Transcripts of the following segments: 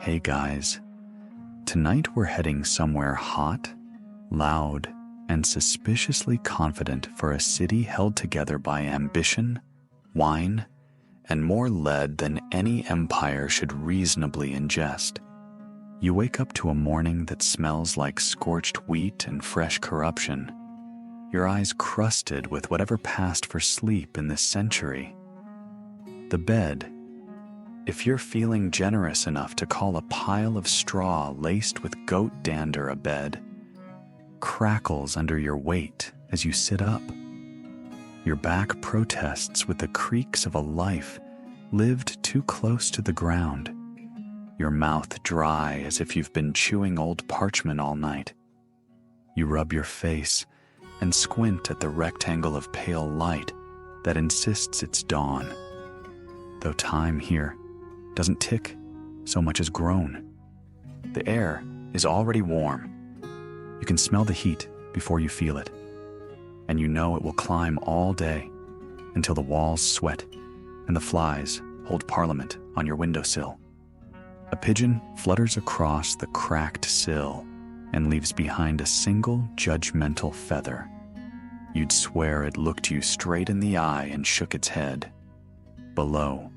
Hey guys, tonight we're heading somewhere hot, loud, and suspiciously confident for a city held together by ambition, wine, and more lead than any empire should reasonably ingest. You wake up to a morning that smells like scorched wheat and fresh corruption, your eyes crusted with whatever passed for sleep in this century. The bed, if you're feeling generous enough to call a pile of straw laced with goat dander a bed, crackles under your weight as you sit up. Your back protests with the creaks of a life lived too close to the ground, your mouth dry as if you've been chewing old parchment all night. You rub your face and squint at the rectangle of pale light that insists it's dawn, though time here doesn't tick so much as groan. The air is already warm. You can smell the heat before you feel it, and you know it will climb all day until the walls sweat and the flies hold parliament on your windowsill. A pigeon flutters across the cracked sill and leaves behind a single judgmental feather. You'd swear it looked you straight in the eye and shook its head. Below,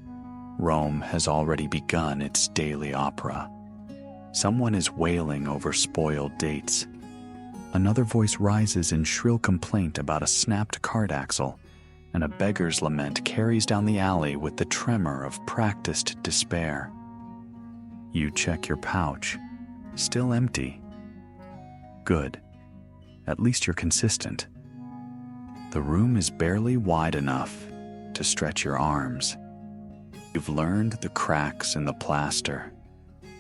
Rome has already begun its daily opera. Someone is wailing over spoiled dates. Another voice rises in shrill complaint about a snapped cart axle, and a beggar's lament carries down the alley with the tremor of practiced despair. You check your pouch, still empty. Good. At least you're consistent. The room is barely wide enough to stretch your arms. You've learned the cracks in the plaster,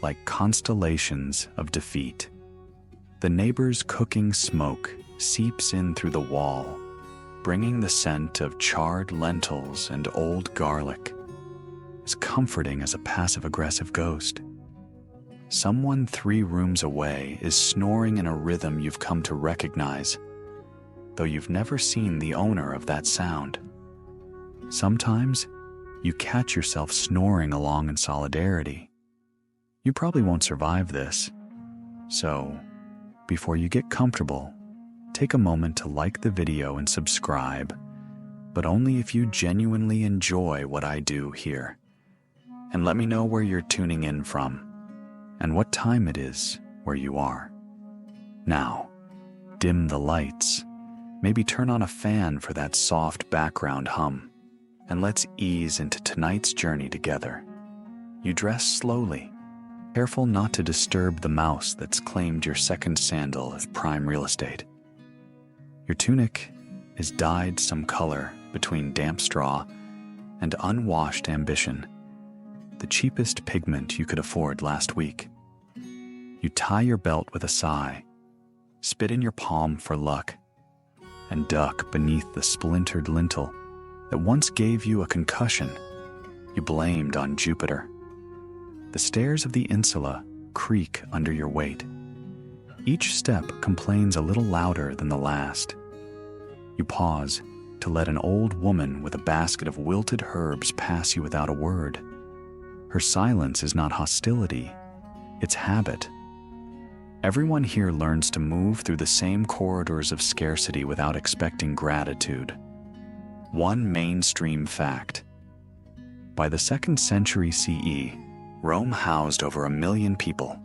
like constellations of defeat. The neighbor's cooking smoke seeps in through the wall, bringing the scent of charred lentils and old garlic, as comforting as a passive-aggressive ghost. Someone 3 rooms away is snoring in a rhythm you've come to recognize, though you've never seen the owner of that sound. Sometimes, you catch yourself snoring along in solidarity. You probably won't survive this. So, before you get comfortable, take a moment to like the video and subscribe, but only if you genuinely enjoy what I do here. And let me know where you're tuning in from, and what time it is where you are. Now, dim the lights, maybe turn on a fan for that soft background hum, and let's ease into tonight's journey together. You dress slowly, careful not to disturb the mouse that's claimed your second sandal as prime real estate. Your tunic is dyed some color between damp straw and unwashed ambition, the cheapest pigment you could afford last week. You tie your belt with a sigh, spit in your palm for luck, and duck beneath the splintered lintel that once gave you a concussion you blamed on Jupiter. The stairs of the insula creak under your weight. Each step complains a little louder than the last. You pause to let an old woman with a basket of wilted herbs pass you without a word. Her silence is not hostility, it's habit. Everyone here learns to move through the same corridors of scarcity without expecting gratitude. One mainstream fact. By the 2nd century CE, Rome housed over 1 million people,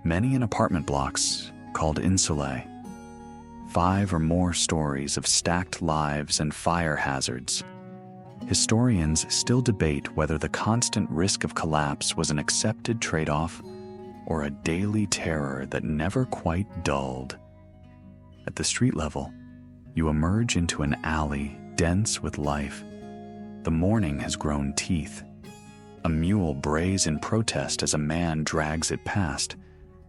many in apartment blocks called insulae. 5 or more stories of stacked lives and fire hazards. Historians still debate whether the constant risk of collapse was an accepted trade-off or a daily terror that never quite dulled. At the street level, you emerge into an alley dense with life. The morning has grown teeth. A mule brays in protest as a man drags it past,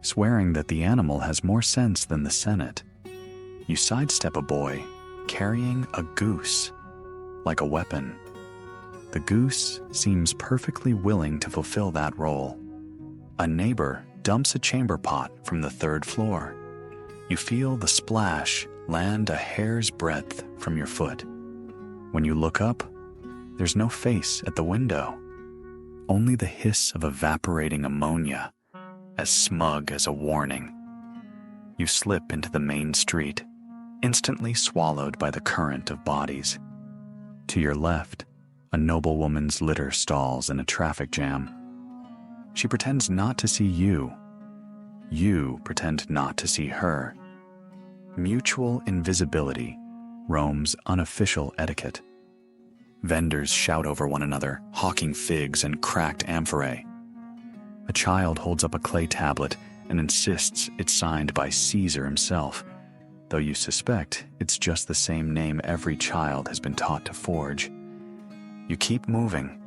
swearing that the animal has more sense than the Senate. You sidestep a boy carrying a goose, like a weapon. The goose seems perfectly willing to fulfill that role. A neighbor dumps a chamber pot from the 3rd floor. You feel the splash land a hair's breadth from your foot. When you look up, there's no face at the window, only the hiss of evaporating ammonia, as smug as a warning. You slip into the main street, instantly swallowed by the current of bodies. To your left, a noblewoman's litter stalls in a traffic jam. She pretends not to see you. You pretend not to see her. Mutual invisibility, Rome's unofficial etiquette. Vendors shout over one another, hawking figs and cracked amphorae. A child holds up a clay tablet and insists it's signed by Caesar himself, though you suspect it's just the same name every child has been taught to forge. You keep moving,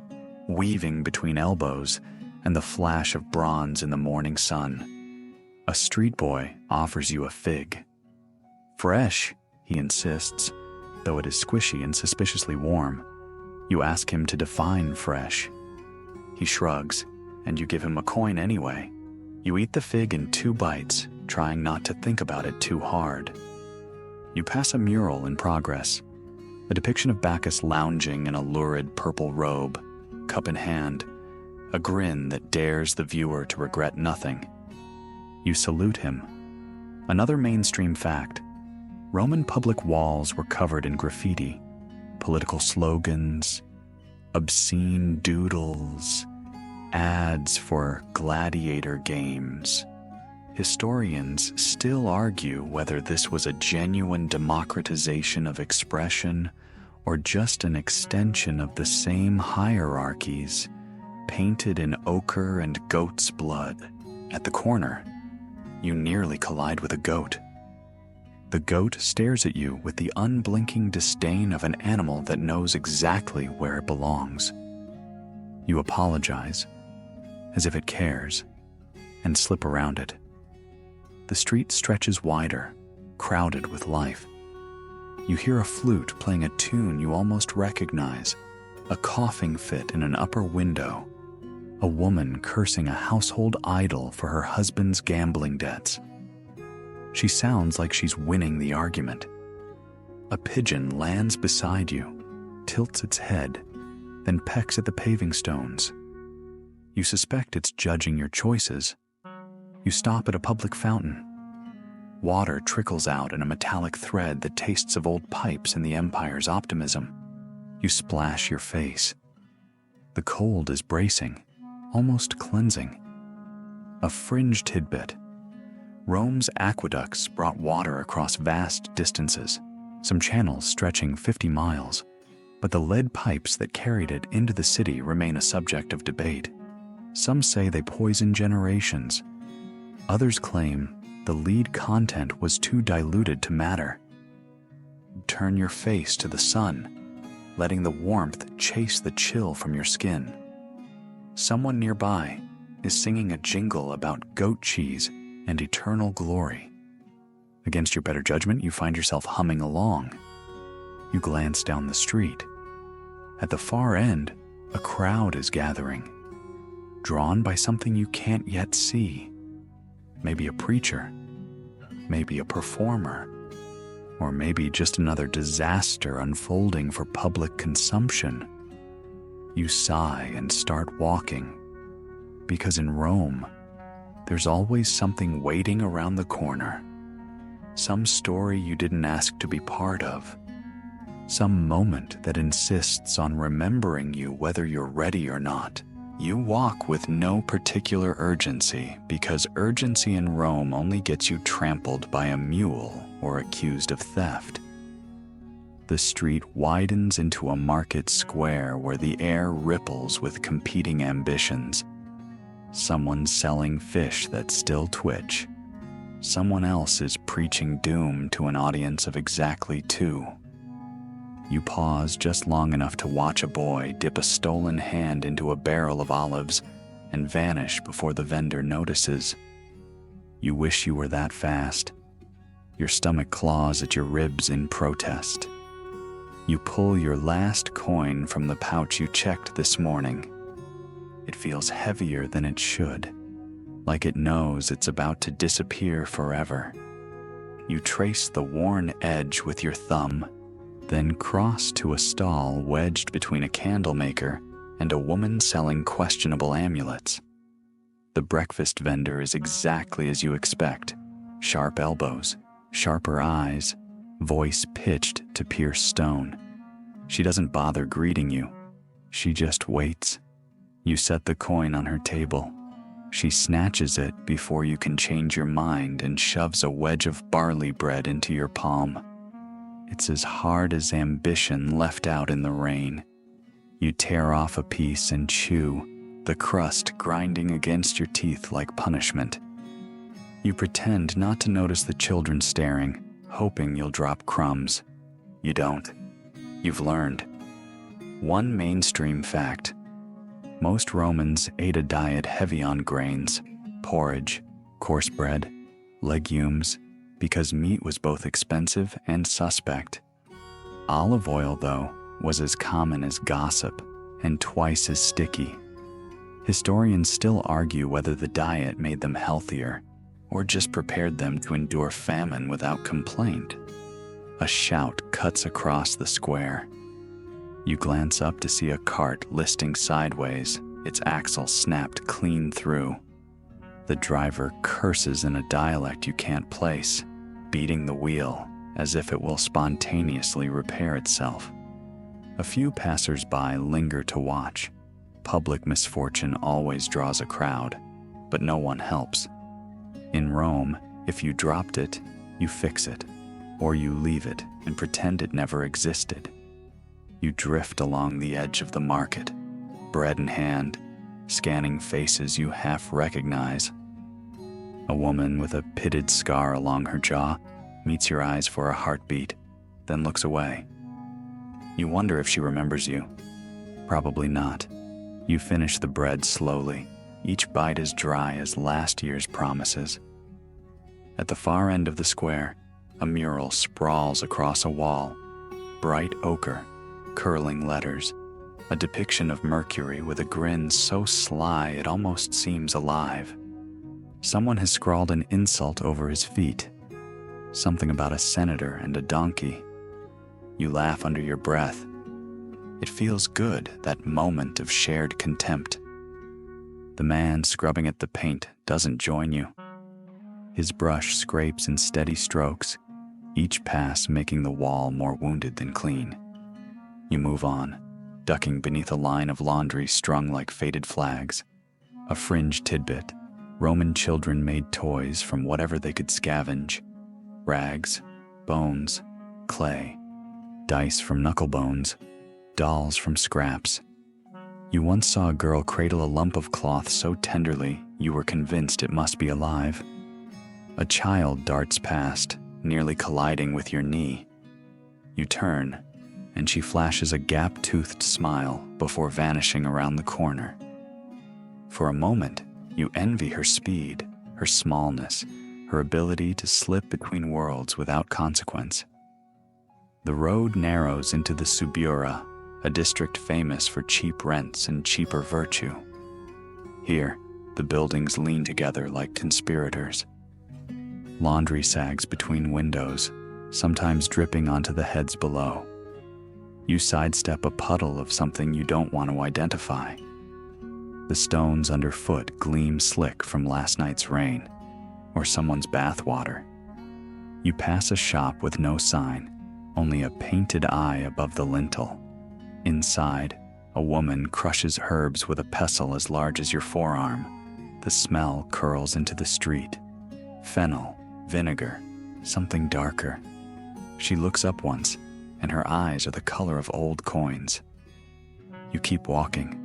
weaving between elbows and the flash of bronze in the morning sun. A street boy offers you a fig. Fresh, he insists, though it is squishy and suspiciously warm. You ask him to define fresh. He shrugs, and you give him a coin anyway. You eat the fig in 2 bites, trying not to think about it too hard. You pass a mural in progress, a depiction of Bacchus lounging in a lurid purple robe, cup in hand, a grin that dares the viewer to regret nothing. You salute him. Another mainstream fact: Roman public walls were covered in graffiti, political slogans, obscene doodles, ads for gladiator games. Historians still argue whether this was a genuine democratization of expression or just an extension of the same hierarchies, painted in ochre and goat's blood. At the corner, you nearly collide with a goat. The goat stares at you with the unblinking disdain of an animal that knows exactly where it belongs. You apologize, as if it cares, and slip around it. The street stretches wider, crowded with life. You hear a flute playing a tune you almost recognize, a coughing fit in an upper window, a woman cursing a household idol for her husband's gambling debts. She sounds like she's winning the argument. A pigeon lands beside you, tilts its head, then pecks at the paving stones. You suspect it's judging your choices. You stop at a public fountain. Water trickles out in a metallic thread that tastes of old pipes in the empire's optimism. You splash your face. The cold is bracing, almost cleansing. A fringe tidbit: Rome's aqueducts brought water across vast distances, some channels stretching 50 miles, but the lead pipes that carried it into the city remain a subject of debate. Some say they poisoned generations. Others claim the lead content was too diluted to matter. Turn your face to the sun, letting the warmth chase the chill from your skin. Someone nearby is singing a jingle about goat cheese and eternal glory. Against your better judgment, you find yourself humming along. You glance down the street. At the far end, a crowd is gathering, drawn by something you can't yet see. Maybe a preacher, maybe a performer, or maybe just another disaster unfolding for public consumption. You sigh and start walking, because in Rome, there's always something waiting around the corner. Some story you didn't ask to be part of. Some moment that insists on remembering you whether you're ready or not. You walk with no particular urgency, because urgency in Rome only gets you trampled by a mule or accused of theft. The street widens into a market square where the air ripples with competing ambitions. Someone selling fish that still twitch. Someone else is preaching doom to an audience of exactly 2. You pause just long enough to watch a boy dip a stolen hand into a barrel of olives and vanish before the vendor notices. You wish you were that fast. Your stomach claws at your ribs in protest. You pull your last coin from the pouch you checked this morning. It feels heavier than it should, like it knows it's about to disappear forever. You trace the worn edge with your thumb, then cross to a stall wedged between a candle maker and a woman selling questionable amulets. The breakfast vendor is exactly as you expect. Sharp elbows, sharper eyes, voice pitched to pierce stone. She doesn't bother greeting you. She just waits. You set the coin on her table. She snatches it before you can change your mind and shoves a wedge of barley bread into your palm. It's as hard as ambition left out in the rain. You tear off a piece and chew, the crust grinding against your teeth like punishment. You pretend not to notice the children staring, hoping you'll drop crumbs. You don't. You've learned. One mainstream fact: most Romans ate a diet heavy on grains, porridge, coarse bread, legumes, because meat was both expensive and suspect. Olive oil, though, was as common as gossip and twice as sticky. Historians still argue whether the diet made them healthier or just prepared them to endure famine without complaint. A shout cuts across the square. You glance up to see a cart listing sideways, its axle snapped clean through. The driver curses in a dialect you can't place, beating the wheel as if it will spontaneously repair itself. A few passers-by linger to watch. Public misfortune always draws a crowd, but no one helps. In Rome, if you dropped it, you fix it, or you leave it and pretend it never existed. You drift along the edge of the market, bread in hand, scanning faces you half recognize. A woman with a pitted scar along her jaw meets your eyes for a heartbeat, then looks away. You wonder if she remembers you. Probably not. You finish the bread slowly, each bite as dry as last year's promises. At the far end of the square, a mural sprawls across a wall, bright ochre, curling letters, a depiction of Mercury with a grin so sly it almost seems alive. Someone has scrawled an insult over his feet, something about a senator and a donkey. You laugh under your breath. It feels good, that moment of shared contempt. The man scrubbing at the paint doesn't join you. His brush scrapes in steady strokes, each pass making the wall more wounded than clean. You move on, ducking beneath a line of laundry strung like faded flags. A fringe tidbit: Roman children made toys from whatever they could scavenge. Rags, bones, clay, dice from knuckle bones, dolls from scraps. You once saw a girl cradle a lump of cloth so tenderly you were convinced it must be alive. A child darts past, nearly colliding with your knee. You turn, and she flashes a gap-toothed smile before vanishing around the corner. For a moment, you envy her speed, her smallness, her ability to slip between worlds without consequence. The road narrows into the Subura, a district famous for cheap rents and cheaper virtue. Here, the buildings lean together like conspirators. Laundry sags between windows, sometimes dripping onto the heads below. You sidestep a puddle of something you don't want to identify. The stones underfoot gleam slick from last night's rain, or someone's bathwater. You pass a shop with no sign, only a painted eye above the lintel. Inside, a woman crushes herbs with a pestle as large as your forearm. The smell curls into the street. Fennel, vinegar, something darker. She looks up once, and her eyes are the color of old coins. You keep walking.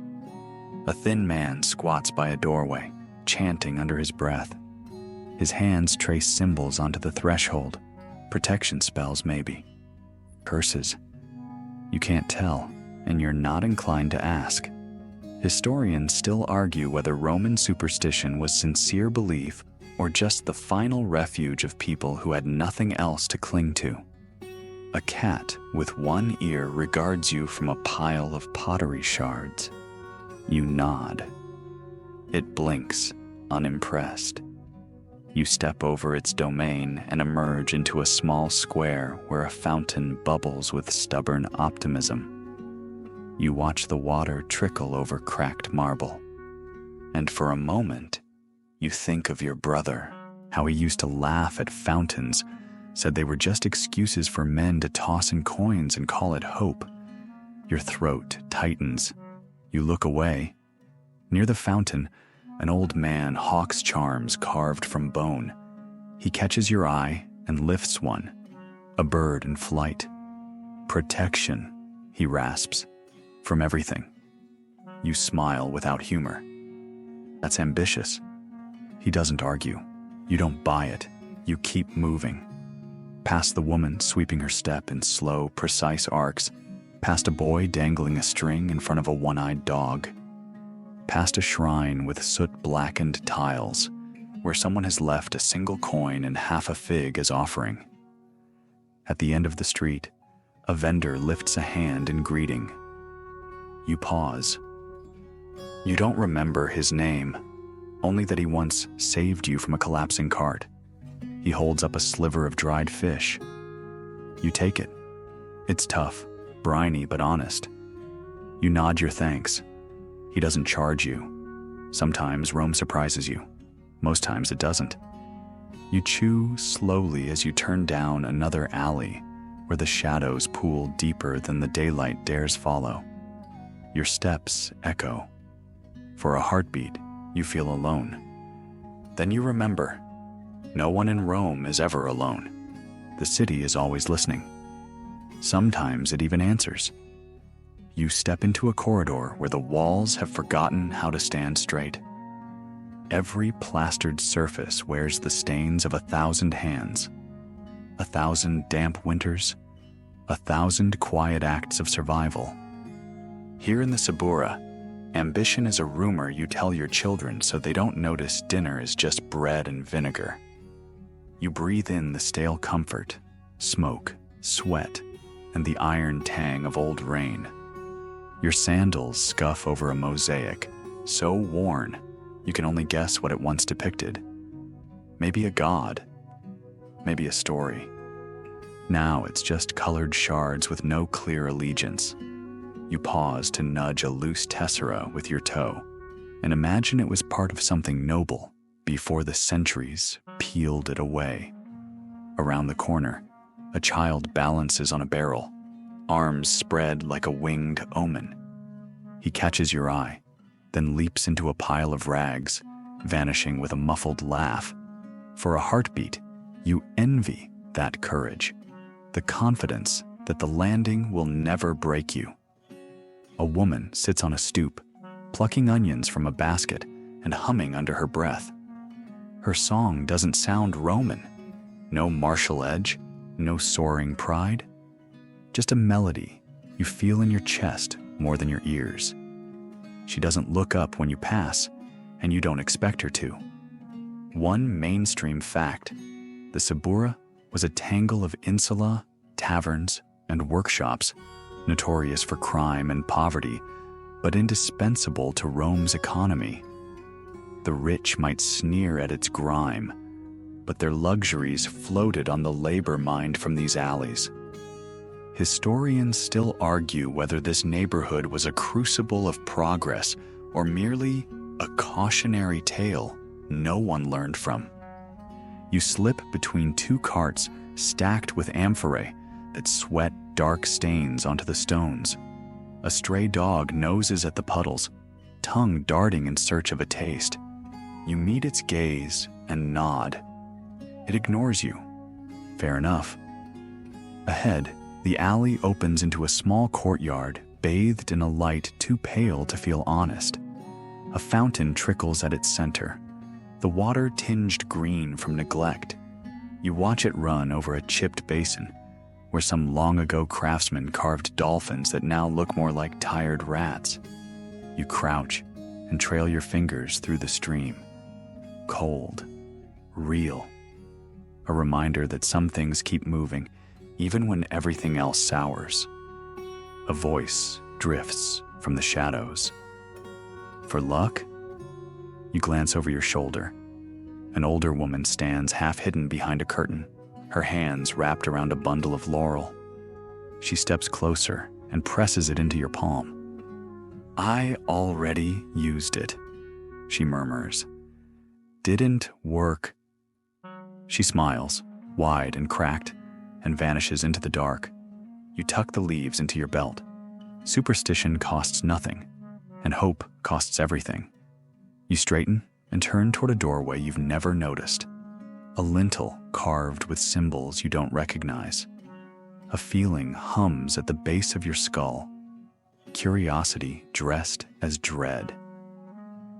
A thin man squats by a doorway, chanting under his breath. His hands trace symbols onto the threshold. Protection spells, maybe. Curses. You can't tell, and you're not inclined to ask. Historians still argue whether Roman superstition was sincere belief or just the final refuge of people who had nothing else to cling to. A cat with one ear regards you from a pile of pottery shards. You nod. It blinks, unimpressed. You step over its domain and emerge into a small square where a fountain bubbles with stubborn optimism. You watch the water trickle over cracked marble. And for a moment, you think of your brother, how he used to laugh at fountains, said they were just excuses for men to toss in coins and call it hope. Your throat tightens. You look away. Near the fountain, an old man hawks charms carved from bone. He catches your eye and lifts one, a bird in flight. Protection, he rasps, from everything. You smile without humor. That's ambitious. He doesn't argue. You don't buy it. You keep moving. Past the woman sweeping her step in slow, precise arcs, past a boy dangling a string in front of a one-eyed dog, past a shrine with soot-blackened tiles where someone has left a single coin and half a fig as offering. At the end of the street, a vendor lifts a hand in greeting. You pause. You don't remember his name, only that he once saved you from a collapsing cart. He holds up a sliver of dried fish. You take it. It's tough, briny but honest. You nod your thanks. He doesn't charge you. Sometimes Rome surprises you. Most times it doesn't. You chew slowly as you turn down another alley where the shadows pool deeper than the daylight dares follow. Your steps echo. For a heartbeat, you feel alone. Then you remember, no one in Rome is ever alone. The city is always listening. Sometimes it even answers. You step into a corridor where the walls have forgotten how to stand straight. Every plastered surface wears the stains of 1,000 hands, 1,000 damp winters, 1,000 quiet acts of survival. Here in the Suburra, ambition is a rumor you tell your children so they don't notice dinner is just bread and vinegar. You breathe in the stale comfort, smoke, sweat, and the iron tang of old rain. Your sandals scuff over a mosaic, so worn you can only guess what it once depicted. Maybe a god, maybe a story. Now it's just colored shards with no clear allegiance. You pause to nudge a loose tessera with your toe and imagine it was part of something noble before the centuries peeled it away. Around the corner, a child balances on a barrel, arms spread like a winged omen. He catches your eye, then leaps into a pile of rags, vanishing with a muffled laugh. For a heartbeat, you envy that courage, the confidence that the landing will never break you. A woman sits on a stoop, plucking onions from a basket and humming under her breath. Her song doesn't sound Roman. No martial edge, no soaring pride. Just a melody you feel in your chest more than your ears. She doesn't look up when you pass, and you don't expect her to. One mainstream fact: the Suburra was a tangle of insula, taverns, and workshops, notorious for crime and poverty, but indispensable to Rome's economy. The rich might sneer at its grime, but their luxuries floated on the labor mined from these alleys. Historians still argue whether this neighborhood was a crucible of progress or merely a cautionary tale no one learned from. You slip between two carts stacked with amphorae that sweat dark stains onto the stones. A stray dog noses at the puddles, tongue darting in search of a taste. You meet its gaze and nod. It ignores you. Fair enough. Ahead, the alley opens into a small courtyard bathed in a light too pale to feel honest. A fountain trickles at its center, the water tinged green from neglect. You watch it run over a chipped basin, where some long-ago craftsman carved dolphins that now look more like tired rats. You crouch and trail your fingers through the stream. Cold, real. A reminder that some things keep moving, even when everything else sours. A voice drifts from the shadows. For luck? You glance over your shoulder. An older woman stands half-hidden behind a curtain, her hands wrapped around a bundle of laurel. She steps closer and presses it into your palm. I already used it, she murmurs. Didn't work. She smiles, wide and cracked, and vanishes into the dark. You tuck the leaves into your belt. Superstition costs nothing, and hope costs everything. You straighten and turn toward a doorway you've never noticed. A lintel carved with symbols you don't recognize. A feeling hums at the base of your skull. Curiosity dressed as dread.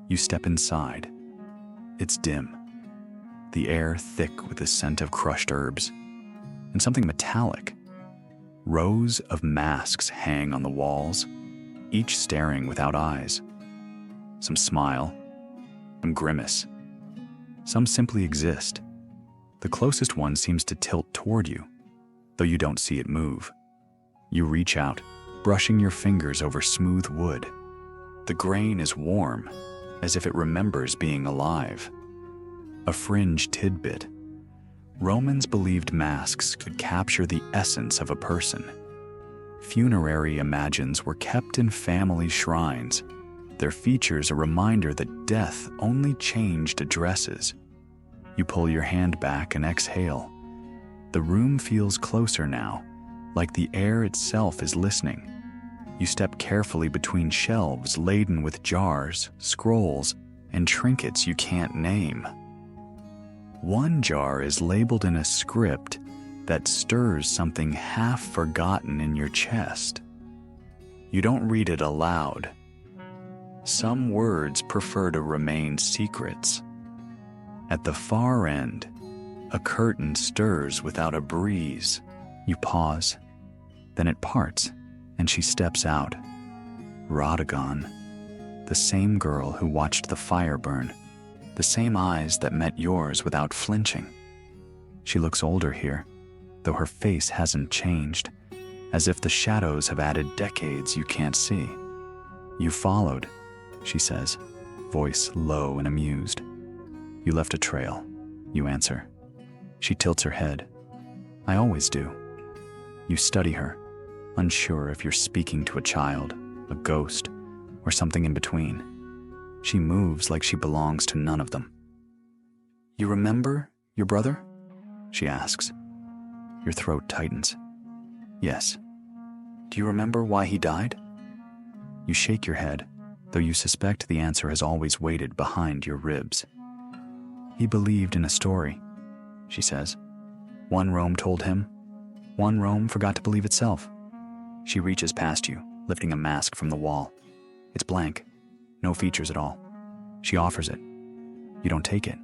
You step inside. It's dim. The air thick with the scent of crushed herbs, and something metallic. Rows of masks hang on the walls, each staring without eyes. Some smile, some grimace. Some simply exist. The closest one seems to tilt toward you, though you don't see it move. You reach out, brushing your fingers over smooth wood. The grain is warm, as if it remembers being alive. A fringe tidbit. Romans believed masks could capture the essence of a person. Funerary imagines were kept in family shrines, their features a reminder that death only changed addresses. You pull your hand back and exhale. The room feels closer now, like the air itself is listening. You step carefully between shelves laden with jars, scrolls, and trinkets you can't name. One jar is labeled in a script that stirs something half forgotten in your chest. You don't read it aloud. Some words prefer to remain secrets. At the far end, a curtain stirs without a breeze. You pause, then it parts, and she steps out. Rhodagon, the same girl who watched the fire burn, the same eyes that met yours without flinching. She looks older here, though her face hasn't changed, as if the shadows have added decades you can't see. You followed, she says, voice low and amused. You left a trail, you answer. She tilts her head. I always do. You study her, unsure if you're speaking to a child, a ghost, or something in between. She moves like she belongs to none of them. You remember your brother? She asks. Your throat tightens. Yes. Do you remember why he died? You shake your head, though you suspect the answer has always waited behind your ribs. He believed in a story, she says. One Rome told him. One Rome forgot to believe itself. She reaches past you, lifting a mask from the wall. It's blank, no features at all. She offers it. You don't take it.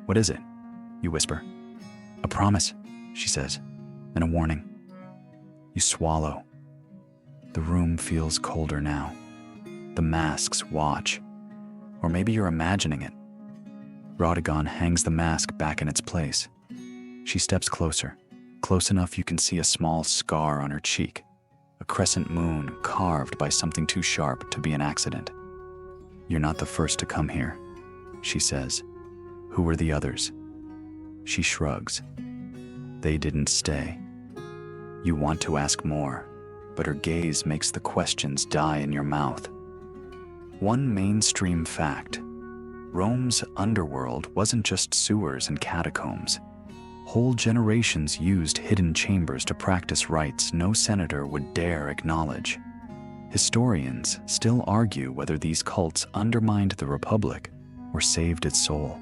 What is it? You whisper. A promise, she says, then a warning. You swallow. The room feels colder now. The masks watch. Or maybe you're imagining it. Rhodagon hangs the mask back in its place. She steps closer, close enough you can see a small scar on her cheek, a crescent moon carved by something too sharp to be an accident. You're not the first to come here, she says. Who were the others? She shrugs. They didn't stay. You want to ask more, but her gaze makes the questions die in your mouth. One mainstream fact: Rome's underworld wasn't just sewers and catacombs. Whole generations used hidden chambers to practice rites no senator would dare acknowledge. Historians still argue whether these cults undermined the Republic or saved its soul.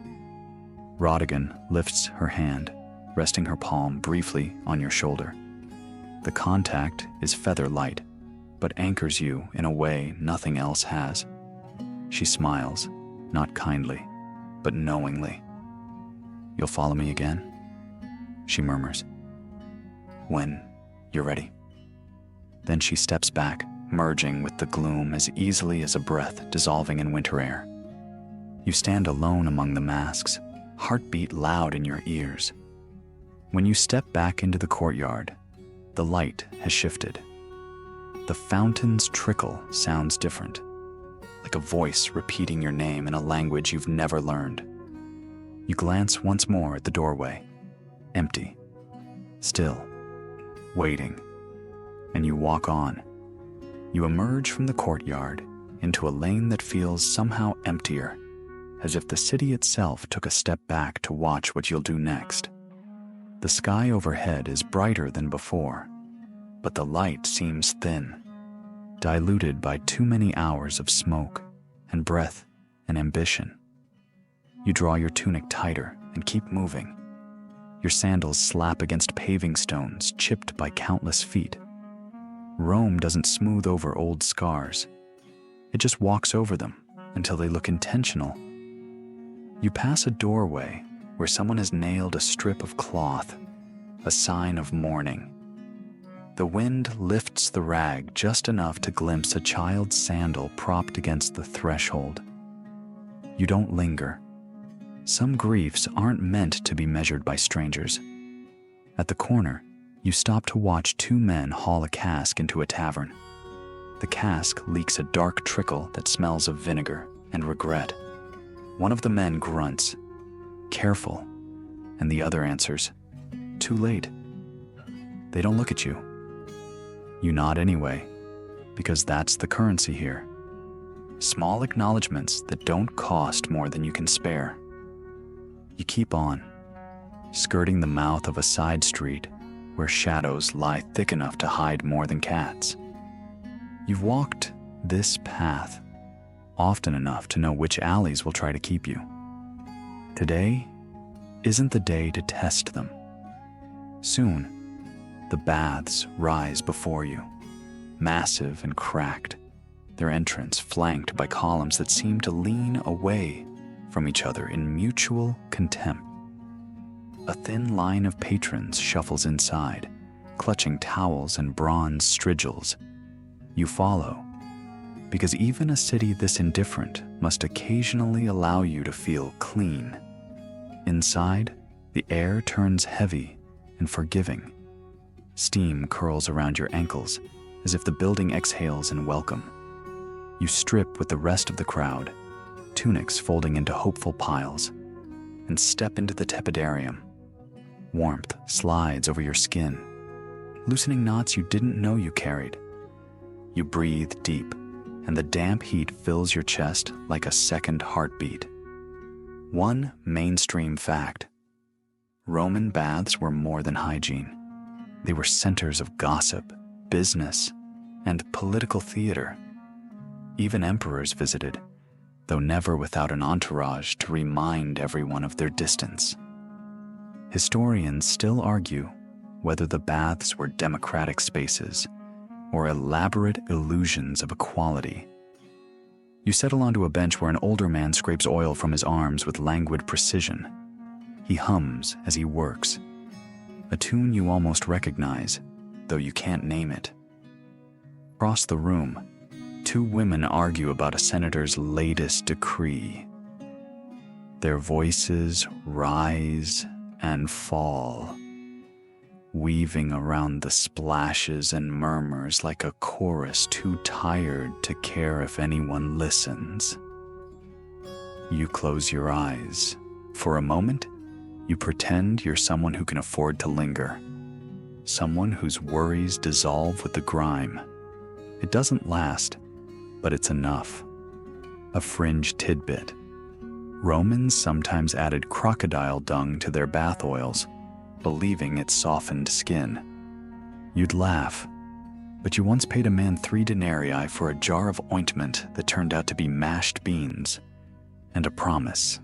Rhodagon lifts her hand, resting her palm briefly on your shoulder. The contact is feather light, but anchors you in a way nothing else has. She smiles, not kindly, but knowingly. You'll follow me again? She murmurs. When you're ready. Then she steps back, merging with the gloom as easily as a breath dissolving in winter air. You stand alone among the masks, heartbeat loud in your ears. When you step back into the courtyard, the light has shifted. The fountain's trickle sounds different, like a voice repeating your name in a language you've never learned. You glance once more at the doorway, empty, still, waiting, and you walk on. You emerge from the courtyard into a lane that feels somehow emptier, as if the city itself took a step back to watch what you'll do next. The sky overhead is brighter than before, but the light seems thin, diluted by too many hours of smoke and breath and ambition. You draw your tunic tighter and keep moving. Your sandals slap against paving stones chipped by countless feet. Rome doesn't smooth over old scars. It just walks over them until they look intentional. You pass a doorway where someone has nailed a strip of cloth, a sign of mourning. The wind lifts the rag just enough to glimpse a child's sandal propped against the threshold. You don't linger. Some griefs aren't meant to be measured by strangers. At the corner, you stop to watch two men haul a cask into a tavern. The cask leaks a dark trickle that smells of vinegar and regret. One of the men grunts, "Careful," and the other answers, "Too late." They don't look at you. You nod anyway, because that's the currency here. Small acknowledgments that don't cost more than you can spare. You keep on, skirting the mouth of a side street where shadows lie thick enough to hide more than cats. You've walked this path often enough to know which alleys will try to keep you. Today isn't the day to test them. Soon, the baths rise before you, massive and cracked, their entrance flanked by columns that seem to lean away from each other in mutual contempt. A thin line of patrons shuffles inside, clutching towels and bronze strigils. You follow, because even a city this indifferent must occasionally allow you to feel clean. Inside, the air turns heavy and forgiving. Steam curls around your ankles as if the building exhales in welcome. You strip with the rest of the crowd, tunics folding into hopeful piles, and step into the tepidarium. Warmth slides over your skin, loosening knots you didn't know you carried. You breathe deep, and the damp heat fills your chest like a second heartbeat. One mainstream fact: Roman baths were more than hygiene. They were centers of gossip, business, and political theater. Even emperors visited, though never without an entourage to remind everyone of their distance. Historians still argue whether the baths were democratic spaces or elaborate illusions of equality. You settle onto a bench where an older man scrapes oil from his arms with languid precision. He hums as he works, a tune you almost recognize, though you can't name it. Across the room, two women argue about a senator's latest decree. Their voices rise and fall, weaving around the splashes and murmurs like a chorus too tired to care if anyone listens. You close your eyes. For a moment, you pretend you're someone who can afford to linger, someone whose worries dissolve with the grime. It doesn't last, but it's enough. A fringe tidbit. Romans sometimes added crocodile dung to their bath oils, believing it softened skin. You'd laugh, but you once paid a man 3 denarii for a jar of ointment that turned out to be mashed beans and a promise.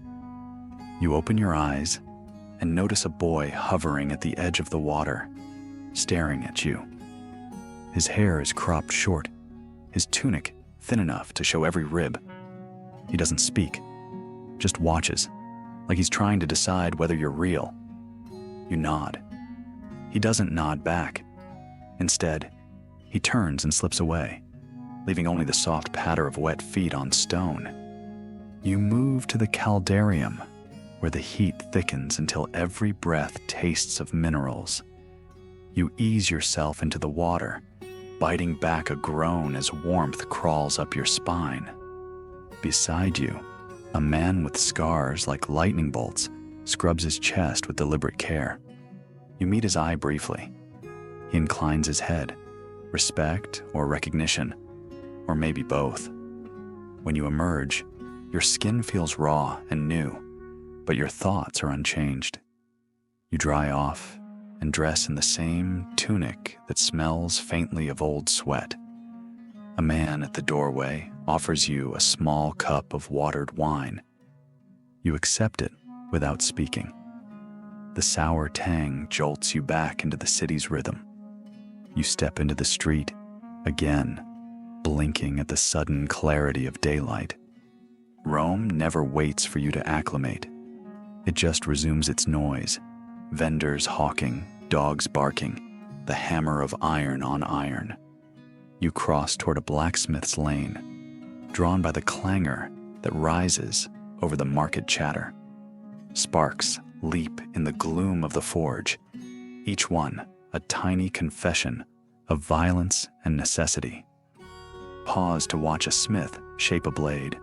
You open your eyes and notice a boy hovering at the edge of the water, staring at you. His hair is cropped short, his tunic thin enough to show every rib. He doesn't speak, just watches, like he's trying to decide whether you're real. You nod. He doesn't nod back. Instead, he turns and slips away, leaving only the soft patter of wet feet on stone. You move to the caldarium, where the heat thickens until every breath tastes of minerals. You ease yourself into the water, biting back a groan as warmth crawls up your spine. Beside you, a man with scars like lightning bolts scrubs his chest with deliberate care. You meet his eye briefly. He inclines his head, respect or recognition, or maybe both. When you emerge, your skin feels raw and new, but your thoughts are unchanged. You dry off and dress in the same tunic that smells faintly of old sweat. A man at the doorway offers you a small cup of watered wine. You accept it without speaking. The sour tang jolts you back into the city's rhythm. You step into the street, again, blinking at the sudden clarity of daylight. Rome never waits for you to acclimate. It just resumes its noise, vendors hawking, dogs barking, the hammer of iron on iron. You cross toward a blacksmith's lane, drawn by the clangor that rises over the market chatter. Sparks leap in the gloom of the forge, each one a tiny confession of violence and necessity. Pause to watch a smith shape a blade,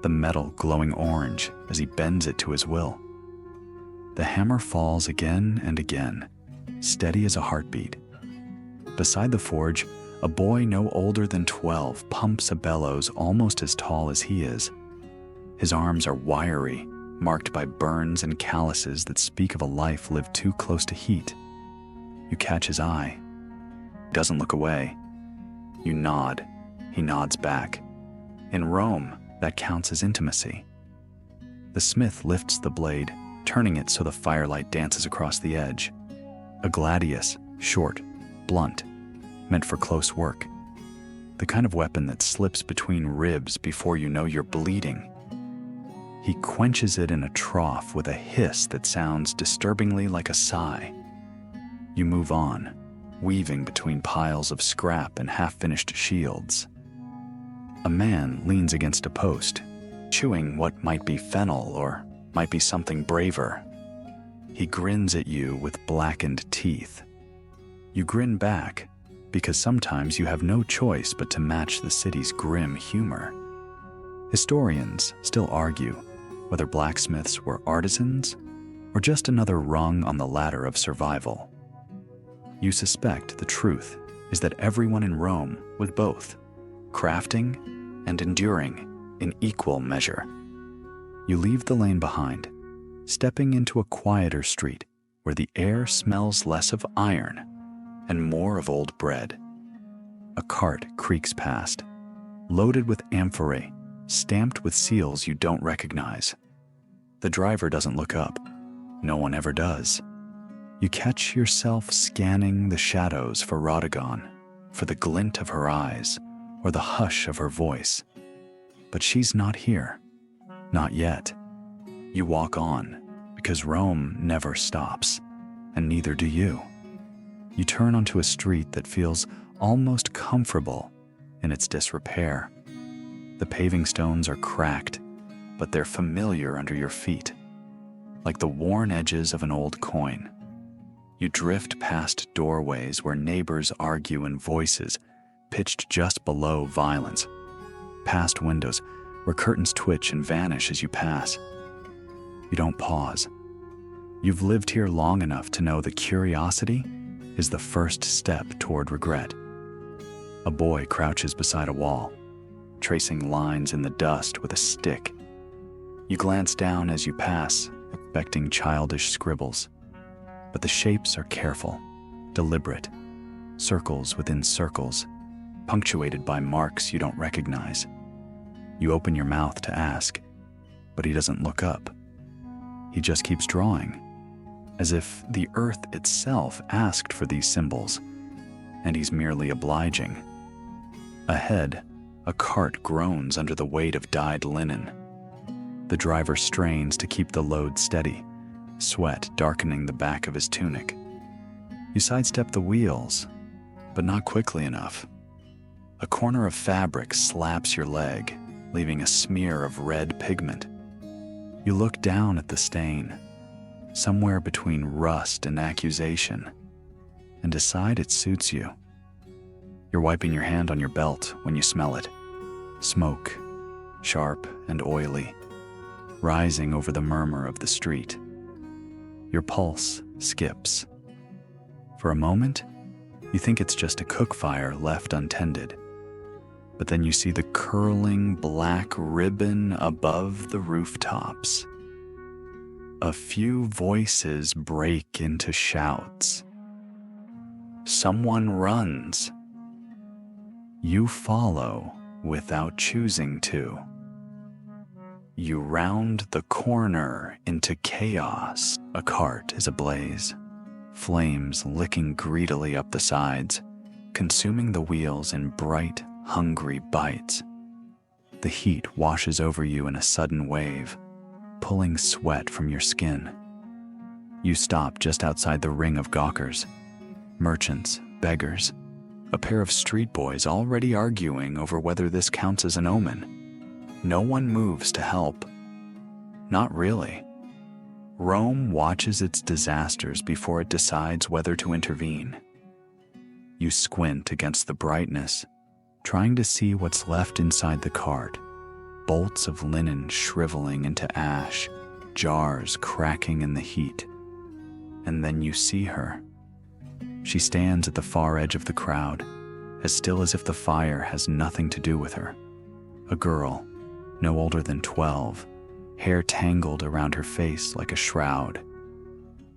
the metal glowing orange as he bends it to his will. The hammer falls again and again, steady as a heartbeat. Beside the forge, a boy no older than 12 pumps a bellows almost as tall as he is. His arms are wiry, marked by burns and calluses that speak of a life lived too close to heat. You catch his eye. He doesn't look away. You nod. He nods back. In Rome, that counts as intimacy. The smith lifts the blade, turning it so the firelight dances across the edge. A gladius, short, blunt, meant for close work. The kind of weapon that slips between ribs before you know you're bleeding. He quenches it in a trough with a hiss that sounds disturbingly like a sigh. You move on, weaving between piles of scrap and half-finished shields. A man leans against a post, chewing what might be fennel or might be something braver. He grins at you with blackened teeth. You grin back, because sometimes you have no choice but to match the city's grim humor. Historians still argue whether blacksmiths were artisans or just another rung on the ladder of survival. You suspect the truth is that everyone in Rome was both, crafting and enduring in equal measure. You leave the lane behind, stepping into a quieter street where the air smells less of iron and more of old bread. A cart creaks past, loaded with amphorae, stamped with seals you don't recognize. The driver doesn't look up. No one ever does. You catch yourself scanning the shadows for Rhodogon, for the glint of her eyes or the hush of her voice. But she's not here. Not yet. You walk on, because Rome never stops, and neither do you. You turn onto a street that feels almost comfortable in its disrepair. The paving stones are cracked, but they're familiar under your feet, like the worn edges of an old coin. You drift past doorways where neighbors argue in voices pitched just below violence, past windows where curtains twitch and vanish as you pass. You don't pause. You've lived here long enough to know that curiosity is the first step toward regret. A boy crouches beside a wall, tracing lines in the dust with a stick. You glance down as you pass, expecting childish scribbles. But the shapes are careful, deliberate, circles within circles, punctuated by marks you don't recognize. You open your mouth to ask, but he doesn't look up. He just keeps drawing, as if the earth itself asked for these symbols, and he's merely obliging. Ahead, a cart groans under the weight of dyed linen. The driver strains to keep the load steady, sweat darkening the back of his tunic. You sidestep the wheels, but not quickly enough. A corner of fabric slaps your leg, leaving a smear of red pigment. You look down at the stain, somewhere between rust and accusation, and decide it suits you. You're wiping your hand on your belt when you smell it. Smoke, sharp and oily, rising over the murmur of the street. Your pulse skips. For a moment, you think it's just a cook fire left untended. But then you see the curling black ribbon above the rooftops. A few voices break into shouts. Someone runs. You follow without choosing to. You round the corner into chaos. A cart is ablaze, flames licking greedily up the sides, consuming the wheels in bright, hungry bites. The heat washes over you in a sudden wave, pulling sweat from your skin. You stop just outside the ring of gawkers, merchants, beggars, a pair of street boys already arguing over whether this counts as an omen. No one moves to help. Not really. Rome watches its disasters before it decides whether to intervene. You squint against the brightness, trying to see what's left inside the cart. Bolts of linen shriveling into ash, jars cracking in the heat. And then you see her. She stands at the far edge of the crowd, as still as if the fire has nothing to do with her. A girl, no older than 12, hair tangled around her face like a shroud.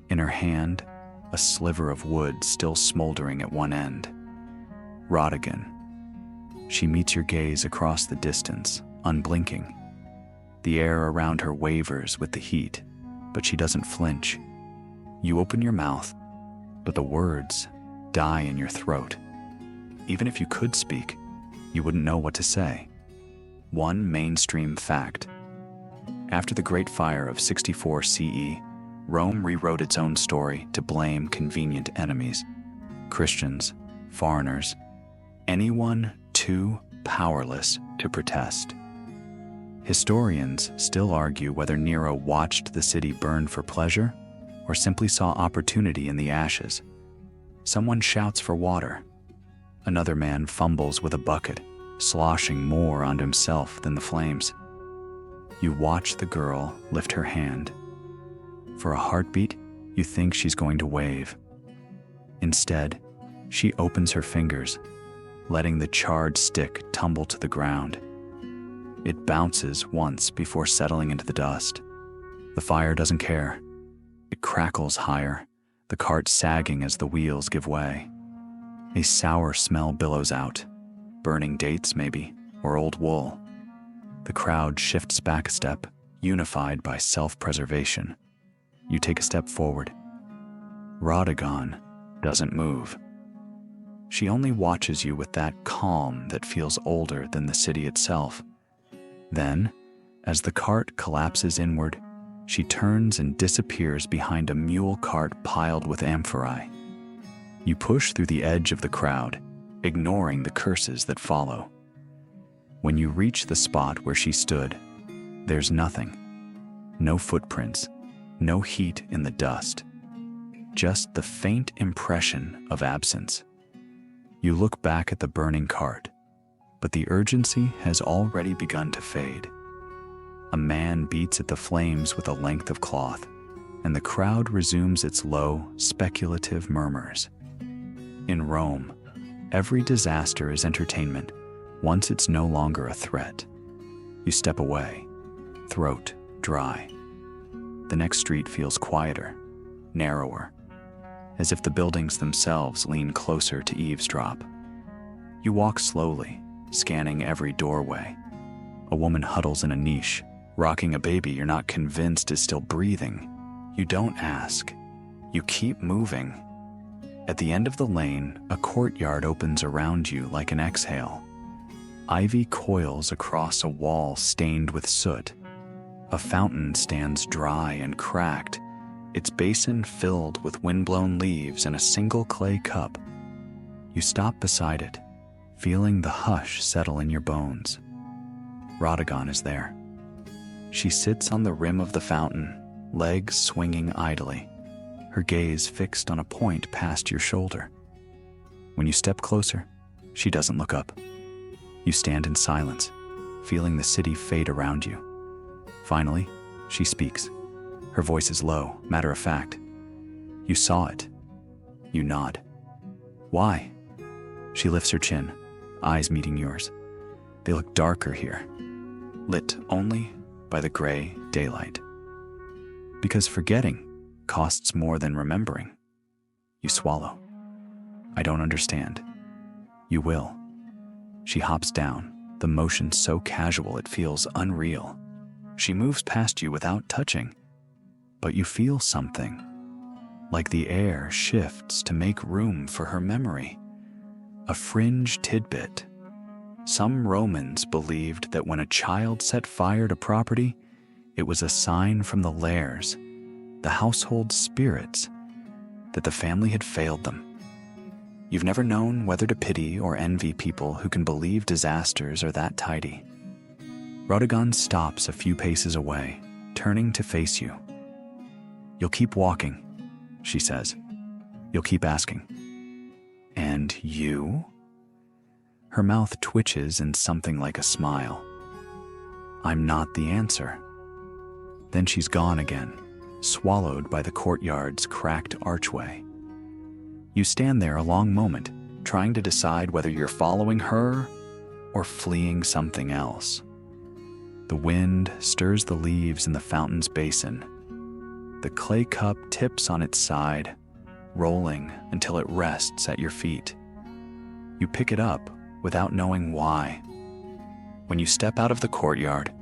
In her hand, a sliver of wood still smoldering at one end. Rodigan. She meets your gaze across the distance, unblinking. The air around her wavers with the heat, but she doesn't flinch. You open your mouth, but the words die in your throat. Even if you could speak, you wouldn't know what to say. One mainstream fact. After the Great Fire of 64 CE, Rome rewrote its own story to blame convenient enemies. Christians, foreigners, anyone too powerless to protest. Historians still argue whether Nero watched the city burn for pleasure or simply saw opportunity in the ashes. Someone shouts for water. Another man fumbles with a bucket, sloshing more onto himself than the flames. You watch the girl lift her hand. For a heartbeat, you think she's going to wave. Instead, she opens her fingers, letting the charred stick tumble to the ground. It bounces once before settling into the dust. The fire doesn't care. It crackles higher, the cart sagging as the wheels give way. A sour smell billows out. Burning dates, maybe, or old wool. The crowd shifts back a step, unified by self-preservation. You take a step forward. Rodigan doesn't move. She only watches you with that calm that feels older than the city itself. Then, as the cart collapses inward, she turns and disappears behind a mule cart piled with amphorae. You push through the edge of the crowd, ignoring the curses that follow. When you reach the spot where she stood, there's nothing. No footprints, no heat in the dust, just the faint impression of absence. You look back at the burning cart, but the urgency has already begun to fade. A man beats at the flames with a length of cloth, and the crowd resumes its low, speculative murmurs. In Rome, every disaster is entertainment once it's no longer a threat. You step away, throat dry. The next street feels quieter, narrower, as if the buildings themselves lean closer to eavesdrop. You walk slowly, scanning every doorway. A woman huddles in a niche, rocking a baby you're not convinced is still breathing. You don't ask. You keep moving. At the end of the lane, a courtyard opens around you like an exhale. Ivy coils across a wall stained with soot. A fountain stands dry and cracked, its basin filled with windblown leaves and a single clay cup. You stop beside it, feeling the hush settle in your bones. Rodigan is there. She sits on the rim of the fountain, legs swinging idly, her gaze fixed on a point past your shoulder. When you step closer, she doesn't look up. You stand in silence, feeling the city fade around you. Finally, she speaks. Her voice is low, matter of fact. You saw it. You nod. Why? She lifts her chin, eyes meeting yours. They look darker here, lit only by the gray daylight. Because forgetting costs more than remembering. You swallow. I don't understand. You will. She hops down, the motion so casual it feels unreal. She moves past you without touching, but you feel something, like the air shifts to make room for her memory. A fringe tidbit. Some Romans believed that when a child set fire to property, it was a sign from the lairs, the household spirits, that the family had failed them. You've never known whether to pity or envy people who can believe disasters are that tidy. Rhodogon stops a few paces away, turning to face you. You'll keep walking, she says. You'll keep asking. And you? Her mouth twitches in something like a smile. I'm not the answer. Then she's gone again, swallowed by the courtyard's cracked archway. You stand there a long moment, trying to decide whether you're following her or fleeing something else. The wind stirs the leaves in the fountain's basin. The clay cup tips on its side, rolling until it rests at your feet. You pick it up without knowing why. When you step out of the courtyard,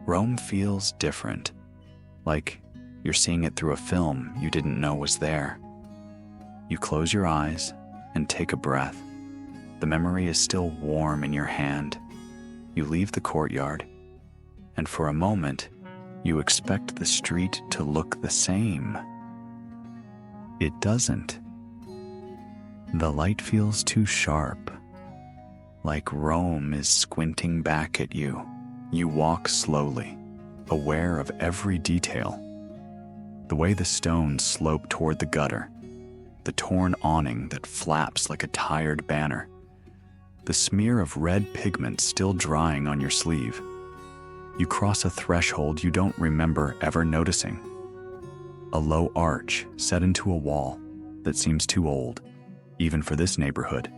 Rome feels different, like you're seeing it through a film you didn't know was there. You close your eyes and take a breath. The memory is still warm in your hand. You leave the courtyard, and for a moment, you expect the street to look the same. It doesn't. The light feels too sharp, like Rome is squinting back at you. You walk slowly, aware of every detail. The way the stones slope toward the gutter, the torn awning that flaps like a tired banner, the smear of red pigment still drying on your sleeve. You cross a threshold you don't remember ever noticing. A low arch set into a wall that seems too old, even for this neighborhood.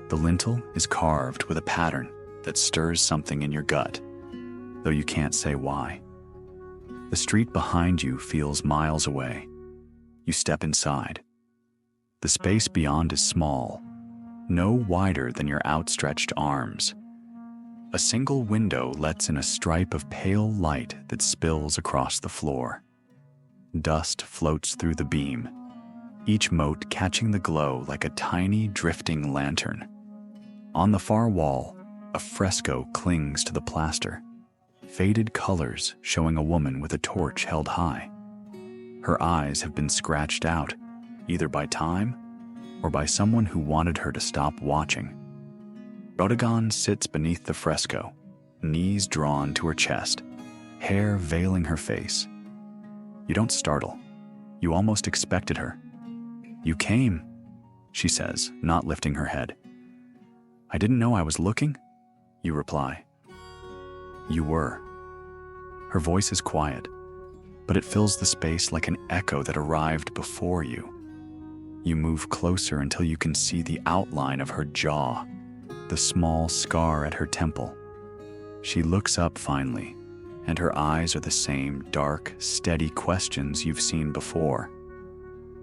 The lintel is carved with a pattern that stirs something in your gut, though you can't say why. The street behind you feels miles away. You step inside. The space beyond is small, no wider than your outstretched arms. A single window lets in a stripe of pale light that spills across the floor. Dust floats through the beam, each mote catching the glow like a tiny drifting lantern. On the far wall, a fresco clings to the plaster, faded colors showing a woman with a torch held high. Her eyes have been scratched out, either by time or by someone who wanted her to stop watching. Rhodogon sits beneath the fresco, knees drawn to her chest, hair veiling her face. You don't startle. You almost expected her. You came, she says, not lifting her head. I didn't know I was looking, you reply. You were. Her voice is quiet, but it fills the space like an echo that arrived before you. You move closer until you can see the outline of her jaw, the small scar at her temple. She looks up finally, and her eyes are the same dark, steady questions you've seen before.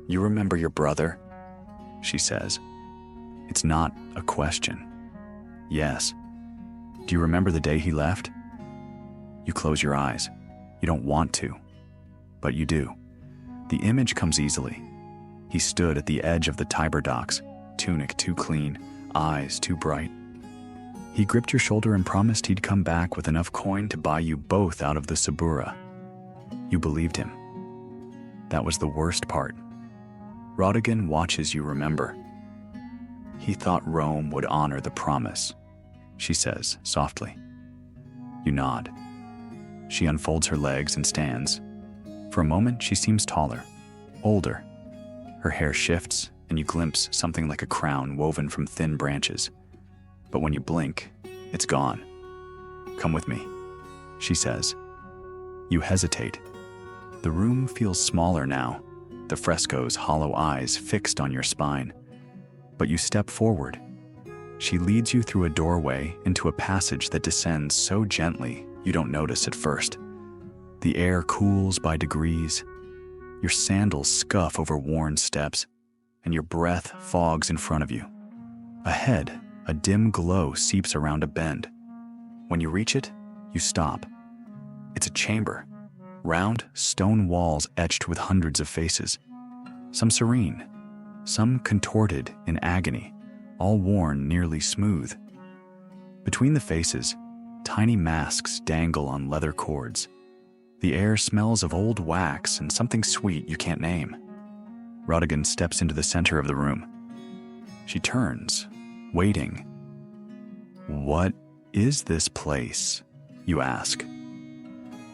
You remember your brother? She says. It's not a question. Yes. Do you remember the day he left? You close your eyes. You don't want to, but you do. The image comes easily. He stood at the edge of the Tiber docks, tunic too clean, eyes too bright. He gripped your shoulder and promised he'd come back with enough coin to buy you both out of the Subura. You believed him. That was the worst part. Rhodogon watches you remember. He thought Rome would honor the promise, she says softly. You nod. She unfolds her legs and stands. For a moment, she seems taller, older. Her hair shifts, and you glimpse something like a crown woven from thin branches. But when you blink, it's gone. Come with me, she says. You hesitate. The room feels smaller now, the fresco's hollow eyes fixed on your spine. But you step forward. She leads you through a doorway into a passage that descends so gently you don't notice at first. The air cools by degrees. Your sandals scuff over worn steps, and your breath fogs in front of you. Ahead, a dim glow seeps around a bend. When you reach it, you stop. It's a chamber. Round stone walls etched with hundreds of faces. Some serene, some contorted in agony, all worn nearly smooth. Between the faces, tiny masks dangle on leather cords. The air smells of old wax and something sweet you can't name. Rodigan steps into the center of the room. She turns, waiting. "What is this place?" you ask.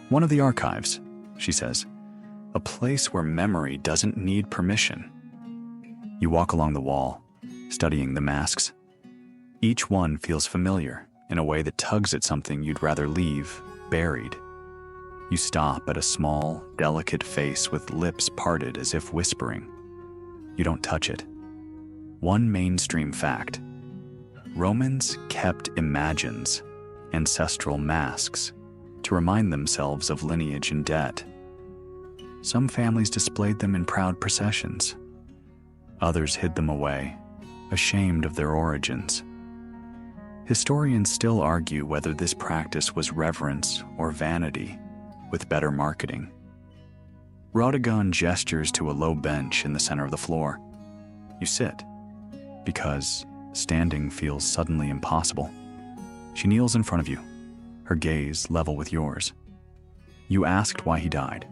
"One of the archives," she says. "A place where memory doesn't need permission." You walk along the wall, studying the masks. Each one feels familiar in a way that tugs at something you'd rather leave buried. You stop at a small, delicate face with lips parted as if whispering. You don't touch it. One mainstream fact: Romans kept imagines, ancestral masks, to remind themselves of lineage and debt. Some families displayed them in proud processions. Others hid them away, ashamed of their origins. Historians still argue whether this practice was reverence or vanity, with better marketing. Rodigan gestures to a low bench in the center of the floor. You sit, because standing feels suddenly impossible. She kneels in front of you, her gaze level with yours. "You asked why he died,"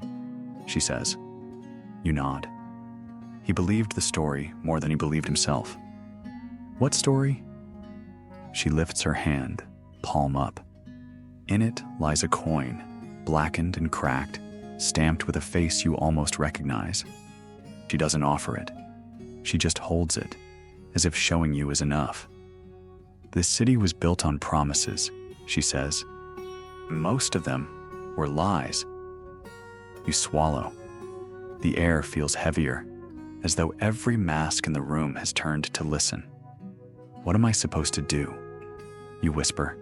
she says. You nod. He believed the story more than he believed himself. "What story?" She lifts her hand, palm up. In it lies a coin, blackened and cracked, stamped with a face you almost recognize. She doesn't offer it. She just holds it, as if showing you is enough. "This city was built on promises," she says. "Most of them were lies." You swallow. The air feels heavier, as though every mask in the room has turned to listen. "What am I supposed to do?" you whisper.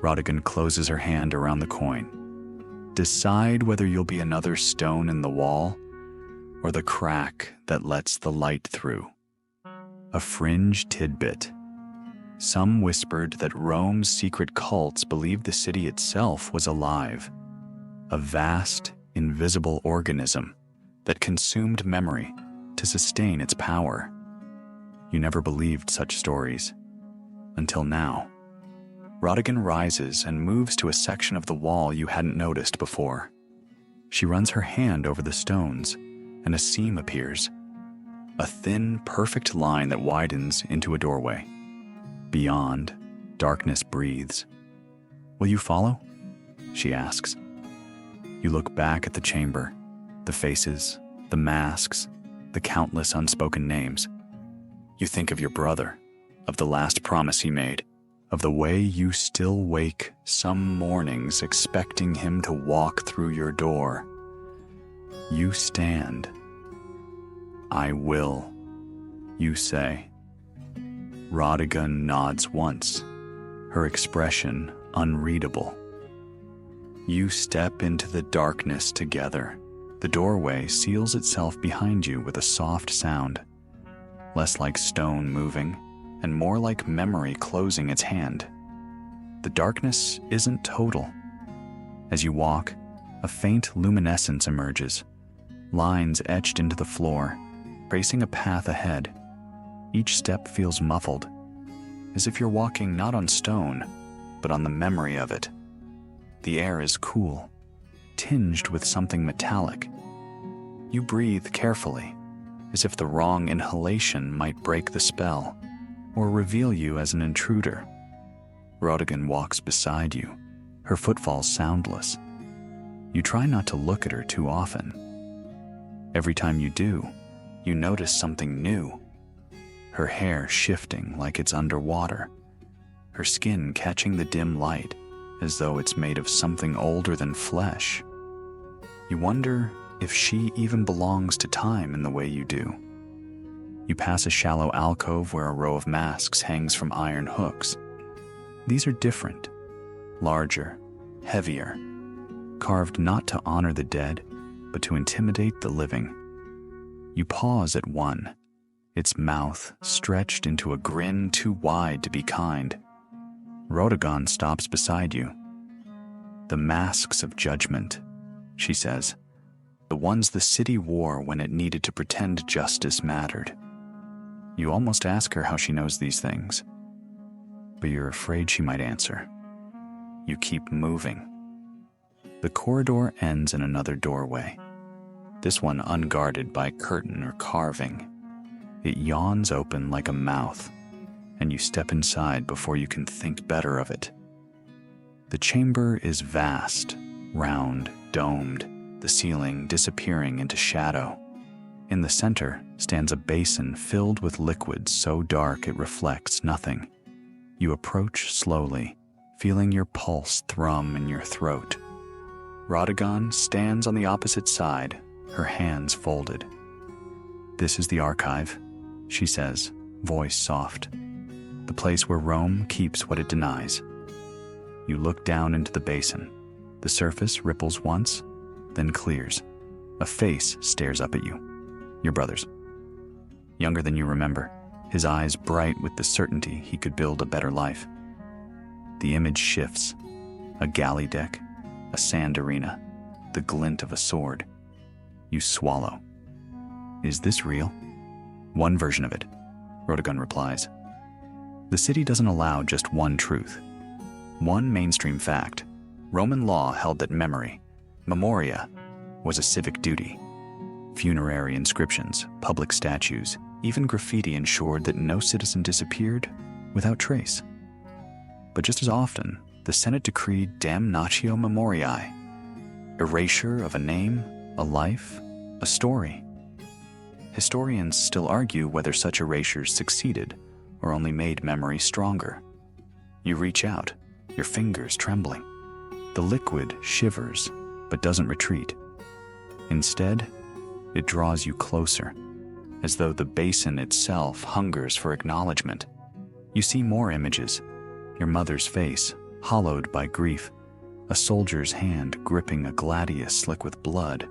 Rodigan closes her hand around the coin. "Decide whether you'll be another stone in the wall, or the crack that lets the light through." A fringe tidbit. Some whispered that Rome's secret cults believed the city itself was alive, a vast, invisible organism that consumed memory to sustain its power. You never believed such stories, until now. Rodigan rises and moves to a section of the wall you hadn't noticed before. She runs her hand over the stones, and a seam appears. A thin, perfect line that widens into a doorway. Beyond, darkness breathes. "Will you follow?" she asks. You look back at the chamber, the faces, the masks, the countless unspoken names. You think of your brother, of the last promise he made, of the way you still wake some mornings expecting him to walk through your door. You stand. "I will," you say. Rodigan nods once, her expression unreadable. You step into the darkness together. The doorway seals itself behind you with a soft sound, less like stone moving and more like memory closing its hand. The darkness isn't total. As you walk, a faint luminescence emerges, lines etched into the floor, tracing a path ahead. Each step feels muffled, as if you're walking not on stone, but on the memory of it. The air is cool, tinged with something metallic. You breathe carefully, as if the wrong inhalation might break the spell, or reveal you as an intruder. Rodigan walks beside you, her footfalls soundless. You try not to look at her too often. Every time you do, you notice something new. Her hair shifting like it's underwater, her skin catching the dim light as though it's made of something older than flesh. You wonder if she even belongs to time in the way you do. You pass a shallow alcove where a row of masks hangs from iron hooks. These are different, larger, heavier, carved not to honor the dead, but to intimidate the living. You pause at one, its mouth stretched into a grin too wide to be kind. Rhodogon stops beside you. "The masks of judgment," she says. "The ones the city wore when it needed to pretend justice mattered." You almost ask her how she knows these things, but you're afraid she might answer. You keep moving. The corridor ends in another doorway, this one unguarded by curtain or carving. It yawns open like a mouth, and you step inside before you can think better of it. The chamber is vast, round, domed, the ceiling disappearing into shadow. In the center stands a basin filled with liquid so dark it reflects nothing. You approach slowly, feeling your pulse thrum in your throat. Rhodogon stands on the opposite side, her hands folded. "This is the archive," she says, voice soft. "The place where Rome keeps what it denies." You look down into the basin. The surface ripples once, then clears. A face stares up at you. Your brother's. Younger than you remember, his eyes bright with the certainty he could build a better life. The image shifts. A galley deck, a sand arena, the glint of a sword. You swallow. "Is this real?" "One version of it," Rhodogon replies. The city doesn't allow just one truth. One mainstream fact. Roman law held that memory, memoria, was a civic duty. Funerary inscriptions, public statues, even graffiti ensured that no citizen disappeared without trace. But just as often, the Senate decreed damnatio memoriae, erasure of a name, a life, a story. Historians still argue whether such erasures succeeded or only made memory stronger. You reach out, your fingers trembling. The liquid shivers, but doesn't retreat. Instead, it draws you closer, as though the basin itself hungers for acknowledgement. You see more images. Your mother's face, hollowed by grief, a soldier's hand gripping a gladius slick with blood,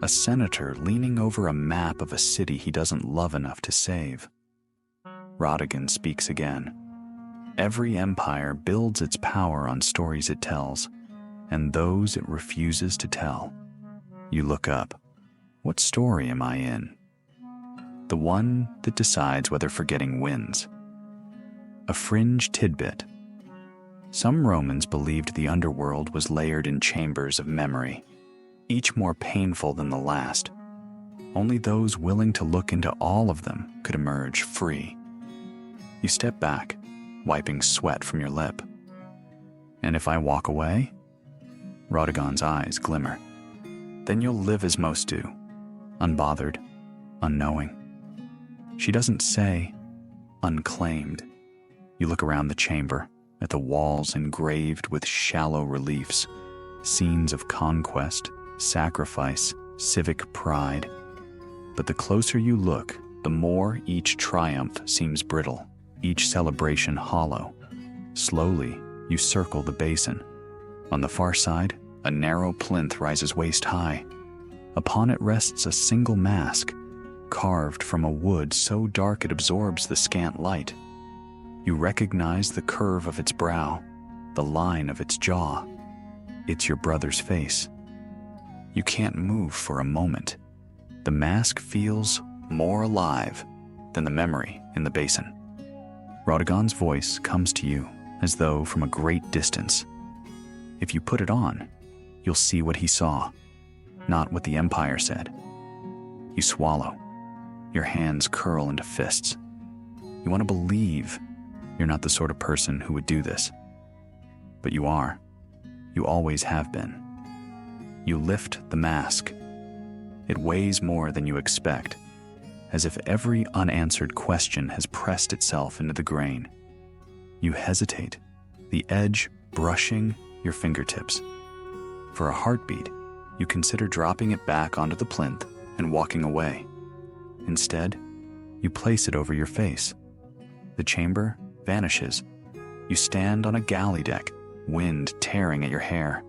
a senator leaning over a map of a city he doesn't love enough to save. Rhodogon speaks again. Every empire builds its power on stories it tells, and those it refuses to tell. You look up. What story am I in? The one that decides whether forgetting wins. A fringe tidbit. Some Romans believed the underworld was layered in chambers of memory, each more painful than the last. Only those willing to look into all of them could emerge free. You step back, wiping sweat from your lip. "And if I walk away?" Rhodogon's eyes glimmer. "Then you'll live as most do, unbothered, unknowing." She doesn't say, "unclaimed." You look around the chamber, at the walls engraved with shallow reliefs, scenes of conquest, sacrifice, civic pride. But the closer you look, the more each triumph seems brittle, each celebration hollow. Slowly, you circle the basin. On the far side, a narrow plinth rises waist-high. Upon it rests a single mask, carved from a wood so dark it absorbs the scant light. You recognize the curve of its brow, the line of its jaw. It's your brother's face. You can't move for a moment. The mask feels more alive than the memory in the basin. Rhodogon's voice comes to you as though from a great distance. If you put it on, you'll see what he saw, not what the Empire said. You swallow. Your hands curl into fists. You want to believe you're not the sort of person who would do this. But you are. You always have been. You lift the mask. It weighs more than you expect, as if every unanswered question has pressed itself into the grain. You hesitate, the edge brushing your fingertips. For a heartbeat, you consider dropping it back onto the plinth and walking away. Instead, You place it over your face. The chamber vanishes. You stand on a galley deck, wind tearing at your hair.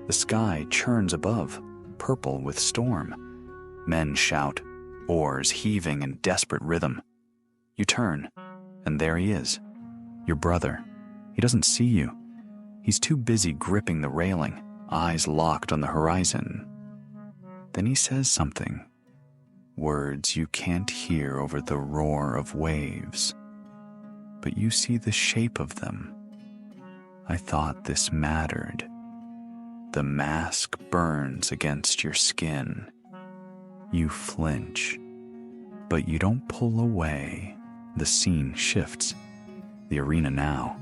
The sky churns above, purple with storm. Men shout, oars heaving in desperate rhythm. You turn, and there he is, your brother. He doesn't see you. He's too busy gripping the railing, eyes locked on the horizon. Then he says something, words you can't hear over the roar of waves, but you see the shape of them. I thought this mattered. The mask burns against your skin. You flinch, but you don't pull away. The scene shifts. The arena now.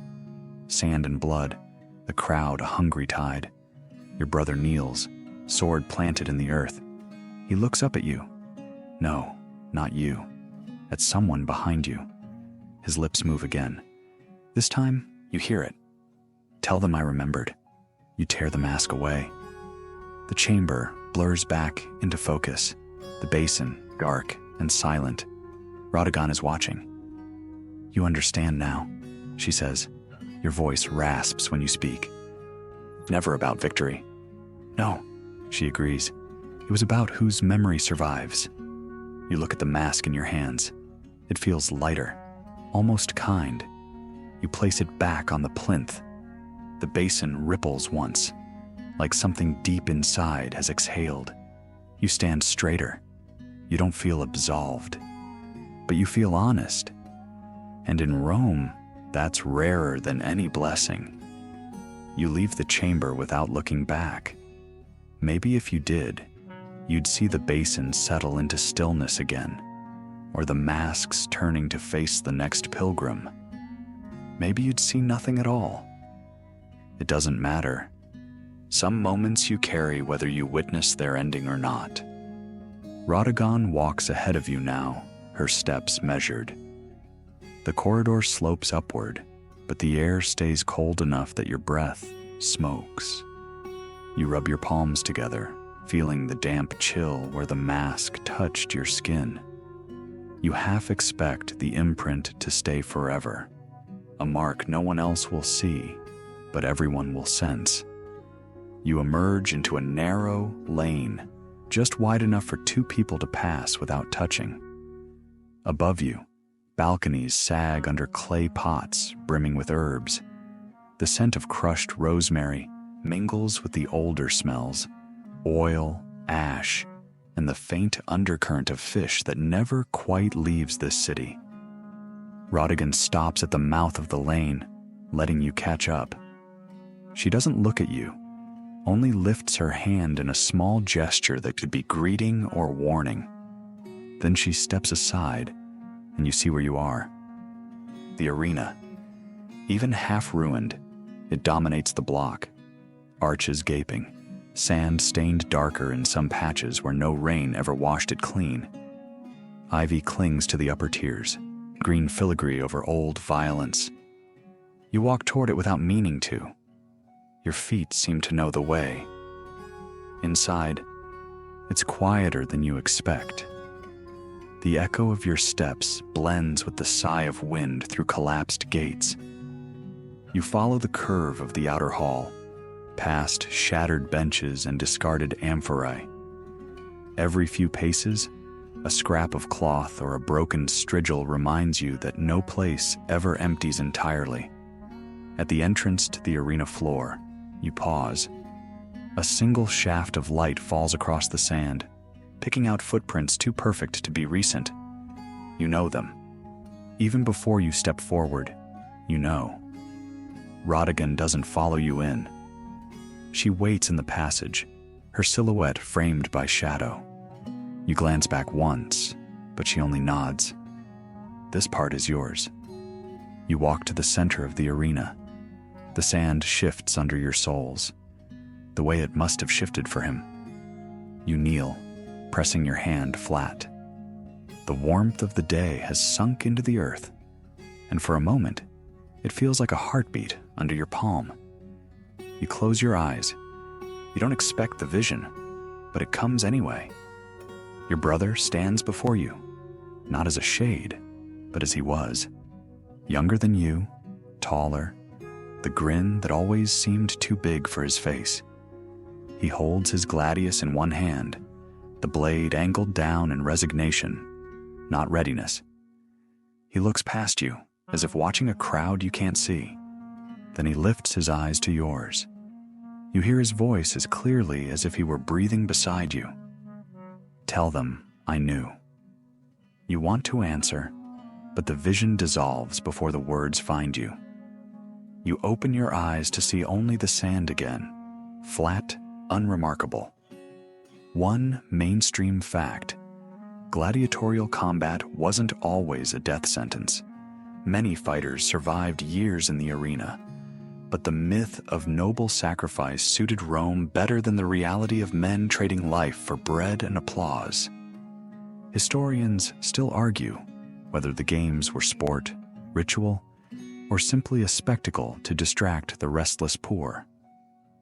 Sand and blood, the crowd a hungry tide. Your brother kneels, sword planted in the earth. He looks up at you. No, not you. At someone behind you. His lips move again. This time, you hear it. Tell them I remembered. You tear the mask away. The chamber blurs back into focus. The basin, dark and silent. Radagon is watching. You understand now, she says. Your voice rasps when you speak. Never about victory. No, she agrees. It was about whose memory survives. You look at the mask in your hands. It feels lighter, almost kind. You place it back on the plinth. The basin ripples once, like something deep inside has exhaled. You stand straighter. You don't feel absolved, but you feel honest. And in Rome, that's rarer than any blessing. You leave the chamber without looking back. Maybe if you did, you'd see the basin settle into stillness again, or the masks turning to face the next pilgrim. Maybe you'd see nothing at all. It doesn't matter. Some moments you carry whether you witness their ending or not. Radagon walks ahead of you now, her steps measured. The corridor slopes upward, but the air stays cold enough that your breath smokes. You rub your palms together, feeling the damp chill where the mask touched your skin. You half expect the imprint to stay forever, a mark no one else will see, but everyone will sense. You emerge into a narrow lane, just wide enough for two people to pass without touching. Above you, balconies sag under clay pots brimming with herbs. The scent of crushed rosemary mingles with the older smells, oil, ash, and the faint undercurrent of fish that never quite leaves this city. Radagon stops at the mouth of the lane, letting you catch up. She doesn't look at you, only lifts her hand in a small gesture that could be greeting or warning. Then she steps aside, and you see where you are. The arena. Even half ruined, it dominates the block. Arches gaping, sand stained darker in some patches where no rain ever washed it clean. Ivy clings to the upper tiers, green filigree over old violence. You walk toward it without meaning to. Your feet seem to know the way. Inside, it's quieter than you expect. The echo of your steps blends with the sigh of wind through collapsed gates. You follow the curve of the outer hall, past shattered benches and discarded amphorae. Every few paces, a scrap of cloth or a broken strigil reminds you that no place ever empties entirely. At the entrance to the arena floor, you pause. A single shaft of light falls across the sand, picking out footprints too perfect to be recent. You know them. Even before you step forward, you know. Radagon doesn't follow you in. She waits in the passage, her silhouette framed by shadow. You glance back once, but she only nods. This part is yours. You walk to the center of the arena. The sand shifts under your soles, the way it must have shifted for him. You kneel, pressing your hand flat. The warmth of the day has sunk into the earth, and for a moment, it feels like a heartbeat under your palm. You close your eyes. You don't expect the vision, but it comes anyway. Your brother stands before you. not as a shade, but as he was. Younger than you, taller, the grin that always seemed too big for his face. He holds his gladius in one hand, the blade angled down in resignation, not readiness. He looks past you, as if watching a crowd you can't see. Then he lifts his eyes to yours. You hear his voice as clearly as if he were breathing beside you. Tell them I knew. You want to answer, but the vision dissolves before the words find you. You open your eyes to see only the sand again, flat, unremarkable. One mainstream fact: gladiatorial combat wasn't always a death sentence. Many fighters survived years in the arena, but the myth of noble sacrifice suited Rome better than the reality of men trading life for bread and applause. Historians still argue whether the games were sport, ritual, or simply a spectacle to distract the restless poor.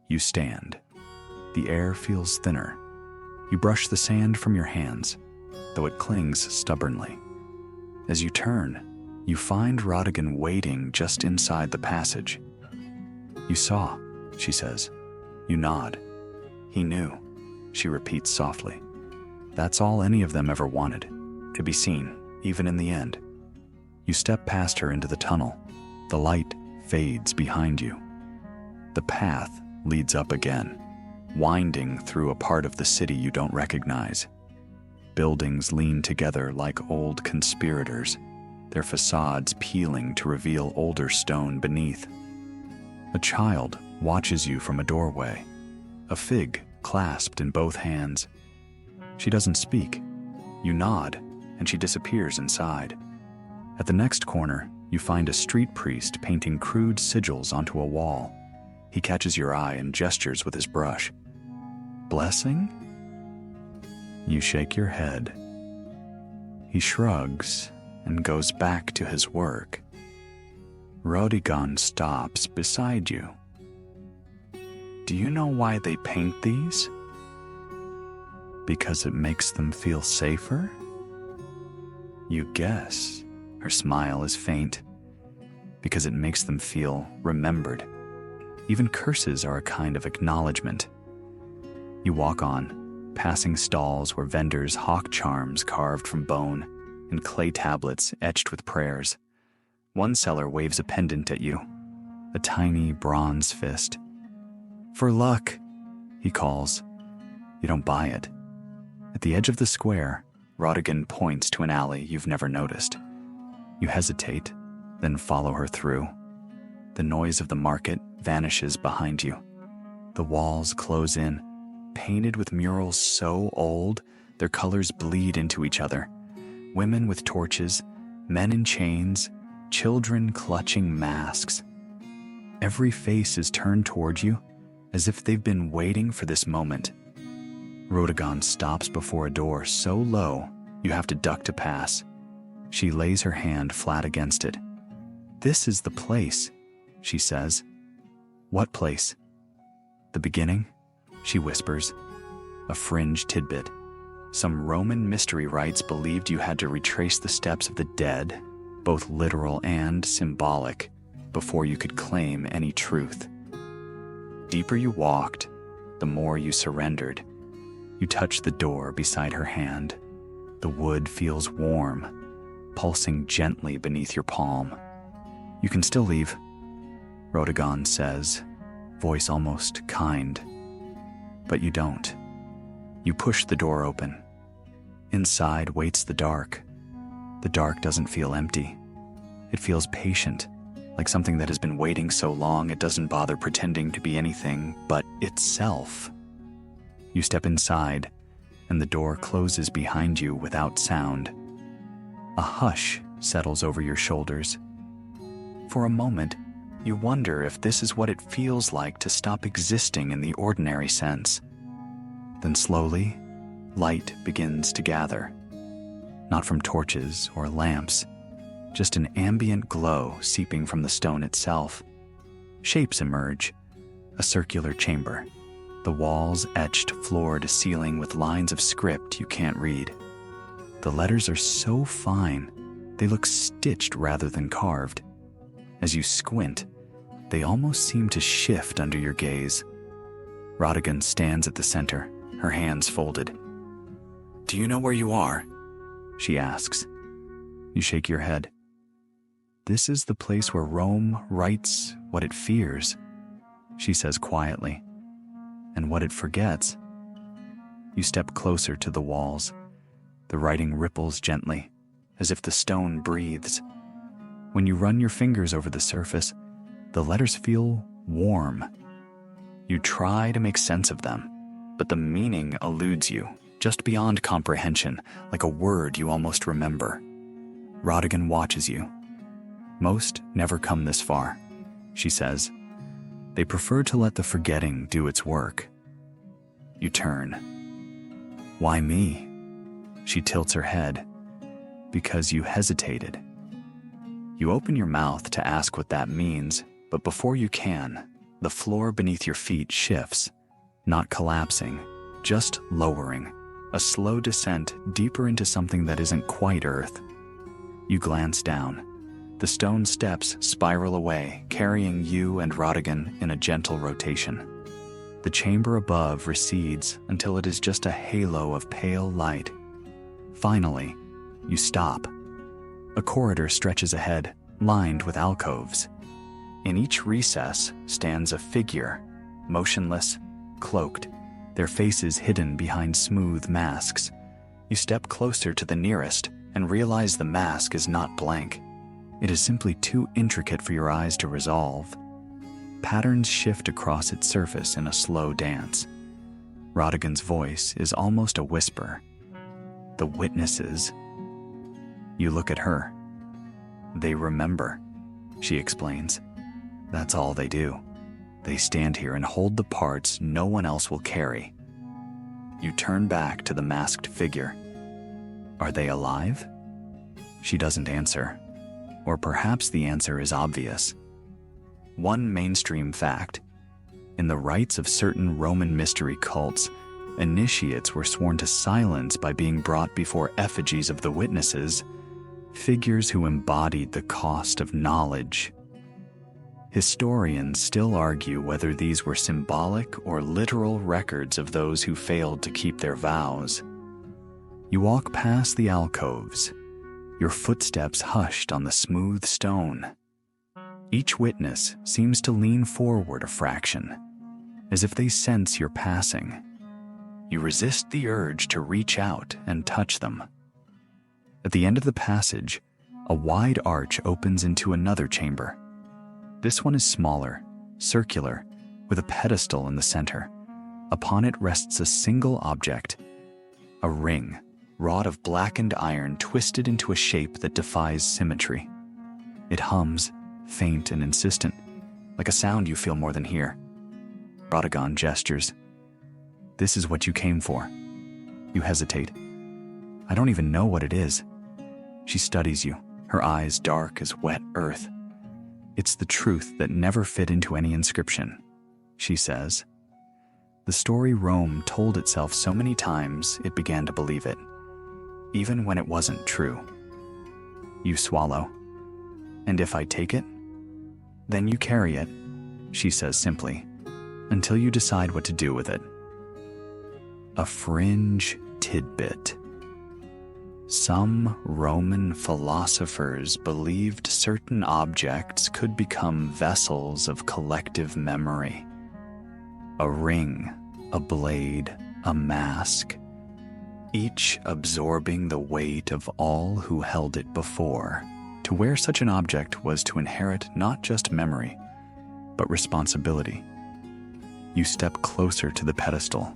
You stand. The air feels thinner. You brush the sand from your hands, though it clings stubbornly. As you turn, you find Rodigan waiting just inside the passage. You saw, she says. You nod. He knew, she repeats softly. That's all any of them ever wanted, to be seen, even in the end. You step past her into the tunnel. The light fades behind you. The path leads up again, winding through a part of the city you don't recognize. Buildings lean together like old conspirators, their facades peeling to reveal older stone beneath. A child watches you from a doorway, a fig clasped in both hands. She doesn't speak. You nod, and she disappears inside. At the next corner, you find a street priest painting crude sigils onto a wall. He catches your eye and gestures with his brush. Blessing? You shake your head. He shrugs and goes back to his work. Rodigan stops beside you. Do you know why they paint these? Because it makes them feel safer? You guess. Her smile is faint. Because it makes them feel remembered. Even curses are a kind of acknowledgement. You walk on, passing stalls where vendors hawk charms carved from bone and clay tablets etched with prayers. One seller waves a pendant at you, a tiny bronze fist. For luck, he calls. You don't buy it. At the edge of the square, Rodigan points to an alley you've never noticed. You hesitate, then follow her through. The noise of the market vanishes behind you. The walls close in, painted with murals so old their colors bleed into each other. Women with torches, men in chains, children clutching masks. Every face is turned toward you, as if they've been waiting for this moment. Rodigan stops before a door so low you have to duck to pass. She lays her hand flat against it. This is the place, she says. What place? The beginning, she whispers. A fringe tidbit. Some Roman mystery rites believed you had to retrace the steps of the dead, both literal and symbolic, before you could claim any truth. Deeper you walked, the more you surrendered. You touch the door beside her hand. The wood feels warm, pulsing gently beneath your palm. You can still leave, Rodigan says, voice almost kind. But you don't. You push the door open. Inside waits the dark. The dark doesn't feel empty. It feels patient, like something that has been waiting so long it doesn't bother pretending to be anything but itself. You step inside, and the door closes behind you without sound. A hush settles over your shoulders. For a moment, you wonder if this is what it feels like to stop existing in the ordinary sense. Then slowly, light begins to gather. Not from torches or lamps, just an ambient glow seeping from the stone itself. Shapes emerge, a circular chamber, the walls etched floor to ceiling with lines of script you can't read. The letters are so fine, they look stitched rather than carved. As you squint, they almost seem to shift under your gaze. Rodigan stands at the center, her hands folded. "Do you know where you are?" she asks. You shake your head. "This is the place where Rome writes what it fears," she says quietly, "and what it forgets." You step closer to the walls. The writing ripples gently, as if the stone breathes. When you run your fingers over the surface, the letters feel warm. You try to make sense of them, but the meaning eludes you, just beyond comprehension, like a word you almost remember. Rodigan watches you. "Most never come this far," she says. "They prefer to let the forgetting do its work." You turn. "Why me?" She tilts her head. "Because you hesitated." You open your mouth to ask what that means, but before you can, the floor beneath your feet shifts, not collapsing, just lowering, a slow descent deeper into something that isn't quite earth. You glance down. The stone steps spiral away, carrying you and Rodigan in a gentle rotation. The chamber above recedes until it is just a halo of pale light. Finally, you stop. A corridor stretches ahead, lined with alcoves. In each recess stands a figure, motionless, cloaked, their faces hidden behind smooth masks. You step closer to the nearest and realize the mask is not blank. It is simply too intricate for your eyes to resolve. Patterns shift across its surface in a slow dance. Rodigan's voice is almost a whisper. "The witnesses." You look at her. "They remember," she explains. "That's all they do. They stand here and hold the parts no one else will carry." You turn back to the masked figure. "Are they alive?" She doesn't answer. Or perhaps the answer is obvious. One mainstream fact: in the rites of certain Roman mystery cults, initiates were sworn to silence by being brought before effigies of the witnesses, figures who embodied the cost of knowledge. Historians still argue whether these were symbolic or literal records of those who failed to keep their vows. You walk past the alcoves, your footsteps hushed on the smooth stone. Each witness seems to lean forward a fraction, as if they sense you're passing. You resist the urge to reach out and touch them. At the end of the passage, a wide arch opens into another chamber. This one is smaller, circular, with a pedestal in the center. Upon it rests a single object, a ring, wrought of blackened iron twisted into a shape that defies symmetry. It hums, faint and insistent, like a sound you feel more than hear. Rodigan gestures. "This is what you came for." You hesitate. "I don't even know what it is." She studies you, her eyes dark as wet earth. "It's the truth that never fit into any inscription," she says. The story Rome told itself so many times it began to believe it, even when it wasn't true. You swallow. "And if I take it?" "Then you carry it," she says simply, "until you decide what to do with it." A fringe tidbit. Some Roman philosophers believed certain objects could become vessels of collective memory. A ring, a blade, a mask, each absorbing the weight of all who held it before. To wear such an object was to inherit not just memory, but responsibility. You step closer to the pedestal.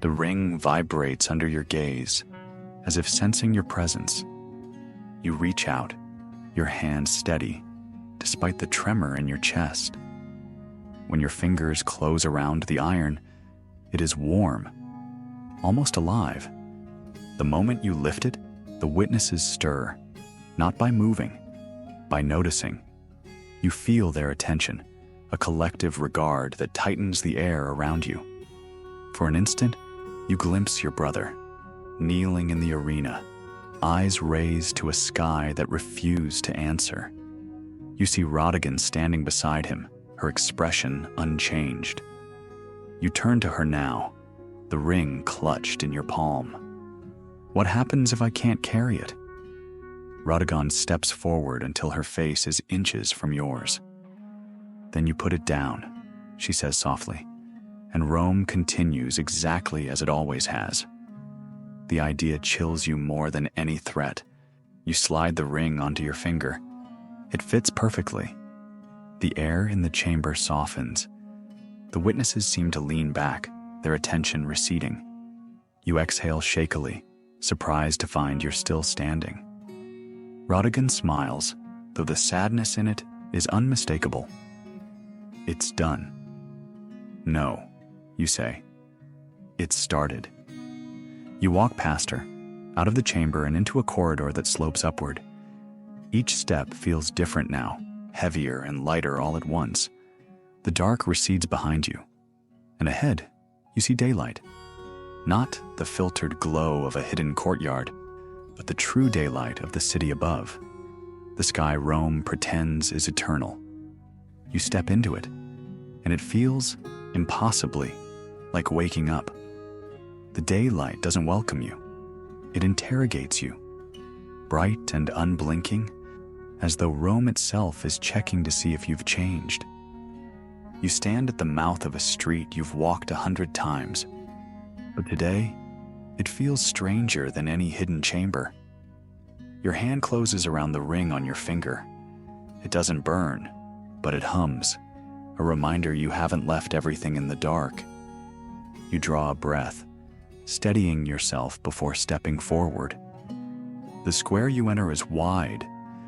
The ring vibrates under your gaze, as if sensing your presence. You reach out, your hand steady, despite the tremor in your chest. When your fingers close around the iron, it is warm, almost alive. The moment you lift it, the witnesses stir, not by moving, by noticing. You feel their attention, a collective regard that tightens the air around you. For an instant, you glimpse your brother, kneeling in the arena, eyes raised to a sky that refused to answer. You see Rodigan standing beside him, her expression unchanged. You turn to her now, the ring clutched in your palm. What happens if I can't carry it? Rodigan steps forward until her face is inches from yours. Then you put it down, she says softly, and Rome continues exactly as it always has. The idea chills you more than any threat. You slide the ring onto your finger. It fits perfectly. The air in the chamber softens. The witnesses seem to lean back, their attention receding. You exhale shakily, surprised to find you're still standing. Rodigan smiles, though the sadness in it is unmistakable. It's done. No, you say. It's started. You walk past her, out of the chamber and into a corridor that slopes upward. Each step feels different now, heavier and lighter all at once. The dark recedes behind you, and ahead you see daylight. Not the filtered glow of a hidden courtyard, but the true daylight of the city above. The sky Rome pretends is eternal. You step into it, and it feels impossibly like waking up. The daylight doesn't welcome you. It interrogates you, bright and unblinking, as though Rome itself is checking to see if you've changed. You stand at the mouth of a street you've walked 100 times, but today, it feels stranger than any hidden chamber. Your hand closes around the ring on your finger. It doesn't burn, but it hums, a reminder you haven't left everything in the dark. You draw a breath, steadying yourself before stepping forward. The square you enter is wide,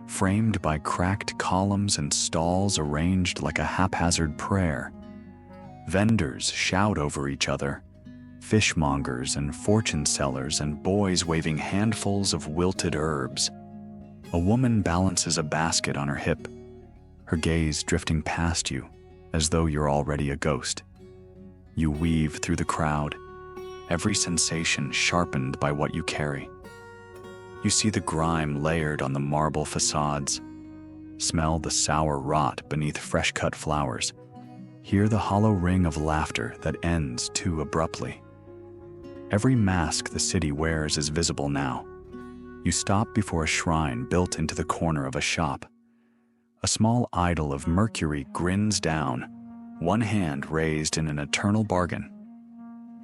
framed by cracked columns and stalls arranged like a haphazard prayer. Vendors shout over each other, fishmongers and fortune sellers and boys waving handfuls of wilted herbs. A woman balances a basket on her hip, her gaze drifting past you as though you're already a ghost. You weave through the crowd, every sensation sharpened by what you carry. You see the grime layered on the marble facades, smell the sour rot beneath fresh-cut flowers, hear the hollow ring of laughter that ends too abruptly. Every mask the city wears is visible now. You stop before a shrine built into the corner of a shop. A small idol of Mercury grins down, one hand raised in an eternal bargain.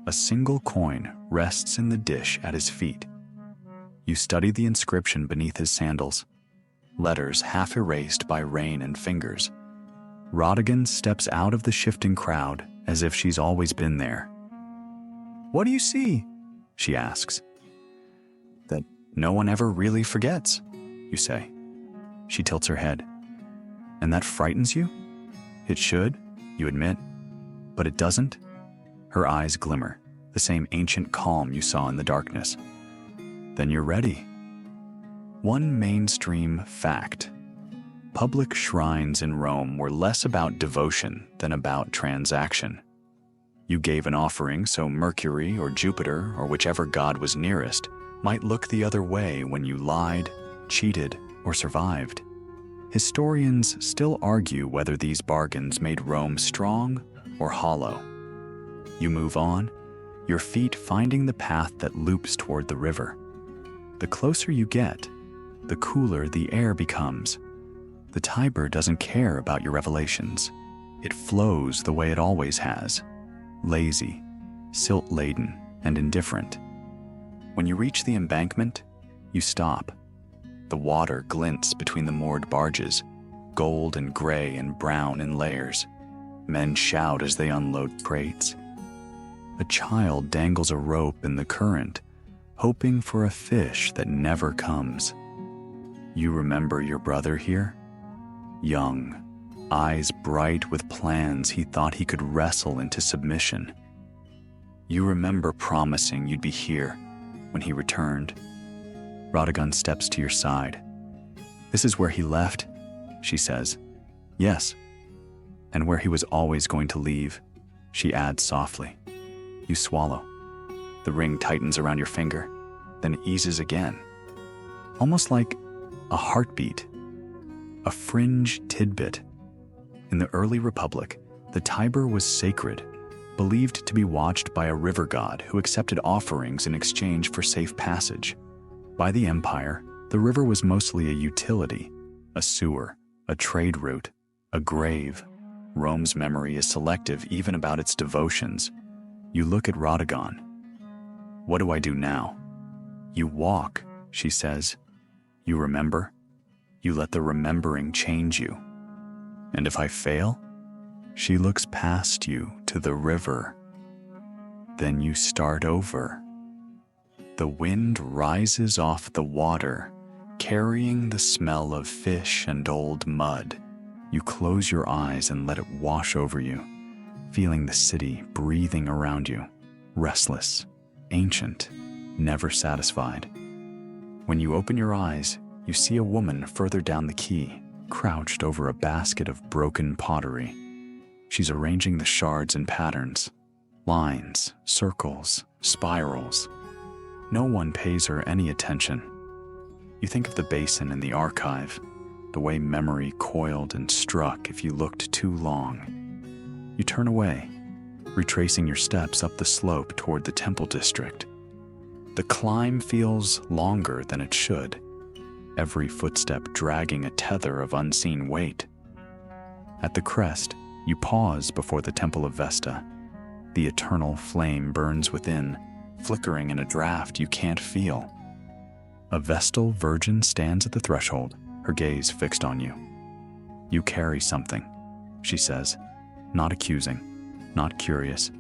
A single coin rests in the dish at his feet. You study the inscription beneath his sandals, letters half erased by rain and fingers. Rodigan steps out of the shifting crowd as if she's always been there. "What do you see?" she asks. "That no one ever really forgets," you say. She tilts her head. "And that frightens you?" "It should," you admit, "but it doesn't." Her eyes glimmer, the same ancient calm you saw in the darkness. "Then you're ready." One mainstream fact. Public shrines in Rome were less about devotion than about transaction. You gave an offering so Mercury or Jupiter or whichever god was nearest might look the other way when you lied, cheated, or survived. Historians still argue whether these bargains made Rome strong or hollow. You move on, your feet finding the path that loops toward the river. The closer you get, the cooler the air becomes. The Tiber doesn't care about your revelations. It flows the way it always has, lazy, silt-laden, and indifferent. When you reach the embankment, you stop. The water glints between the moored barges, gold and gray and brown in layers. Men shout as they unload crates. A child dangles a rope in the current, hoping for a fish that never comes. You remember your brother here? Young, eyes bright with plans he thought he could wrestle into submission. You remember promising you'd be here when he returned. Rodigan steps to your side. "This is where he left," she says. "Yes, and where he was always going to leave," she adds softly. You swallow. The ring tightens around your finger, then eases again. almost like a heartbeat, a fringe tidbit. In the early Republic, the Tiber was sacred, believed to be watched by a river god who accepted offerings in exchange for safe passage. By the Empire, the river was mostly a utility, a sewer, a trade route, a grave. Rome's memory is selective even about its devotions. You look at Rhodogon. What do I do now? You walk, she says. You remember? You let the remembering change you. And if I fail? She looks past you to the river. Then you start over. The wind rises off the water, carrying the smell of fish and old mud. You close your eyes and let it wash over you, feeling the city breathing around you, restless, ancient, never satisfied. When you open your eyes, you see a woman further down the quay, crouched over a basket of broken pottery. She's arranging the shards in patterns, lines, circles, spirals. No one pays her any attention. You think of the basin in the archive, the way memory coiled and struck if you looked too long. You turn away, retracing your steps up the slope toward the temple district. The climb feels longer than it should, every footstep dragging a tether of unseen weight. At the crest, you pause before the Temple of Vesta. The eternal flame burns within, flickering in a draft you can't feel. A Vestal virgin stands at the threshold, her gaze fixed on you. You carry something, she says, not accusing, not curious,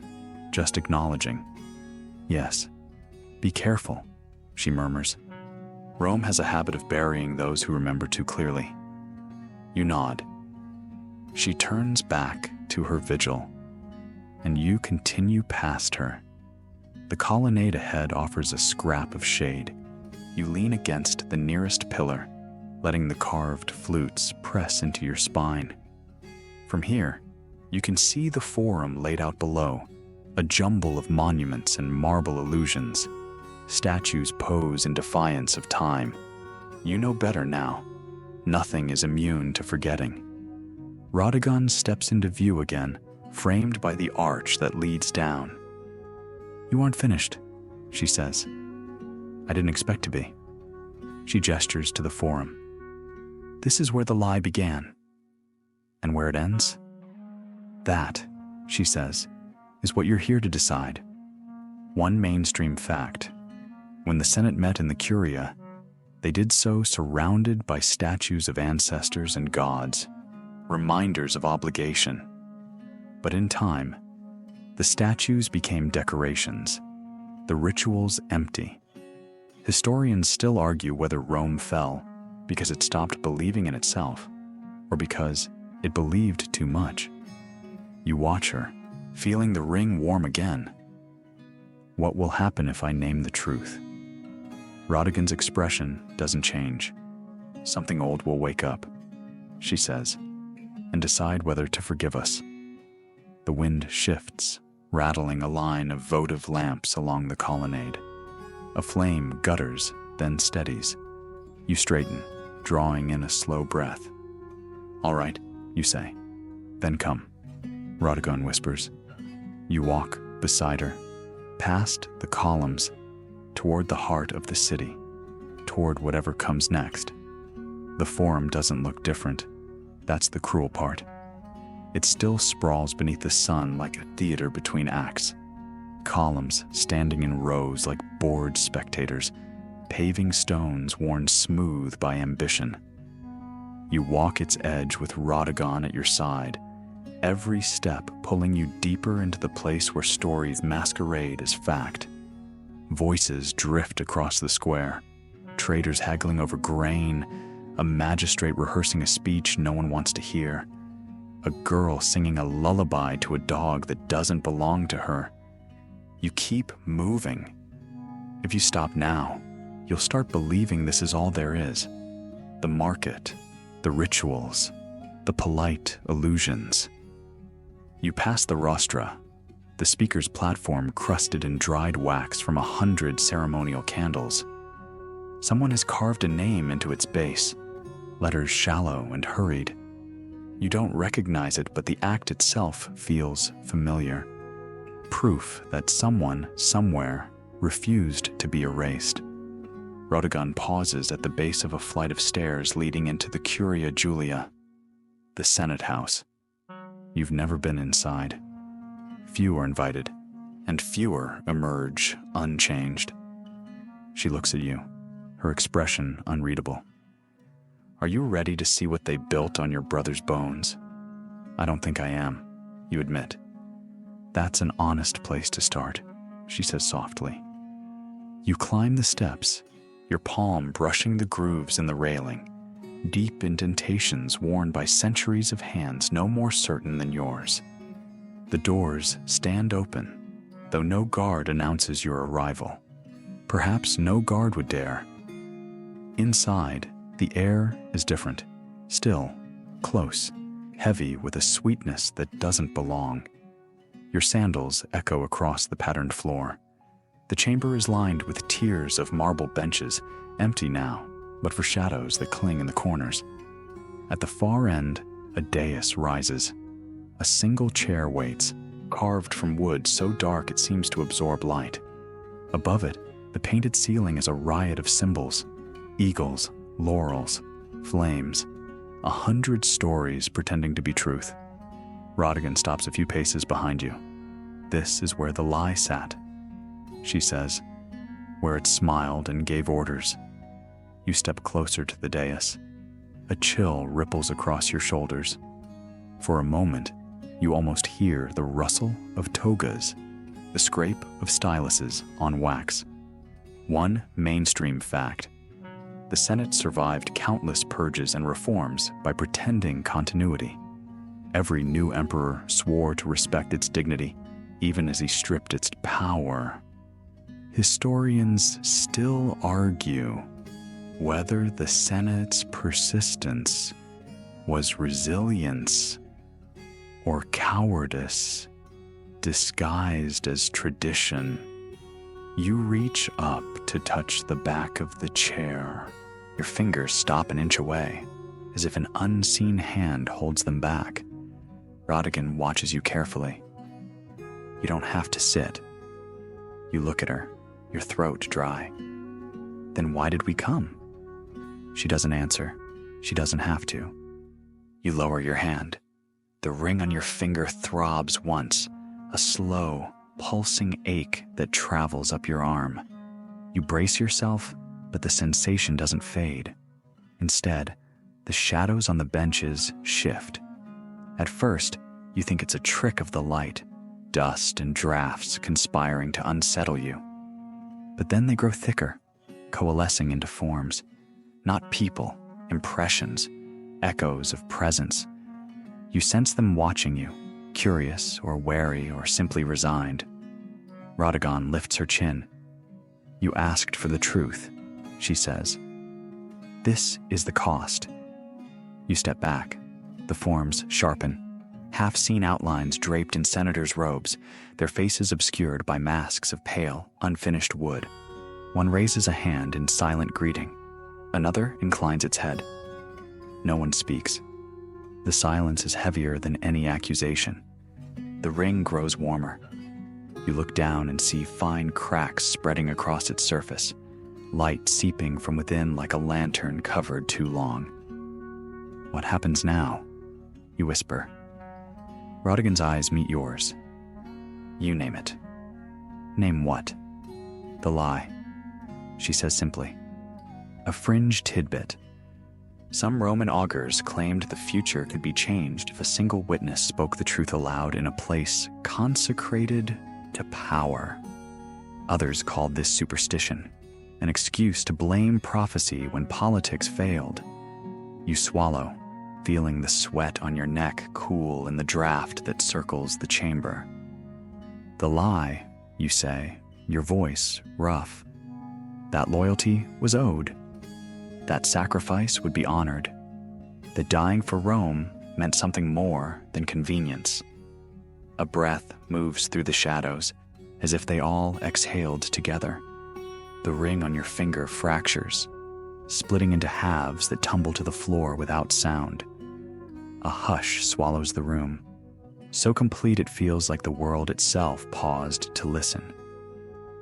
just acknowledging. Yes, be careful, she murmurs. Rome has a habit of burying those who remember too clearly. You nod. She turns back to her vigil, and you continue past her. The colonnade ahead offers a scrap of shade. You lean against the nearest pillar, letting the carved flutes press into your spine. From here, you can see the forum laid out below, a jumble of monuments and marble illusions. Statues pose in defiance of time. You know better now. Nothing is immune to forgetting. Rhodogon steps into view again, framed by the arch that leads down. You aren't finished, she says. I didn't expect to be. She gestures to the forum. This is where the lie began. And where it ends? That, she says, is what you're here to decide. One mainstream fact. When the Senate met in the Curia, they did so surrounded by statues of ancestors and gods, reminders of obligation. But in time, the statues became decorations, the rituals empty. Historians still argue whether Rome fell because it stopped believing in itself, or because it believed too much. You watch her, feeling the ring warm again. What will happen if I name the truth? Rhodogon's expression doesn't change. Something old will wake up, she says, and decide whether to forgive us. The wind shifts, rattling a line of votive lamps along the colonnade. A flame gutters, then steadies. You straighten, drawing in a slow breath. All right, you say. Then come, Rhodogon whispers. You walk beside her, past the columns, toward the heart of the city, toward whatever comes next. The forum doesn't look different. That's the cruel part. It still sprawls beneath the sun like a theater between acts. Columns standing in rows like bored spectators, paving stones worn smooth by ambition. You walk its edge with Rhodogon at your side, every step pulling you deeper into the place where stories masquerade as fact. Voices drift across the square, traders haggling over grain, a magistrate rehearsing a speech no one wants to hear, a girl singing a lullaby to a dog that doesn't belong to her. You keep moving. If you stop now, you'll start believing this is all there is. The market, the rituals, the polite illusions. You pass the rostra, the speaker's platform crusted in dried wax from 100 ceremonial candles. Someone has carved a name into its base, letters shallow and hurried. You don't recognize it, but the act itself feels familiar. Proof that someone, somewhere, refused to be erased. Rodigan pauses at the base of a flight of stairs leading into the Curia Julia, the Senate House. You've never been inside. Few are invited, and fewer emerge unchanged. She looks at you, her expression unreadable. Are you ready to see what they built on your brother's bones? I don't think I am, you admit. That's an honest place to start, she says softly. You climb the steps, your palm brushing the grooves in the railing, deep indentations worn by centuries of hands no more certain than yours. The doors stand open, though no guard announces your arrival. Perhaps no guard would dare. Inside, the air is different, still, close, heavy with a sweetness that doesn't belong. Your sandals echo across the patterned floor. The chamber is lined with tiers of marble benches, empty now, but for shadows that cling in the corners. At the far end, a dais rises. A single chair waits, carved from wood so dark it seems to absorb light. Above it, the painted ceiling is a riot of symbols, eagles, laurels, flames, 100 stories pretending to be truth. Rodigan stops a few paces behind you. This is where the lie sat, she says, where it smiled and gave orders. You step closer to the dais. A chill ripples across your shoulders. For a moment, you almost hear the rustle of togas, the scrape of styluses on wax. One mainstream fact: the Senate survived countless purges and reforms by pretending continuity. Every new emperor swore to respect its dignity, even as he stripped its power. Historians still argue whether the Senate's persistence was resilience or cowardice disguised as tradition. You reach up to touch the back of the chair. Your fingers stop an inch away, as if an unseen hand holds them back. Rodigan watches you carefully. You don't have to sit. You look at her, your throat dry. Then why did we come? She doesn't answer. She doesn't have to. You lower your hand. The ring on your finger throbs once, a slow, pulsing ache that travels up your arm. You brace yourself, but the sensation doesn't fade. Instead, the shadows on the benches shift. At first, you think it's a trick of the light, dust and drafts conspiring to unsettle you. But then they grow thicker, coalescing into forms. Not people, impressions, echoes of presence. You sense them watching you, curious or wary or simply resigned. Rodigan lifts her chin. You asked for the truth, she says. This is the cost. You step back. The forms sharpen. Half-seen outlines draped in senators' robes, their faces obscured by masks of pale, unfinished wood. One raises a hand in silent greeting. Another inclines its head. No one speaks. The silence is heavier than any accusation. The ring grows warmer. You look down and see fine cracks spreading across its surface, light seeping from within like a lantern covered too long. What happens now? You whisper. Rodigan's eyes meet yours. You name it. Name what? The lie, she says simply. A fringe tidbit. Some Roman augurs claimed the future could be changed if a single witness spoke the truth aloud in a place consecrated to power. Others called this superstition, an excuse to blame prophecy when politics failed. You swallow, feeling the sweat on your neck cool in the draft that circles the chamber. The lie, you say, your voice rough. That loyalty was owed. That sacrifice would be honored. That dying for Rome meant something more than convenience. A breath moves through the shadows, as if they all exhaled together. The ring on your finger fractures, splitting into halves that tumble to the floor without sound. A hush swallows the room, so complete it feels like the world itself paused to listen.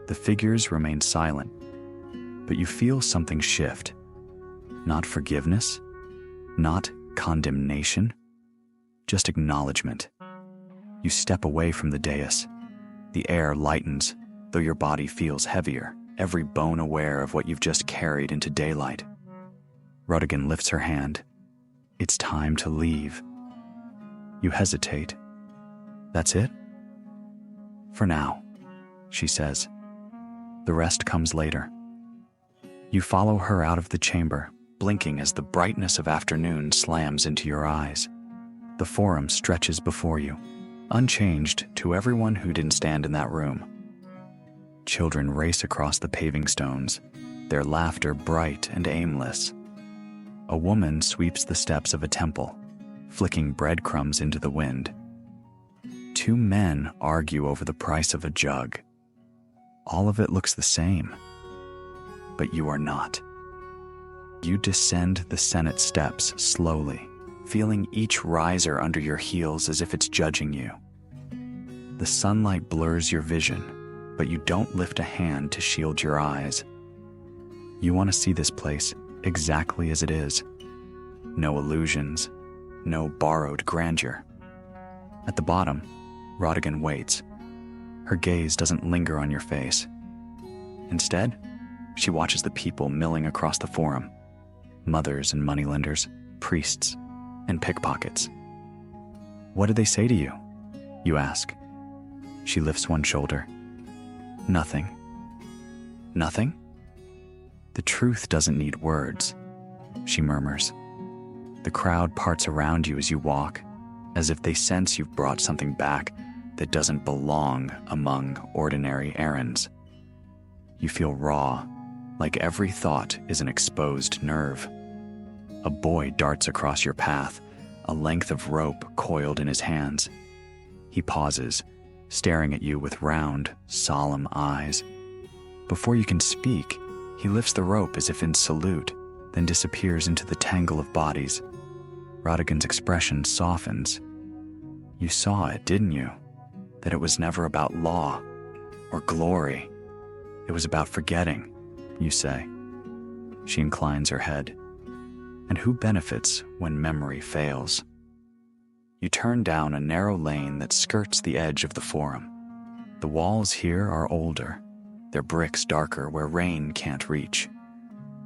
The figures remain silent, but you feel something shift. Not forgiveness, not condemnation, just acknowledgement. You step away from the dais. The air lightens, though your body feels heavier, every bone aware of what you've just carried into daylight. Rodigan lifts her hand. It's time to leave. You hesitate. That's it? For now, she says. The rest comes later. You follow her out of the chamber, blinking as the brightness of afternoon slams into your eyes. The forum stretches before you, unchanged to everyone who didn't stand in that room. Children race across the paving stones, their laughter bright and aimless. A woman sweeps the steps of a temple, flicking breadcrumbs into the wind. Two men argue over the price of a jug. All of it looks the same, but you are not. You descend the Senate steps slowly, feeling each riser under your heels as if it's judging you. The sunlight blurs your vision, but you don't lift a hand to shield your eyes. You want to see this place exactly as it is. No illusions, no borrowed grandeur. At the bottom, Rodigan waits. Her gaze doesn't linger on your face. Instead, she watches the people milling across the forum. Mothers and moneylenders, priests, and pickpockets. What did they say to you? You ask. She lifts one shoulder. Nothing. Nothing? The truth doesn't need words, she murmurs. The crowd parts around you as you walk, as if they sense you've brought something back that doesn't belong among ordinary errands. You feel raw, like every thought is an exposed nerve. A boy darts across your path, a length of rope coiled in his hands. He pauses, staring at you with round, solemn eyes. Before you can speak, he lifts the rope as if in salute, then disappears into the tangle of bodies. Rodigan's expression softens. You saw it, didn't you? That it was never about law or glory. It was about forgetting, you say. She inclines her head. And who benefits when memory fails? You turn down a narrow lane that skirts the edge of the forum. The walls here are older, their bricks darker where rain can't reach.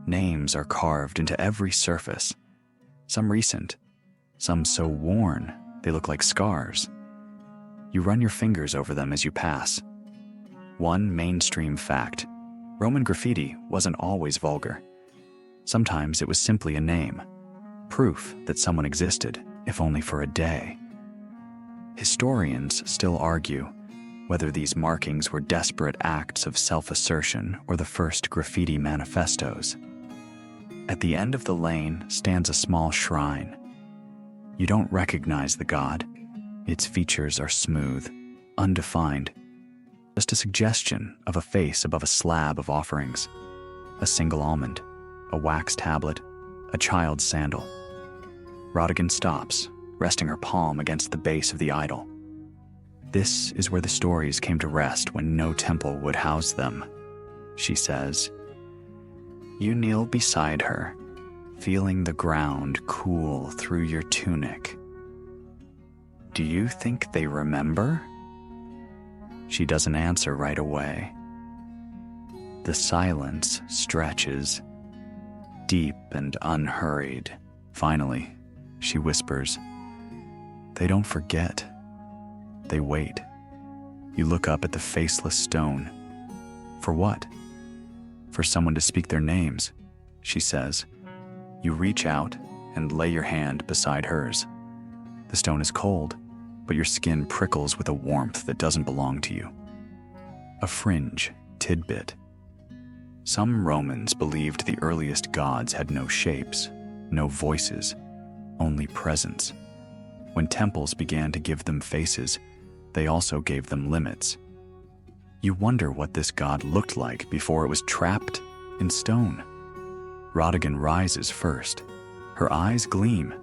Names are carved into every surface, some recent, some so worn they look like scars. You run your fingers over them as you pass. One mainstream fact: Roman graffiti wasn't always vulgar. Sometimes it was simply a name, proof that someone existed, if only for a day. Historians still argue whether these markings were desperate acts of self-assertion or the first graffiti manifestos. At the end of the lane stands a small shrine. You don't recognize the god. Its features are smooth, undefined, just a suggestion of a face above a slab of offerings. A single almond, a wax tablet, a child's sandal. Rodigan stops, resting her palm against the base of the idol. This is where the stories came to rest when no temple would house them, she says. You kneel beside her, feeling the ground cool through your tunic. Do you think they remember? She doesn't answer right away. The silence stretches, deep and unhurried. Finally, she whispers, they don't forget. They wait. You look up at the faceless stone. For what? For someone to speak their names, she says. You reach out and lay your hand beside hers. The stone is cold, but your skin prickles with a warmth that doesn't belong to you. A fringe tidbit. Some Romans believed the earliest gods had no shapes, no voices, only presence. When temples began to give them faces, they also gave them limits. You wonder what this god looked like before it was trapped in stone. Rodigan rises first. Her eyes gleam,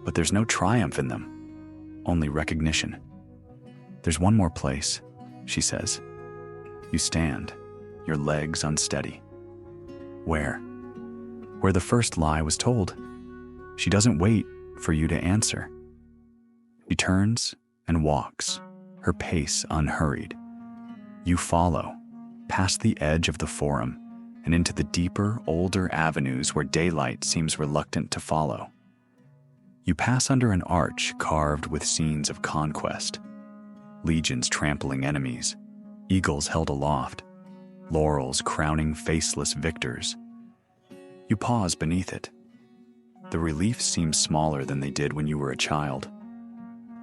but there's no triumph in them, only recognition. "There's one more place," she says. You stand, your legs unsteady. "Where?" "Where the first lie was told." She doesn't wait for you to answer. She turns and walks, her pace unhurried. You follow, past the edge of the forum and into the deeper, older avenues where daylight seems reluctant to follow. You pass under an arch carved with scenes of conquest. Legions trampling enemies, eagles held aloft, laurels crowning faceless victors. You pause beneath it. The reliefs seem smaller than they did when you were a child,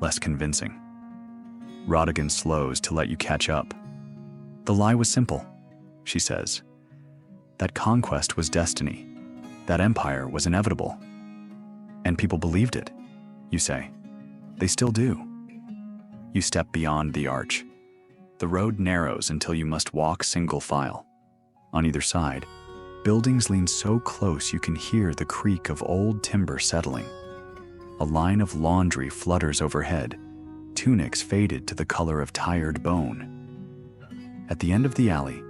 less convincing. Rodigan slows to let you catch up. "The lie was simple," she says. "That conquest was destiny. That empire was inevitable. And people believed it," you say. "They still do." You step beyond the arch. The road narrows until you must walk single file. On either side, buildings lean so close you can hear the creak of old timber settling. A line of laundry flutters overhead, tunics faded to the color of tired bone. At the end of the alley,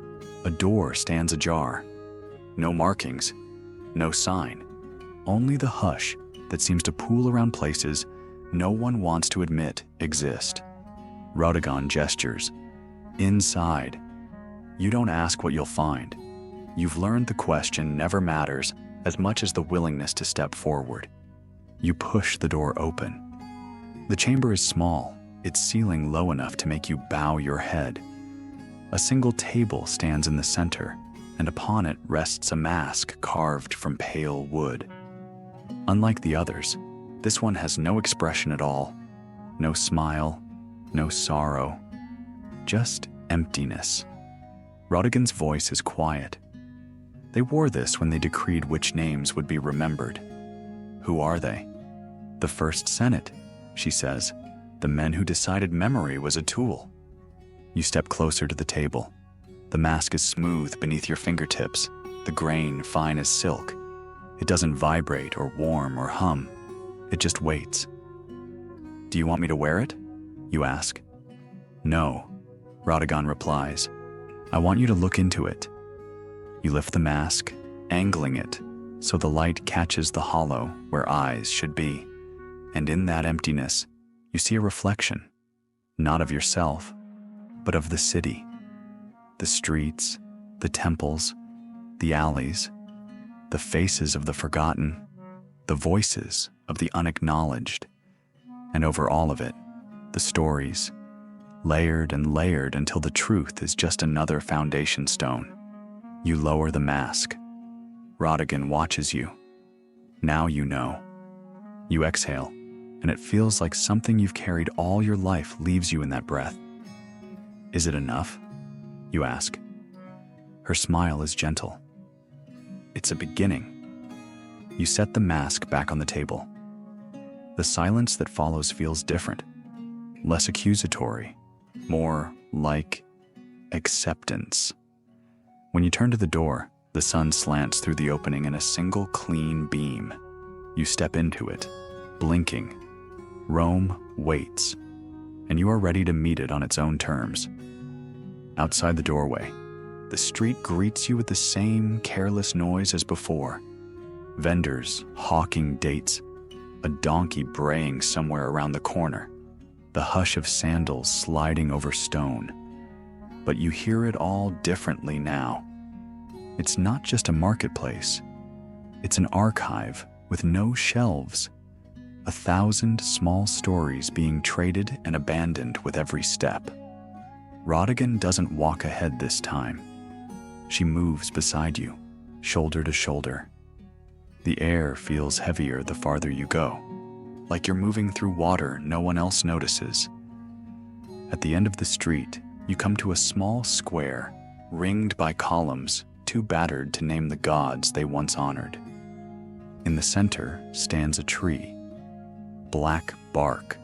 a door stands ajar. No markings, no sign, only the hush that seems to pool around places no one wants to admit exist. Rodigan gestures. Inside. You don't ask what you'll find. You've learned the question never matters as much as the willingness to step forward. You push the door open. The chamber is small, its ceiling low enough to make you bow your head. A single table stands in the center, and upon it rests a mask carved from pale wood. Unlike the others, this one has no expression at all. No smile, no sorrow, just emptiness. Rodigan's voice is quiet. They wore this when they decreed which names would be remembered. "Who are they?" "The First Senate," she says. "The men who decided memory was a tool." You step closer to the table. The mask is smooth beneath your fingertips, the grain fine as silk. It doesn't vibrate or warm or hum. It just waits. "Do you want me to wear it?" you ask. "No," Rodigan replies. "I want you to look into it." You lift the mask, angling it so the light catches the hollow where eyes should be. And in that emptiness, you see a reflection, not of yourself, but of the city. The streets, the temples, the alleys, the faces of the forgotten, the voices of the unacknowledged, and over all of it, the stories, layered and layered until the truth is just another foundation stone. You lower the mask. Rodigan watches you. Now you know. You exhale, and it feels like something you've carried all your life leaves you in that breath. "Is it enough?" you ask. Her smile is gentle. "It's a beginning." You set the mask back on the table. The silence that follows feels different, less accusatory, more like acceptance. When you turn to the door, the sun slants through the opening in a single clean beam. You step into it, blinking. Rome waits, and you are ready to meet it on its own terms. Outside the doorway, the street greets you with the same careless noise as before. Vendors hawking dates, a donkey braying somewhere around the corner, the hush of sandals sliding over stone. But you hear it all differently now. It's not just a marketplace. It's an archive with no shelves. 1,000 small stories being traded and abandoned with every step. Rodigan doesn't walk ahead this time. She moves beside you, shoulder to shoulder. The air feels heavier the farther you go, like you're moving through water no one else notices. At the end of the street, you come to a small square, ringed by columns too battered to name the gods they once honored. In the center stands a tree. Black bark,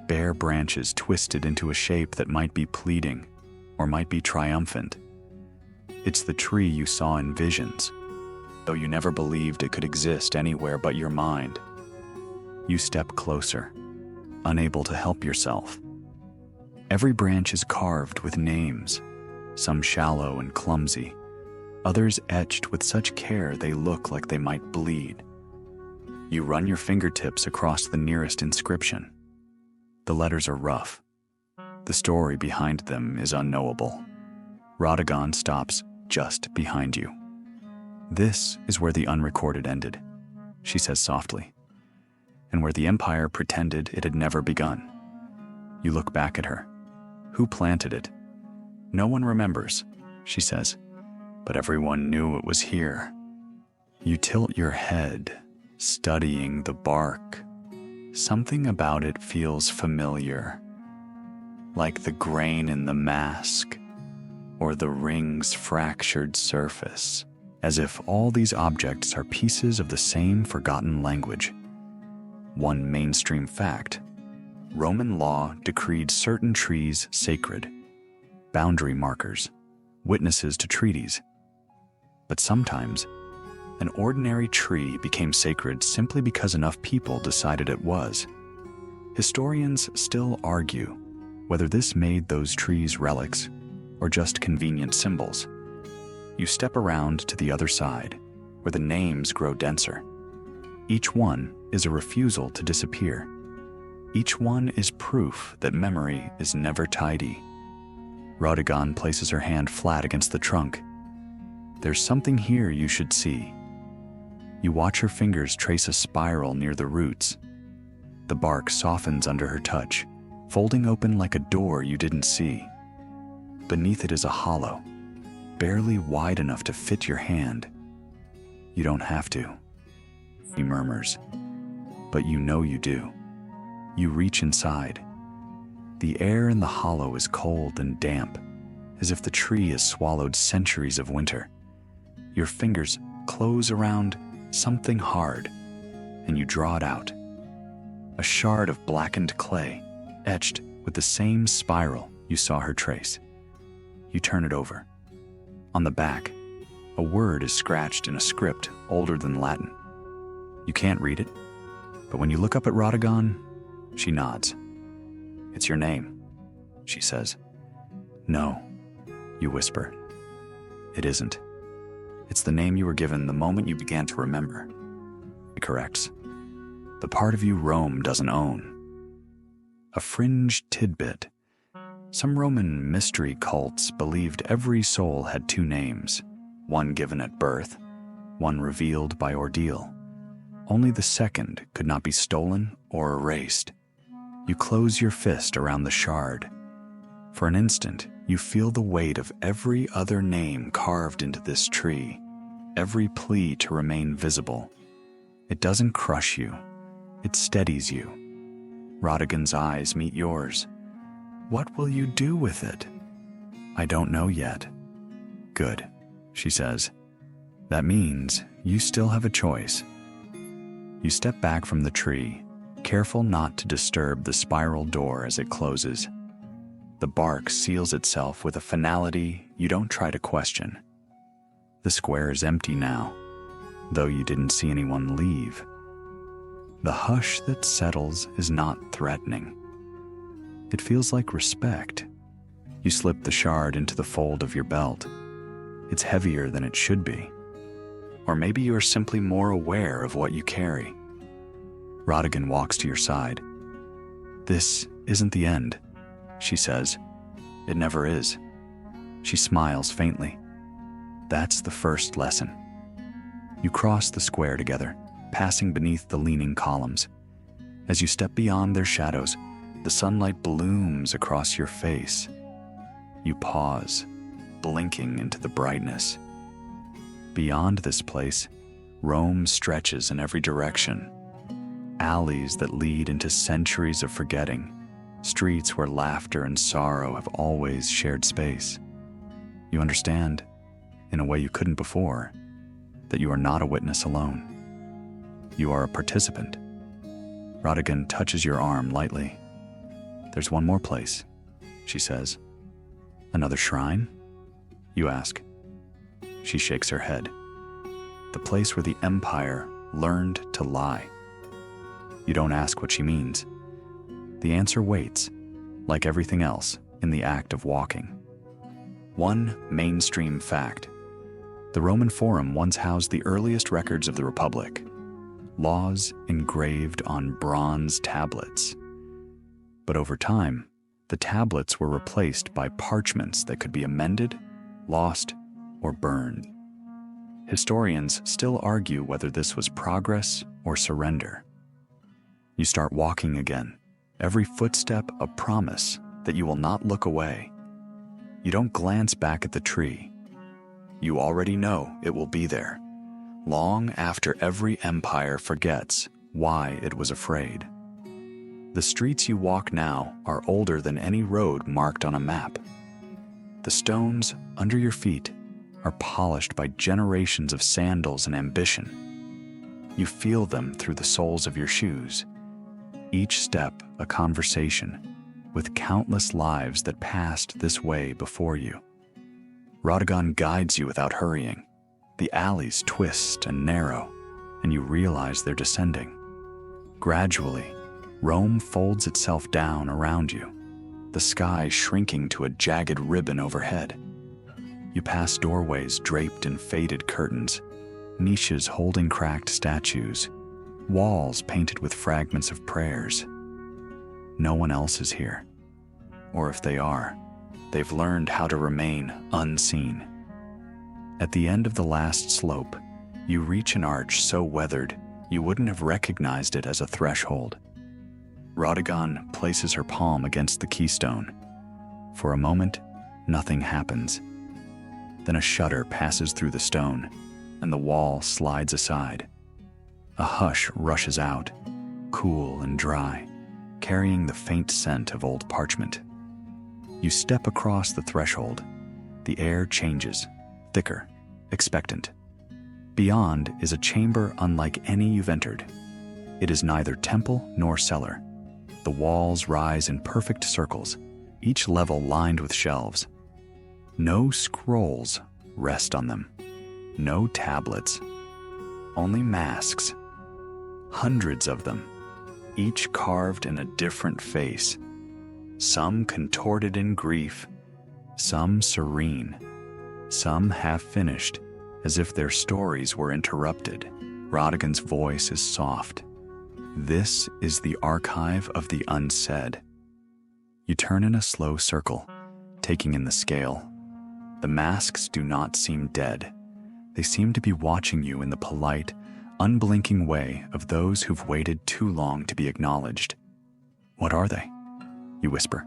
bare branches twisted into a shape that might be pleading, or might be triumphant. It's the tree you saw in visions, though you never believed it could exist anywhere but your mind. You step closer, unable to help yourself. Every branch is carved with names, some shallow and clumsy, others etched with such care they look like they might bleed. You run your fingertips across the nearest inscription. The letters are rough. The story behind them is unknowable. Radagon stops just behind you. This is where the unrecorded ended, she says softly, and where the empire pretended it had never begun. You look back at her. Who planted it? No one remembers, she says, but everyone knew it was here. You tilt your head, studying the bark. Something about it feels familiar, like the grain in the mask, or the ring's fractured surface, as if all these objects are pieces of the same forgotten language. One mainstream fact: Roman law decreed certain trees sacred, boundary markers, witnesses to treaties. But sometimes, an ordinary tree became sacred simply because enough people decided it was. Historians still argue whether this made those trees relics or just convenient symbols. You step around to the other side, where the names grow denser. Each one is a refusal to disappear. Each one is proof that memory is never tidy. Radagon places her hand flat against the trunk. There's something here you should see. You watch her fingers trace a spiral near the roots. The bark softens under her touch, folding open like a door you didn't see. Beneath it is a hollow, barely wide enough to fit your hand. You don't have to, he murmurs, but you know you do. You reach inside. The air in the hollow is cold and damp, as if the tree has swallowed centuries of winter. Your fingers close around something hard, and you draw it out. A shard of blackened clay, etched with the same spiral you saw her trace. You turn it over. On the back, a word is scratched in a script older than Latin. You can't read it, but when you look up at Radagon, she nods. It's your name, she says. No, you whisper. It isn't. It's the name you were given the moment you began to remember. He corrects. The part of you Rome doesn't own. A fringe tidbit. Some Roman mystery cults believed every soul had two names, one given at birth, one revealed by ordeal. Only the second could not be stolen or erased. You close your fist around the shard. For an instant, you feel the weight of every other name carved into this tree, every plea to remain visible. It doesn't crush you, it steadies you. Radagon's eyes meet yours. What will you do with it? I don't know yet. Good, she says. That means you still have a choice. You step back from the tree, careful not to disturb the spiral door as it closes. The bark seals itself with a finality you don't try to question. The square is empty now, though you didn't see anyone leave. The hush that settles is not threatening. It feels like respect. You slip the shard into the fold of your belt. It's heavier than it should be. Or maybe you are simply more aware of what you carry. Radagon walks to your side. This isn't the end, she says. It never is. She smiles faintly. That's the first lesson. You cross the square together, passing beneath the leaning columns. As you step beyond their shadows, the sunlight blooms across your face. You pause, blinking into the brightness. Beyond this place, Rome stretches in every direction. Alleys that lead into centuries of forgetting, streets where laughter and sorrow have always shared space. You understand, in a way you couldn't before, that you are not a witness alone. You are a participant. Radagon touches your arm lightly. There's one more place, she says. Another shrine? You ask. She shakes her head. The place where the Empire learned to lie. You don't ask what she means. The answer waits, like everything else, in the act of walking. One mainstream fact. The Roman Forum once housed the earliest records of the Republic, laws engraved on bronze tablets. But over time, the tablets were replaced by parchments that could be amended, lost, or burned. Historians still argue whether this was progress or surrender. You start walking again, every footstep a promise that you will not look away. You don't glance back at the tree. You already know it will be there, long after every empire forgets why it was afraid. The streets you walk now are older than any road marked on a map. The stones under your feet are polished by generations of sandals and ambition. You feel them through the soles of your shoes, each step a conversation with countless lives that passed this way before you. Radagon guides you without hurrying. The alleys twist and narrow, and you realize they're descending. Gradually, Rome folds itself down around you, the sky shrinking to a jagged ribbon overhead. You pass doorways draped in faded curtains, niches holding cracked statues, walls painted with fragments of prayers. No one else is here. Or if they are, they've learned how to remain unseen. At the end of the last slope, you reach an arch so weathered you wouldn't have recognized it as a threshold. Radagon places her palm against the keystone. For a moment, nothing happens. Then a shudder passes through the stone, and the wall slides aside. A hush rushes out, cool and dry, carrying the faint scent of old parchment. You step across the threshold. The air changes, thicker, expectant. Beyond is a chamber unlike any you've entered. It is neither temple nor cellar. The walls rise in perfect circles, each level lined with shelves. No scrolls rest on them. No tablets. Only masks. Hundreds of them, each carved in a different face. Some contorted in grief, some serene, some half-finished, as if their stories were interrupted. Radagon's voice is soft. This is the archive of the unsaid. You turn in a slow circle, taking in the scale. The masks do not seem dead. They seem to be watching you in the polite, unblinking way of those who've waited too long to be acknowledged. What are they? You whisper.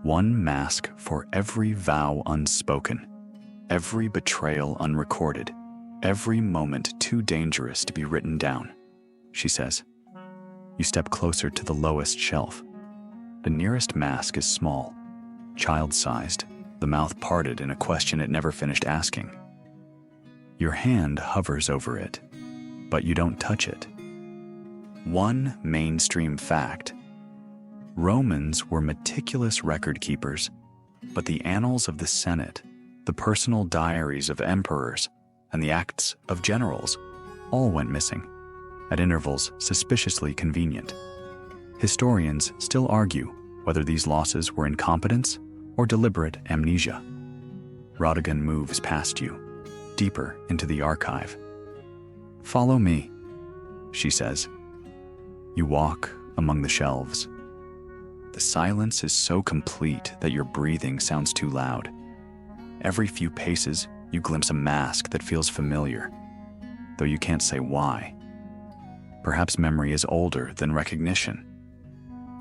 One mask for every vow unspoken, every betrayal unrecorded, every moment too dangerous to be written down, she says. You step closer to the lowest shelf. The nearest mask is small, child-sized, the mouth parted in a question it never finished asking. Your hand hovers over it, but you don't touch it. One mainstream fact. Romans were meticulous record keepers, but the annals of the Senate, the personal diaries of emperors, and the acts of generals all went missing, at intervals suspiciously convenient. Historians still argue whether these losses were incompetence or deliberate amnesia. Radagon moves past you, deeper into the archive. Follow me, she says. You walk among the shelves. The silence is so complete that your breathing sounds too loud. Every few paces, you glimpse a mask that feels familiar, though you can't say why. Perhaps memory is older than recognition.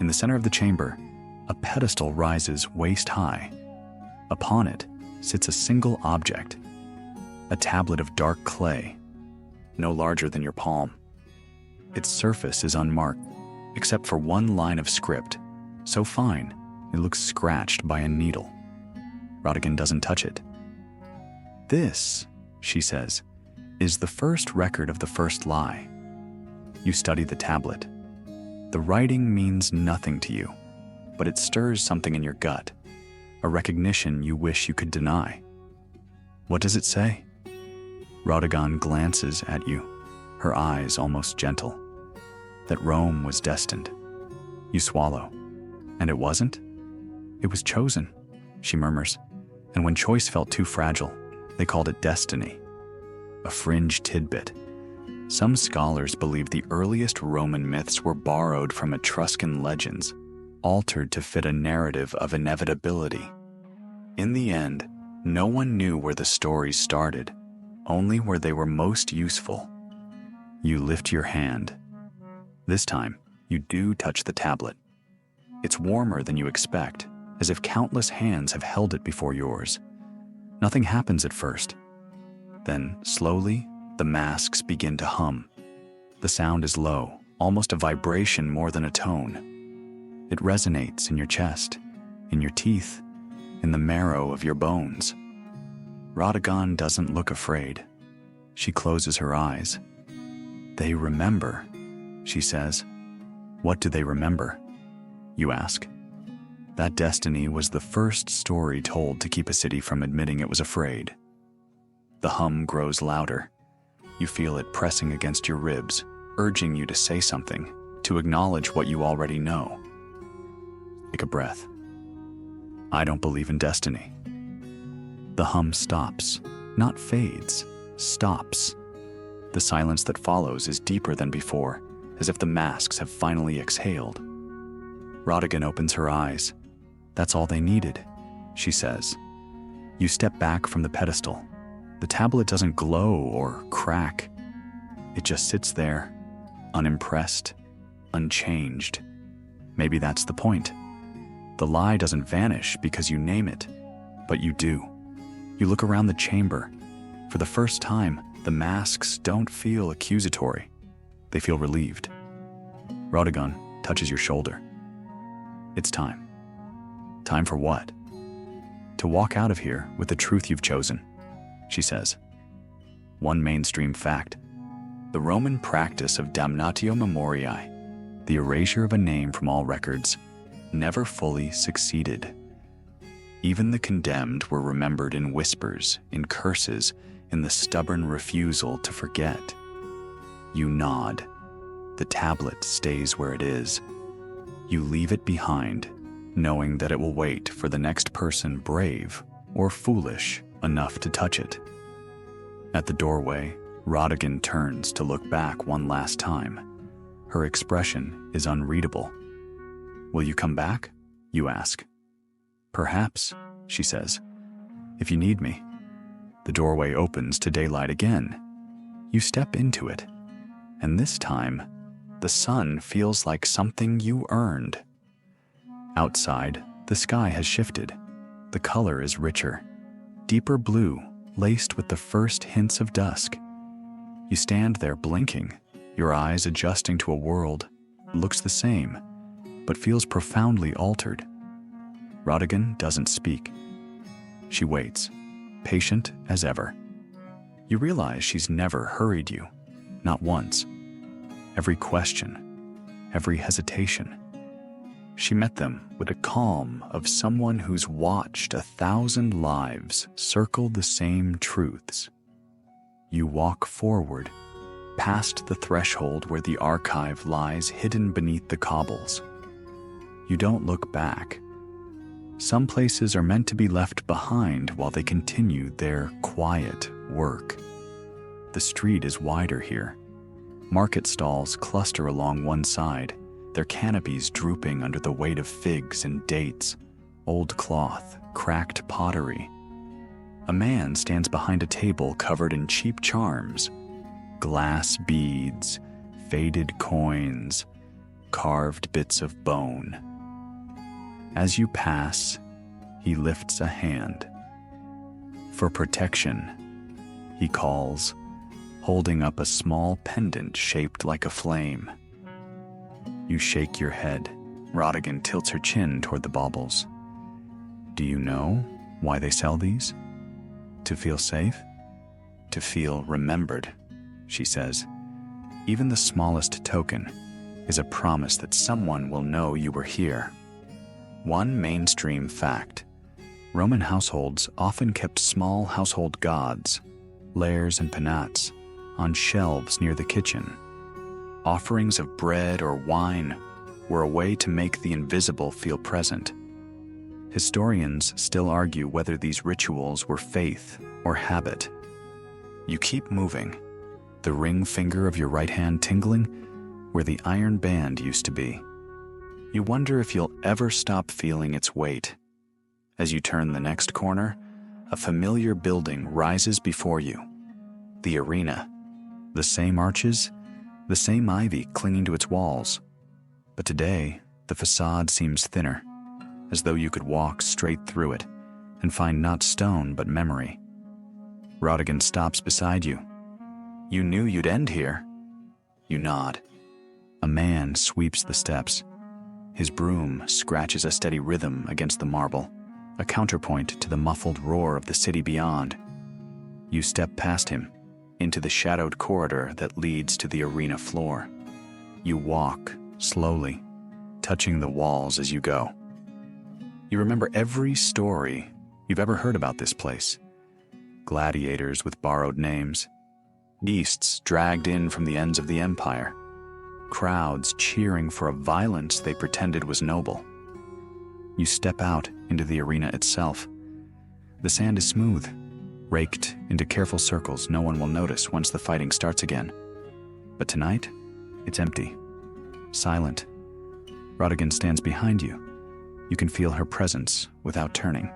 In the center of the chamber, a pedestal rises waist-high. Upon it sits a single object, a tablet of dark clay, no larger than your palm. Its surface is unmarked, except for one line of script, so fine it looks scratched by a needle. Radagon doesn't touch it. This, she says, is the first record of the first lie. You study the tablet. The writing means nothing to you, but it stirs something in your gut. a recognition you wish you could deny. What does it say? Radagon glances at you, her eyes almost gentle. That Rome was destined. You swallow. And it wasn't? It was chosen, she murmurs. And when choice felt too fragile, they called it destiny. A fringe tidbit. Some scholars believe the earliest Roman myths were borrowed from Etruscan legends, altered to fit a narrative of inevitability. In the end, no one knew where the stories started, only where they were most useful. You lift your hand. This time, you do touch the tablet. It's warmer than you expect, as if countless hands have held it before yours. Nothing happens at first. Then, slowly, the masks begin to hum. The sound is low, almost a vibration more than a tone. It resonates in your chest, in your teeth, in the marrow of your bones. Radagon doesn't look afraid. She closes her eyes. They remember, she says. What do they remember? You ask. That destiny was the first story told to keep a city from admitting it was afraid. The hum grows louder. You feel it pressing against your ribs, urging you to say something, to acknowledge what you already know. Take a breath. I don't believe in destiny. The hum stops, not fades, stops. The silence that follows is deeper than before, as if the masks have finally exhaled. Radagon opens her eyes. That's all they needed, she says. You step back from the pedestal. The tablet doesn't glow or crack. It just sits there, unimpressed, unchanged. Maybe that's the point. The lie doesn't vanish because you name it, but you do. You look around the chamber. For the first time, the masks don't feel accusatory. They feel relieved. Radagon touches your shoulder. It's time. Time for what? To walk out of here with the truth you've chosen, she says. One mainstream fact. The Roman practice of damnatio memoriae, the erasure of a name from all records, never fully succeeded. Even the condemned were remembered in whispers, in curses, in the stubborn refusal to forget. You nod. The tablet stays where it is. You leave it behind, knowing that it will wait for the next person brave or foolish enough to touch it. At the doorway, Radagon turns to look back one last time. Her expression is unreadable. Will you come back? You ask. Perhaps, she says, if you need me. The doorway opens to daylight again. You step into it, and this time, the sun feels like something you earned. Outside, the sky has shifted. The color is richer, deeper blue, laced with the first hints of dusk. You stand there blinking, your eyes adjusting to a world that looks the same, but feels profoundly altered. Radagon doesn't speak. She waits, patient as ever. You realize she's never hurried you, not once. Every question, every hesitation. She met them with the calm of someone who's watched 1,000 lives circle the same truths. You walk forward, past the threshold where the archive lies hidden beneath the cobbles. You don't look back. Some places are meant to be left behind while they continue their quiet work. The street is wider here. Market stalls cluster along one side, their canopies drooping under the weight of figs and dates, old cloth, cracked pottery. A man stands behind a table covered in cheap charms, glass beads, faded coins, carved bits of bone. As you pass, he lifts a hand. For protection, he calls, holding up a small pendant shaped like a flame. You shake your head. Radagon tilts her chin toward the baubles. Do you know why they sell these? To feel safe? To feel remembered, she says. Even the smallest token is a promise that someone will know you were here. One mainstream fact. Roman households often kept small household gods, lares and penates, on shelves near the kitchen. Offerings of bread or wine were a way to make the invisible feel present. Historians still argue whether these rituals were faith or habit. You keep moving, the ring finger of your right hand tingling where the iron band used to be. You wonder if you'll ever stop feeling its weight. As you turn the next corner, a familiar building rises before you. The arena. The same arches, the same ivy clinging to its walls. But today, the facade seems thinner, as though you could walk straight through it and find not stone but memory. Rodigan stops beside you. You knew you'd end here. You nod. A man sweeps the steps. His broom scratches a steady rhythm against the marble, a counterpoint to the muffled roar of the city beyond. You step past him, into the shadowed corridor that leads to the arena floor. You walk slowly, touching the walls as you go. You remember every story you've ever heard about this place. Gladiators with borrowed names, beasts dragged in from the ends of the empire, crowds cheering for a violence they pretended was noble. You step out into the arena itself. The sand is smooth, raked into careful circles no one will notice once the fighting starts again. But tonight, it's empty, silent. Rodigan stands behind you. You can feel her presence without turning.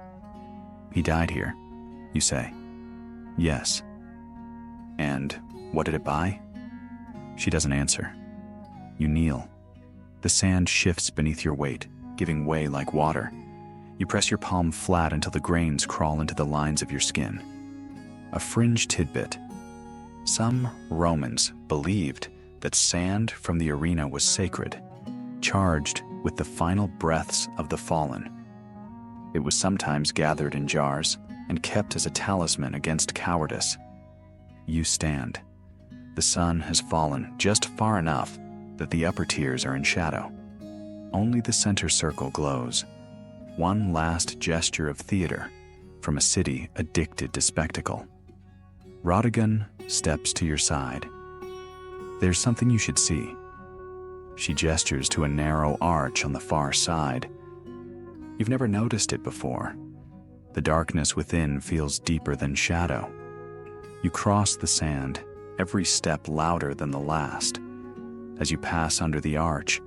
He died here, you say. Yes. And what did it buy? She doesn't answer. You kneel. The sand shifts beneath your weight, giving way like water. You press your palm flat until the grains crawl into the lines of your skin. A fringe tidbit. Some Romans believed that sand from the arena was sacred, charged with the final breaths of the fallen. It was sometimes gathered in jars and kept as a talisman against cowardice. You stand. The sun has fallen just far enough that the upper tiers are in shadow. Only the center circle glows. One last gesture of theater from a city addicted to spectacle. Rodigan steps to your side. There's something you should see. She gestures to a narrow arch on the far side. You've never noticed it before. The darkness within feels deeper than shadow. You cross the sand, every step louder than the last. As you pass under the arch,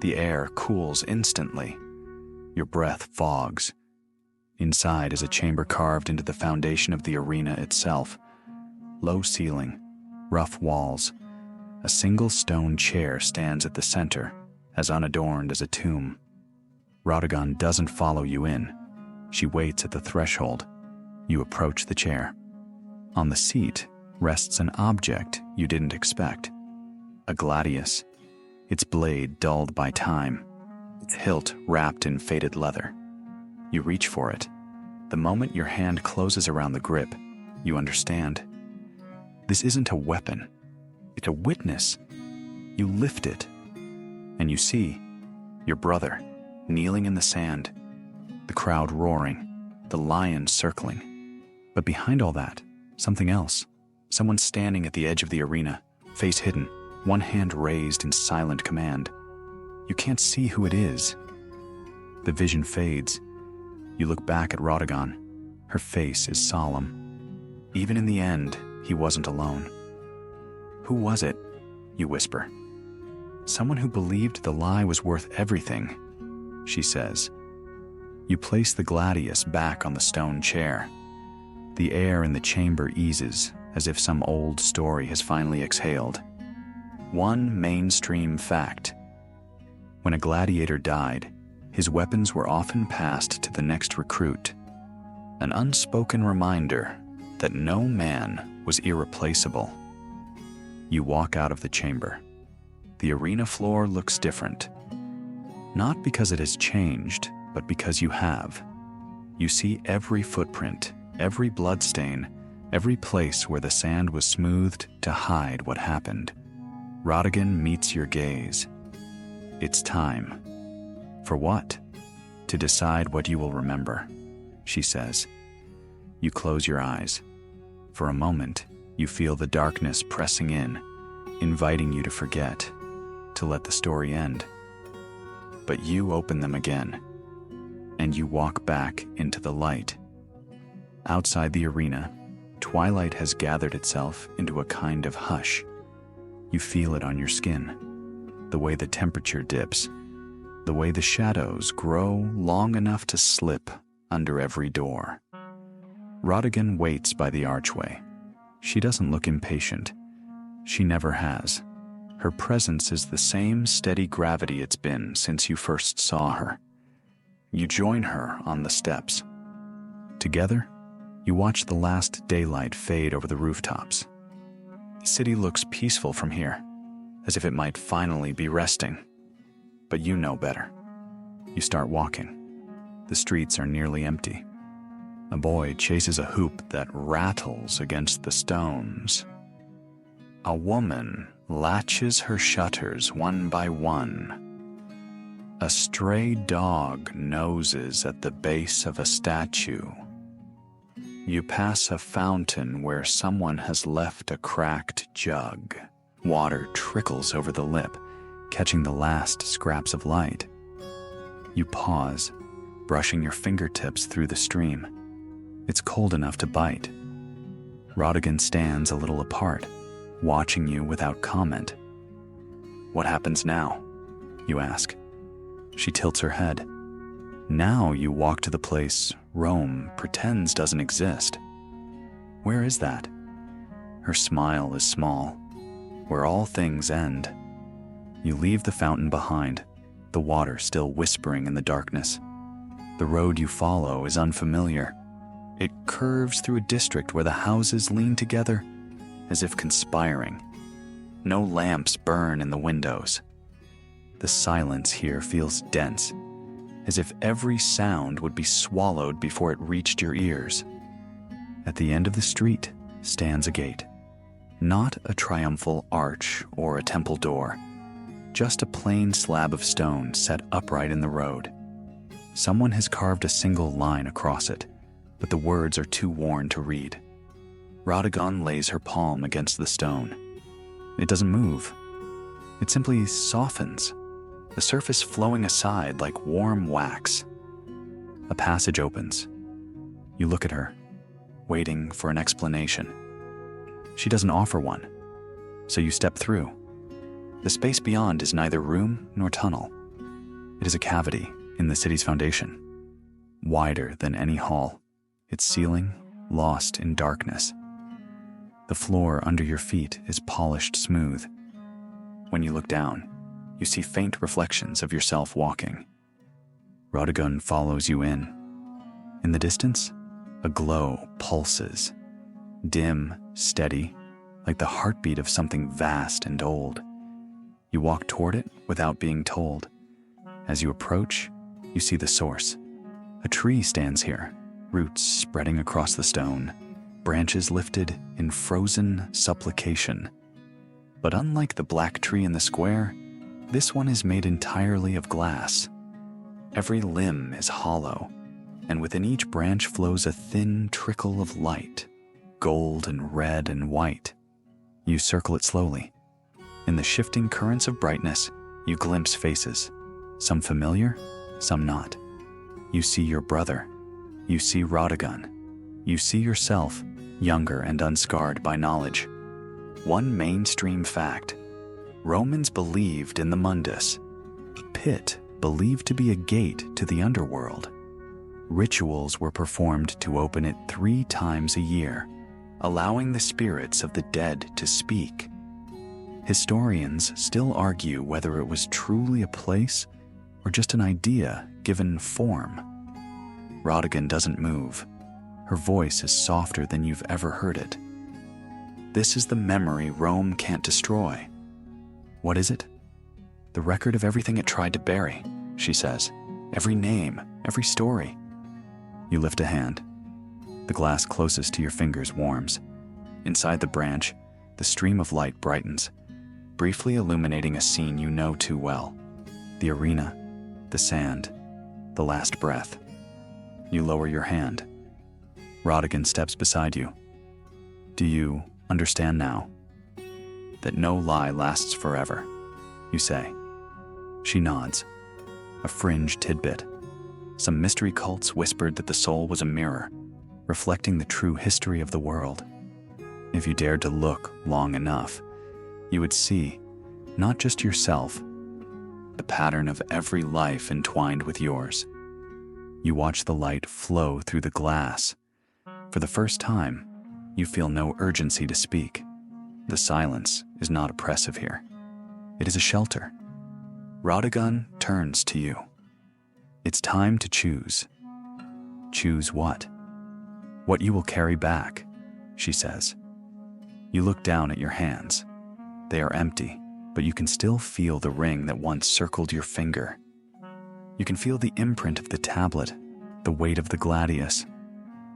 the air cools instantly. Your breath fogs. Inside is a chamber carved into the foundation of the arena itself. Low ceiling, rough walls. A single stone chair stands at the center, as unadorned as a tomb. Rodigan doesn't follow you in. She waits at the threshold. You approach the chair. On the seat rests an object you didn't expect. A gladius, its blade dulled by time, its hilt wrapped in faded leather. You reach for it. The moment your hand closes around the grip, you understand. This isn't a weapon. It's a witness. You lift it, and you see your brother kneeling in the sand, the crowd roaring, the lion circling. But behind all that, something else. Someone standing at the edge of the arena, face hidden, one hand raised in silent command. You can't see who it is. The vision fades. You look back at Rodigan. Her face is solemn. Even in the end, he wasn't alone. Who was it? You whisper. Someone who believed the lie was worth everything, she says. You place the gladius back on the stone chair. The air in the chamber eases, as if some old story has finally exhaled. One mainstream fact. When a gladiator died, his weapons were often passed to the next recruit. An unspoken reminder that no man was irreplaceable. You walk out of the chamber. The arena floor looks different. Not because it has changed, but because you have. You see every footprint, every bloodstain, every place where the sand was smoothed to hide what happened. Rodigan meets your gaze. It's time. For what? To decide what you will remember. she says. You close your eyes. For a moment, you feel the darkness pressing in, inviting you to forget, to let the story end. But you open them again, and you walk back into the light. Outside the arena, twilight has gathered itself into a kind of hush. You feel it on your skin, the way the temperature dips, the way the shadows grow long enough to slip under every door. Rodigan waits by the archway. She doesn't look impatient. She never has. Her presence is the same steady gravity it's been since you first saw her. You join her on the steps. Together, you watch the last daylight fade over the rooftops. The city looks peaceful from here, as if it might finally be resting. But you know better. You start walking. The streets are nearly empty. A boy chases a hoop that rattles against the stones. A woman latches her shutters one by one. A stray dog noses at the base of a statue. You pass a fountain where someone has left a cracked jug. Water trickles over the lip, catching the last scraps of light. You pause, brushing your fingertips through the stream. It's cold enough to bite. Rodigan stands a little apart, watching you without comment. What happens now? You ask. She tilts her head. Now you walk to the place Rome pretends doesn't exist. Where is that? Her smile is small, where all things end. You leave the fountain behind, the water still whispering in the darkness. The road you follow is unfamiliar. It curves through a district where the houses lean together, as if conspiring. No lamps burn in the windows. The silence here feels dense, as if every sound would be swallowed before it reached your ears. At the end of the street stands a gate. Not a triumphal arch or a temple door, just a plain slab of stone set upright in the road. Someone has carved a single line across it, but the words are too worn to read. Rodigan lays her palm against the stone. It doesn't move. It simply softens, the surface flowing aside like warm wax. A passage opens. You look at her, waiting for an explanation. She doesn't offer one, so you step through. The space beyond is neither room nor tunnel. It is a cavity in the city's foundation, wider than any hall, its ceiling lost in darkness. The floor under your feet is polished smooth. When you look down, you see faint reflections of yourself walking. Rodigan follows you in. In the distance, a glow pulses, dim, steady, like the heartbeat of something vast and old. You walk toward it without being told. As you approach, you see the source. A tree stands here, roots spreading across the stone, branches lifted in frozen supplication. But unlike the black tree in the square, this one is made entirely of glass. Every limb is hollow, and within each branch flows a thin trickle of light, gold and red and white. You circle it slowly. In the shifting currents of brightness, you glimpse faces, some familiar, some not. You see your brother. You see Rodigan. You see yourself, younger and unscarred by knowledge. One mainstream fact: Romans believed in the mundus, a pit believed to be a gate to the underworld. Rituals were performed to open it 3 times a year, allowing the spirits of the dead to speak. Historians still argue whether it was truly a place or just an idea given form. Rodigan doesn't move. Her voice is softer than you've ever heard it. This is the memory Rome can't destroy. What is it? The record of everything it tried to bury, she says. Every name, every story. You lift a hand. The glass closest to your fingers warms. Inside the branch, the stream of light brightens, briefly illuminating a scene you know too well. The arena, the sand, the last breath. You lower your hand. Rodigan steps beside you. Do you understand now that no lie lasts forever? You say. She nods. A fringe tidbit. Some mystery cults whispered that the soul was a mirror, reflecting the true history of the world. If you dared to look long enough, you would see, not just yourself, the pattern of every life entwined with yours. You watch the light flow through the glass. For the first time, you feel no urgency to speak. The silence is not oppressive here. It is a shelter. Rodigan turns to you. It's time to choose. Choose what? What you will carry back, she says. You look down at your hands. They are empty, but you can still feel the ring that once circled your finger. You can feel the imprint of the tablet, the weight of the gladius,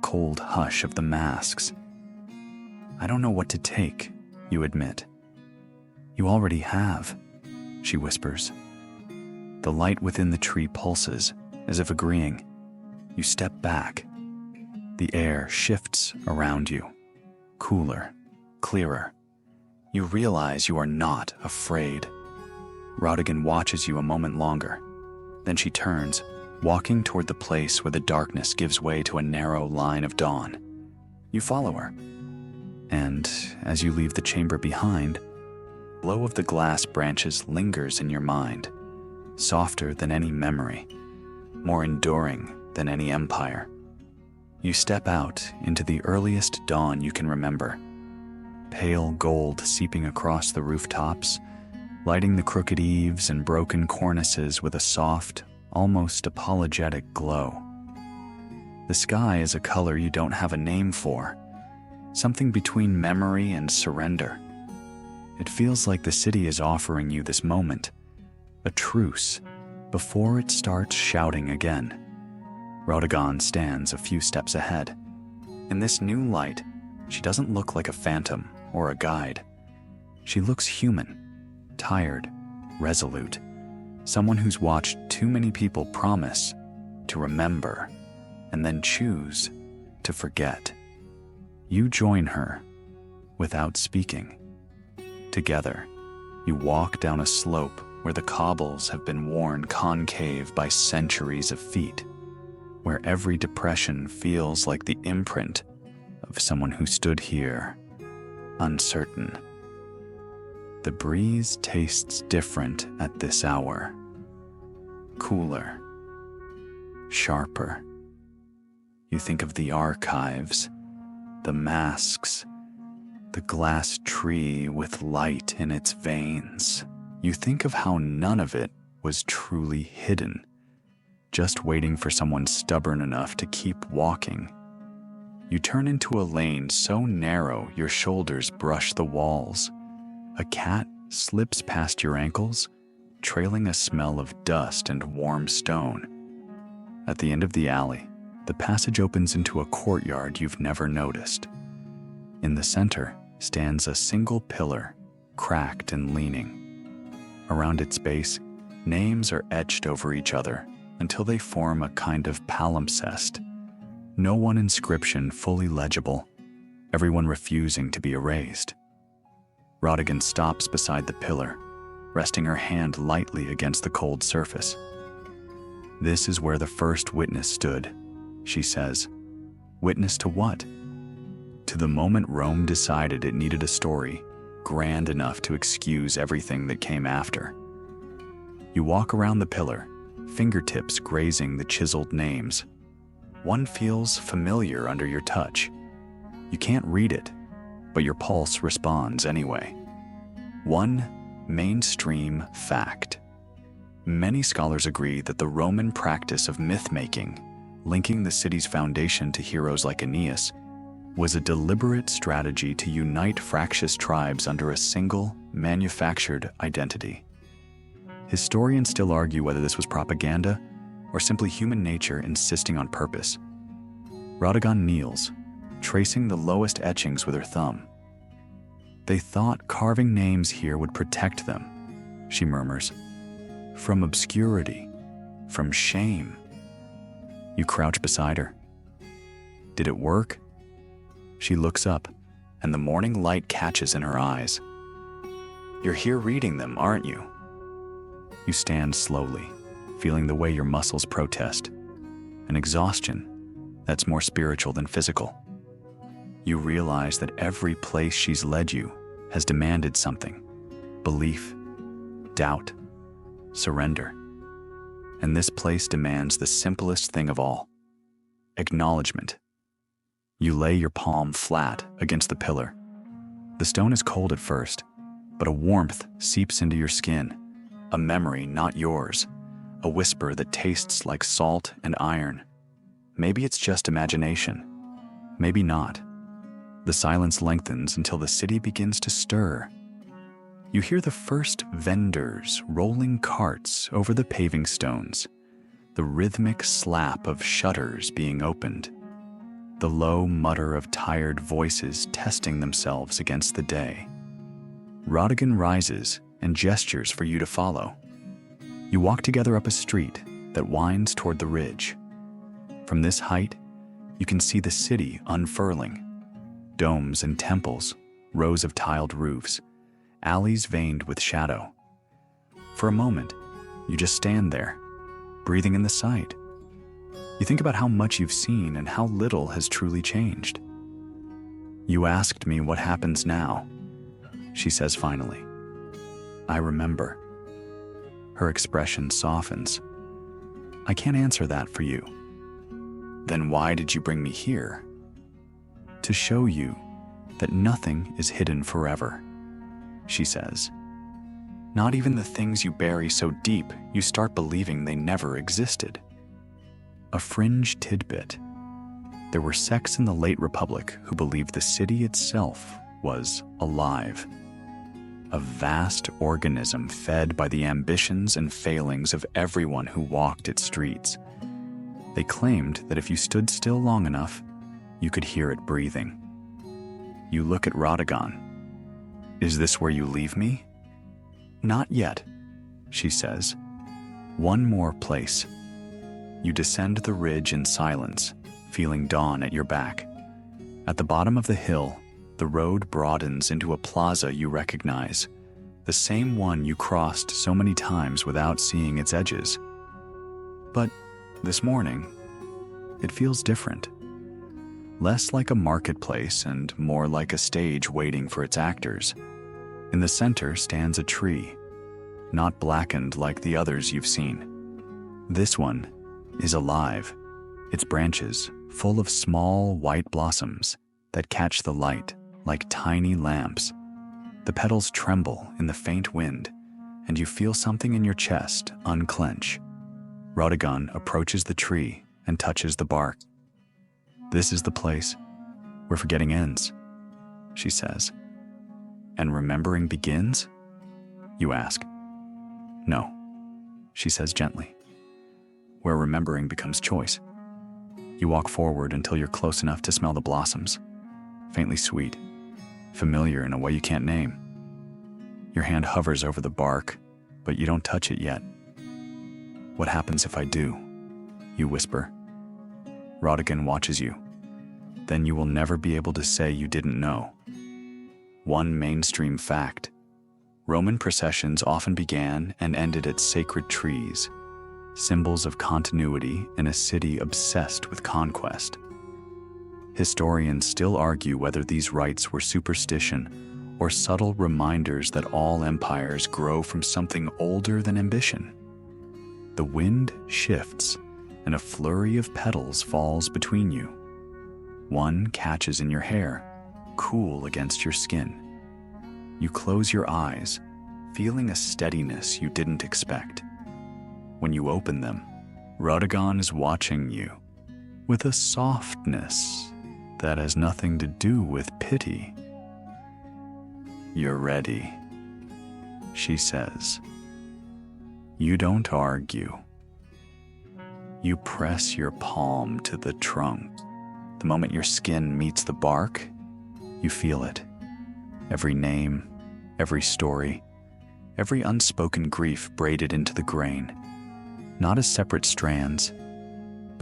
cold hush of the masks. I don't know what to take, you admit. You already have, she whispers. The light within the tree pulses, as if agreeing. You step back. The air shifts around you, cooler, clearer. You realize you are not afraid. Rodigan watches you a moment longer. Then she turns, walking toward the place where the darkness gives way to a narrow line of dawn. You follow her. And as you leave the chamber behind, the glow of the glass branches lingers in your mind, softer than any memory, more enduring than any empire. You step out into the earliest dawn you can remember, pale gold seeping across the rooftops, lighting the crooked eaves and broken cornices with a soft, almost apologetic glow. The sky is a color you don't have a name for, something between memory and surrender. It feels like the city is offering you this moment, a truce, before it starts shouting again. Rodigan stands a few steps ahead. In this new light, she doesn't look like a phantom or a guide. She looks human, tired, resolute, someone who's watched too many people promise to remember and then choose to forget. You join her without speaking. Together, you walk down a slope where the cobbles have been worn concave by centuries of feet, where every depression feels like the imprint of someone who stood here, uncertain. The breeze tastes different at this hour. Cooler. Sharper. You think of the archives, the masks, the glass tree with light in its veins. You think of how none of it was truly hidden, just waiting for someone stubborn enough to keep walking. You turn into a lane so narrow your shoulders brush the walls. A cat slips past your ankles, trailing a smell of dust and warm stone. At the end of the alley, the passage opens into a courtyard you've never noticed. In the center stands a single pillar, cracked and leaning. Around its base, names are etched over each other until they form a kind of palimpsest. No one inscription fully legible, everyone refusing to be erased. Rodigan stops beside the pillar, resting her hand lightly against the cold surface. This is where the first witness stood, she says. Witness to what? To the moment Rome decided it needed a story grand enough to excuse everything that came after. You walk around the pillar, fingertips grazing the chiseled names. One feels familiar under your touch. You can't read it, but your pulse responds anyway. One mainstream fact. Many scholars agree that the Roman practice of myth-making, linking the city's foundation to heroes like Aeneas, was a deliberate strategy to unite fractious tribes under a single, manufactured identity. Historians still argue whether this was propaganda or simply human nature insisting on purpose. Rodigan kneels, tracing the lowest etchings with her thumb. They thought carving names here would protect them, she murmurs, from obscurity, from shame. You crouch beside her. Did it work? She looks up, and the morning light catches in her eyes. You're here reading them, aren't you? You stand slowly, feeling the way your muscles protest. An exhaustion that's more spiritual than physical. You realize that every place she's led you has demanded something. Belief, doubt, surrender. And this place demands the simplest thing of all: acknowledgement. You lay your palm flat against the pillar. The stone is cold at first, but a warmth seeps into your skin, a memory not yours, a whisper that tastes like salt and iron. Maybe it's just imagination, maybe not. The silence lengthens until the city begins to stir. You hear the first vendors rolling carts over the paving stones, the rhythmic slap of shutters being opened, the low mutter of tired voices testing themselves against the day. Rodigan rises and gestures for you to follow. You walk together up a street that winds toward the ridge. From this height, you can see the city unfurling. Domes and temples, rows of tiled roofs, alleys veined with shadow. For a moment, you just stand there, breathing in the sight. You think about how much you've seen and how little has truly changed. You asked me what happens now, she says finally. I remember. Her expression softens. I can't answer that for you. Then why did you bring me here? To show you that nothing is hidden forever, she says. Not even the things you bury so deep you start believing they never existed. A fringe tidbit. There were sects in the late Republic who believed the city itself was alive. A vast organism fed by the ambitions and failings of everyone who walked its streets. They claimed that if you stood still long enough, you could hear it breathing. You look at Rodigan. Is this where you leave me? Not yet, she says. One more place. You descend the ridge in silence, feeling dawn at your back. At the bottom of the hill, the road broadens into a plaza you recognize, the same one you crossed so many times without seeing its edges. But this morning, it feels different. Less like a marketplace and more like a stage waiting for its actors. In the center stands a tree, not blackened like the others you've seen. This one is alive, its branches full of small white blossoms that catch the light like tiny lamps. The petals tremble in the faint wind, and you feel something in your chest unclench. Rodigan approaches the tree and touches the bark. This is the place where forgetting ends, she says. And remembering begins? You ask. No, she says gently. Where remembering becomes choice. You walk forward until you're close enough to smell the blossoms, faintly sweet, familiar in a way you can't name. Your hand hovers over the bark, but you don't touch it yet. What happens if I do? You whisper. Rodigan watches you. Then you will never be able to say you didn't know. One mainstream fact. Roman processions often began and ended at sacred trees, symbols of continuity in a city obsessed with conquest. Historians still argue whether these rites were superstition or subtle reminders that all empires grow from something older than ambition. The wind shifts, and a flurry of petals falls between you. One catches in your hair, cool against your skin. You close your eyes, feeling a steadiness you didn't expect. When you open them, Rodigan is watching you with a softness that has nothing to do with pity. You're ready, she says. You don't argue. You press your palm to the trunk. The moment your skin meets the bark, you feel it. Every name, every story, every unspoken grief braided into the grain, not as separate strands,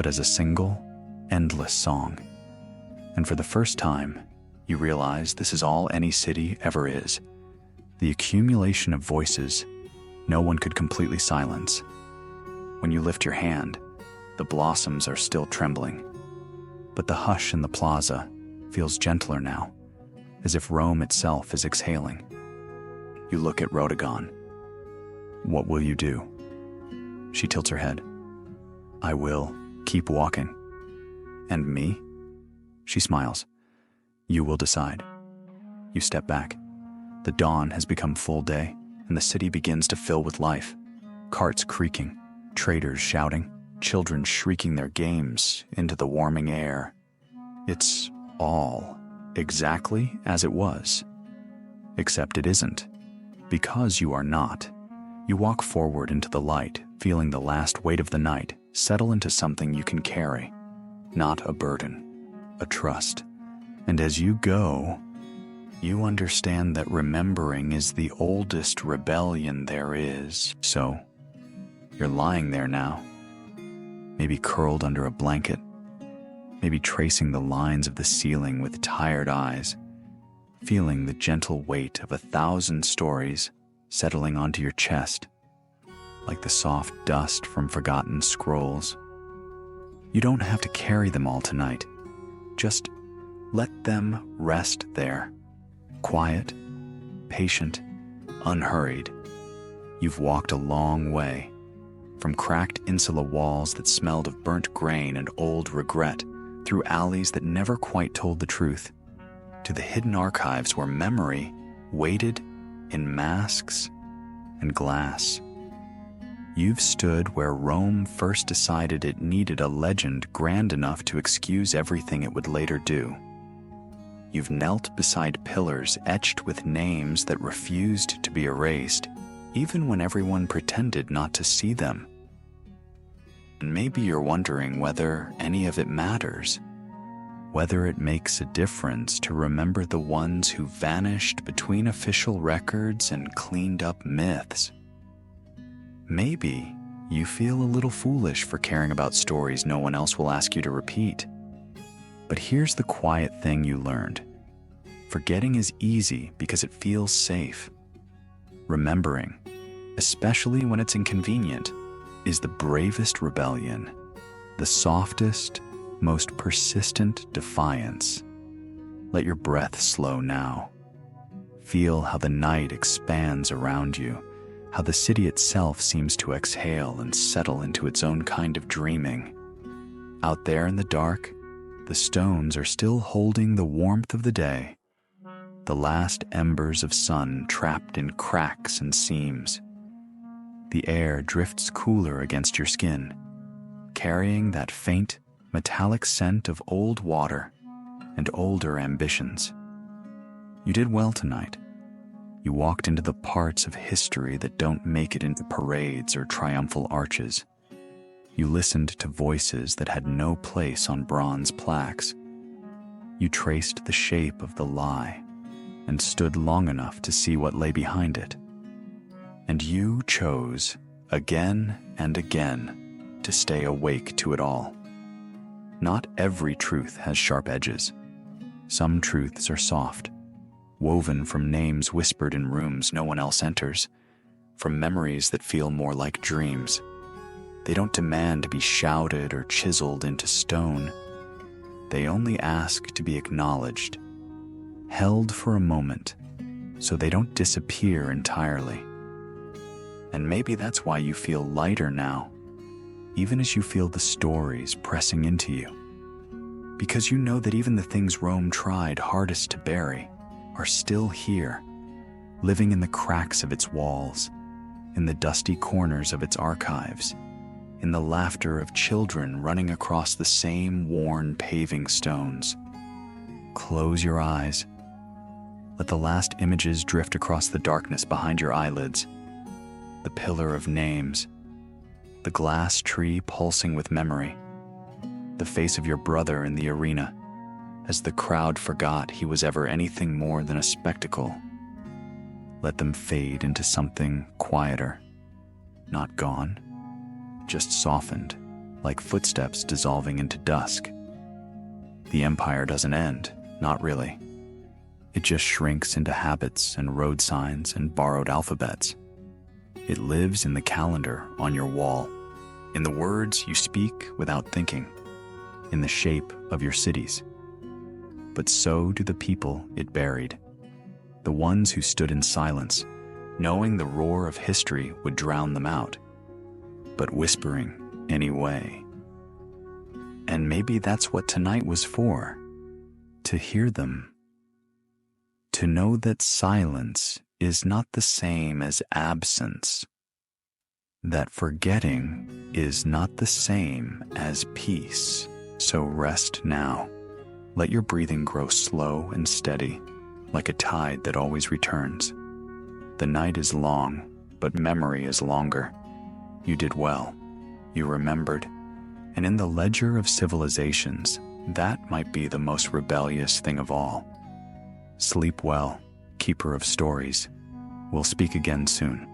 but as a single, endless song. And for the first time, you realize this is all any city ever is. The accumulation of voices no one could completely silence. When you lift your hand, the blossoms are still trembling, but the hush in the plaza feels gentler now, as if Rome itself is exhaling. You look at Rhodogon. What will you do? She tilts her head. I will keep walking. And me? She smiles. You will decide. You step back. The dawn has become full day, and the city begins to fill with life. Carts creaking, traders shouting, children shrieking their games into the warming air. It's all exactly as it was. Except it isn't. Because you are not. You walk forward into the light, feeling the last weight of the night settle into something you can carry. Not a burden, a trust. And as you go, you understand that remembering is the oldest rebellion there is. So, you're lying there now, maybe curled under a blanket, maybe tracing the lines of the ceiling with tired eyes, feeling the gentle weight of 1,000 stories settling onto your chest, like the soft dust from forgotten scrolls. You don't have to carry them all tonight. Just let them rest there, quiet, patient, unhurried. You've walked a long way, from cracked insula walls that smelled of burnt grain and old regret, through alleys that never quite told the truth, to the hidden archives where memory waited in masks and glass. You've stood where Rome first decided it needed a legend grand enough to excuse everything it would later do. You've knelt beside pillars etched with names that refused to be erased, even when everyone pretended not to see them. And maybe you're wondering whether any of it matters, whether it makes a difference to remember the ones who vanished between official records and cleaned up myths. Maybe you feel a little foolish for caring about stories no one else will ask you to repeat. But here's the quiet thing you learned. Forgetting is easy because it feels safe. Remembering, especially when it's inconvenient, is the bravest rebellion, the softest, most persistent defiance. Let your breath slow now. Feel how the night expands around you, how the city itself seems to exhale and settle into its own kind of dreaming. Out there in the dark, the stones are still holding the warmth of the day, the last embers of sun trapped in cracks and seams. The air drifts cooler against your skin, carrying that faint, metallic scent of old water and older ambitions. You did well tonight. You walked into the parts of history that don't make it into parades or triumphal arches. You listened to voices that had no place on bronze plaques. You traced the shape of the lie and stood long enough to see what lay behind it. And you chose, again and again, to stay awake to it all. Not every truth has sharp edges. Some truths are soft, woven from names whispered in rooms no one else enters, from memories that feel more like dreams. They don't demand to be shouted or chiseled into stone. They only ask to be acknowledged, held for a moment, so they don't disappear entirely. And maybe that's why you feel lighter now, even as you feel the stories pressing into you. Because you know that even the things Rome tried hardest to bury are still here, living in the cracks of its walls, in the dusty corners of its archives, in the laughter of children running across the same worn paving stones. Close your eyes. Let the last images drift across the darkness behind your eyelids. The pillar of names, the glass tree pulsing with memory, the face of your brother in the arena, as the crowd forgot he was ever anything more than a spectacle. Let them fade into something quieter, not gone, just softened, like footsteps dissolving into dusk. The empire doesn't end, not really. It just shrinks into habits and road signs and borrowed alphabets. It lives in the calendar on your wall, in the words you speak without thinking, in the shape of your cities. But so do the people it buried, the ones who stood in silence, knowing the roar of history would drown them out, but whispering anyway. And maybe that's what tonight was for, to hear them. To know that silence is not the same as absence, that forgetting is not the same as peace. So rest now. Let your breathing grow slow and steady, like a tide that always returns. The night is long, but memory is longer. You did well. You remembered. And in the ledger of civilizations, that might be the most rebellious thing of all. Sleep well, keeper of stories. We'll speak again soon.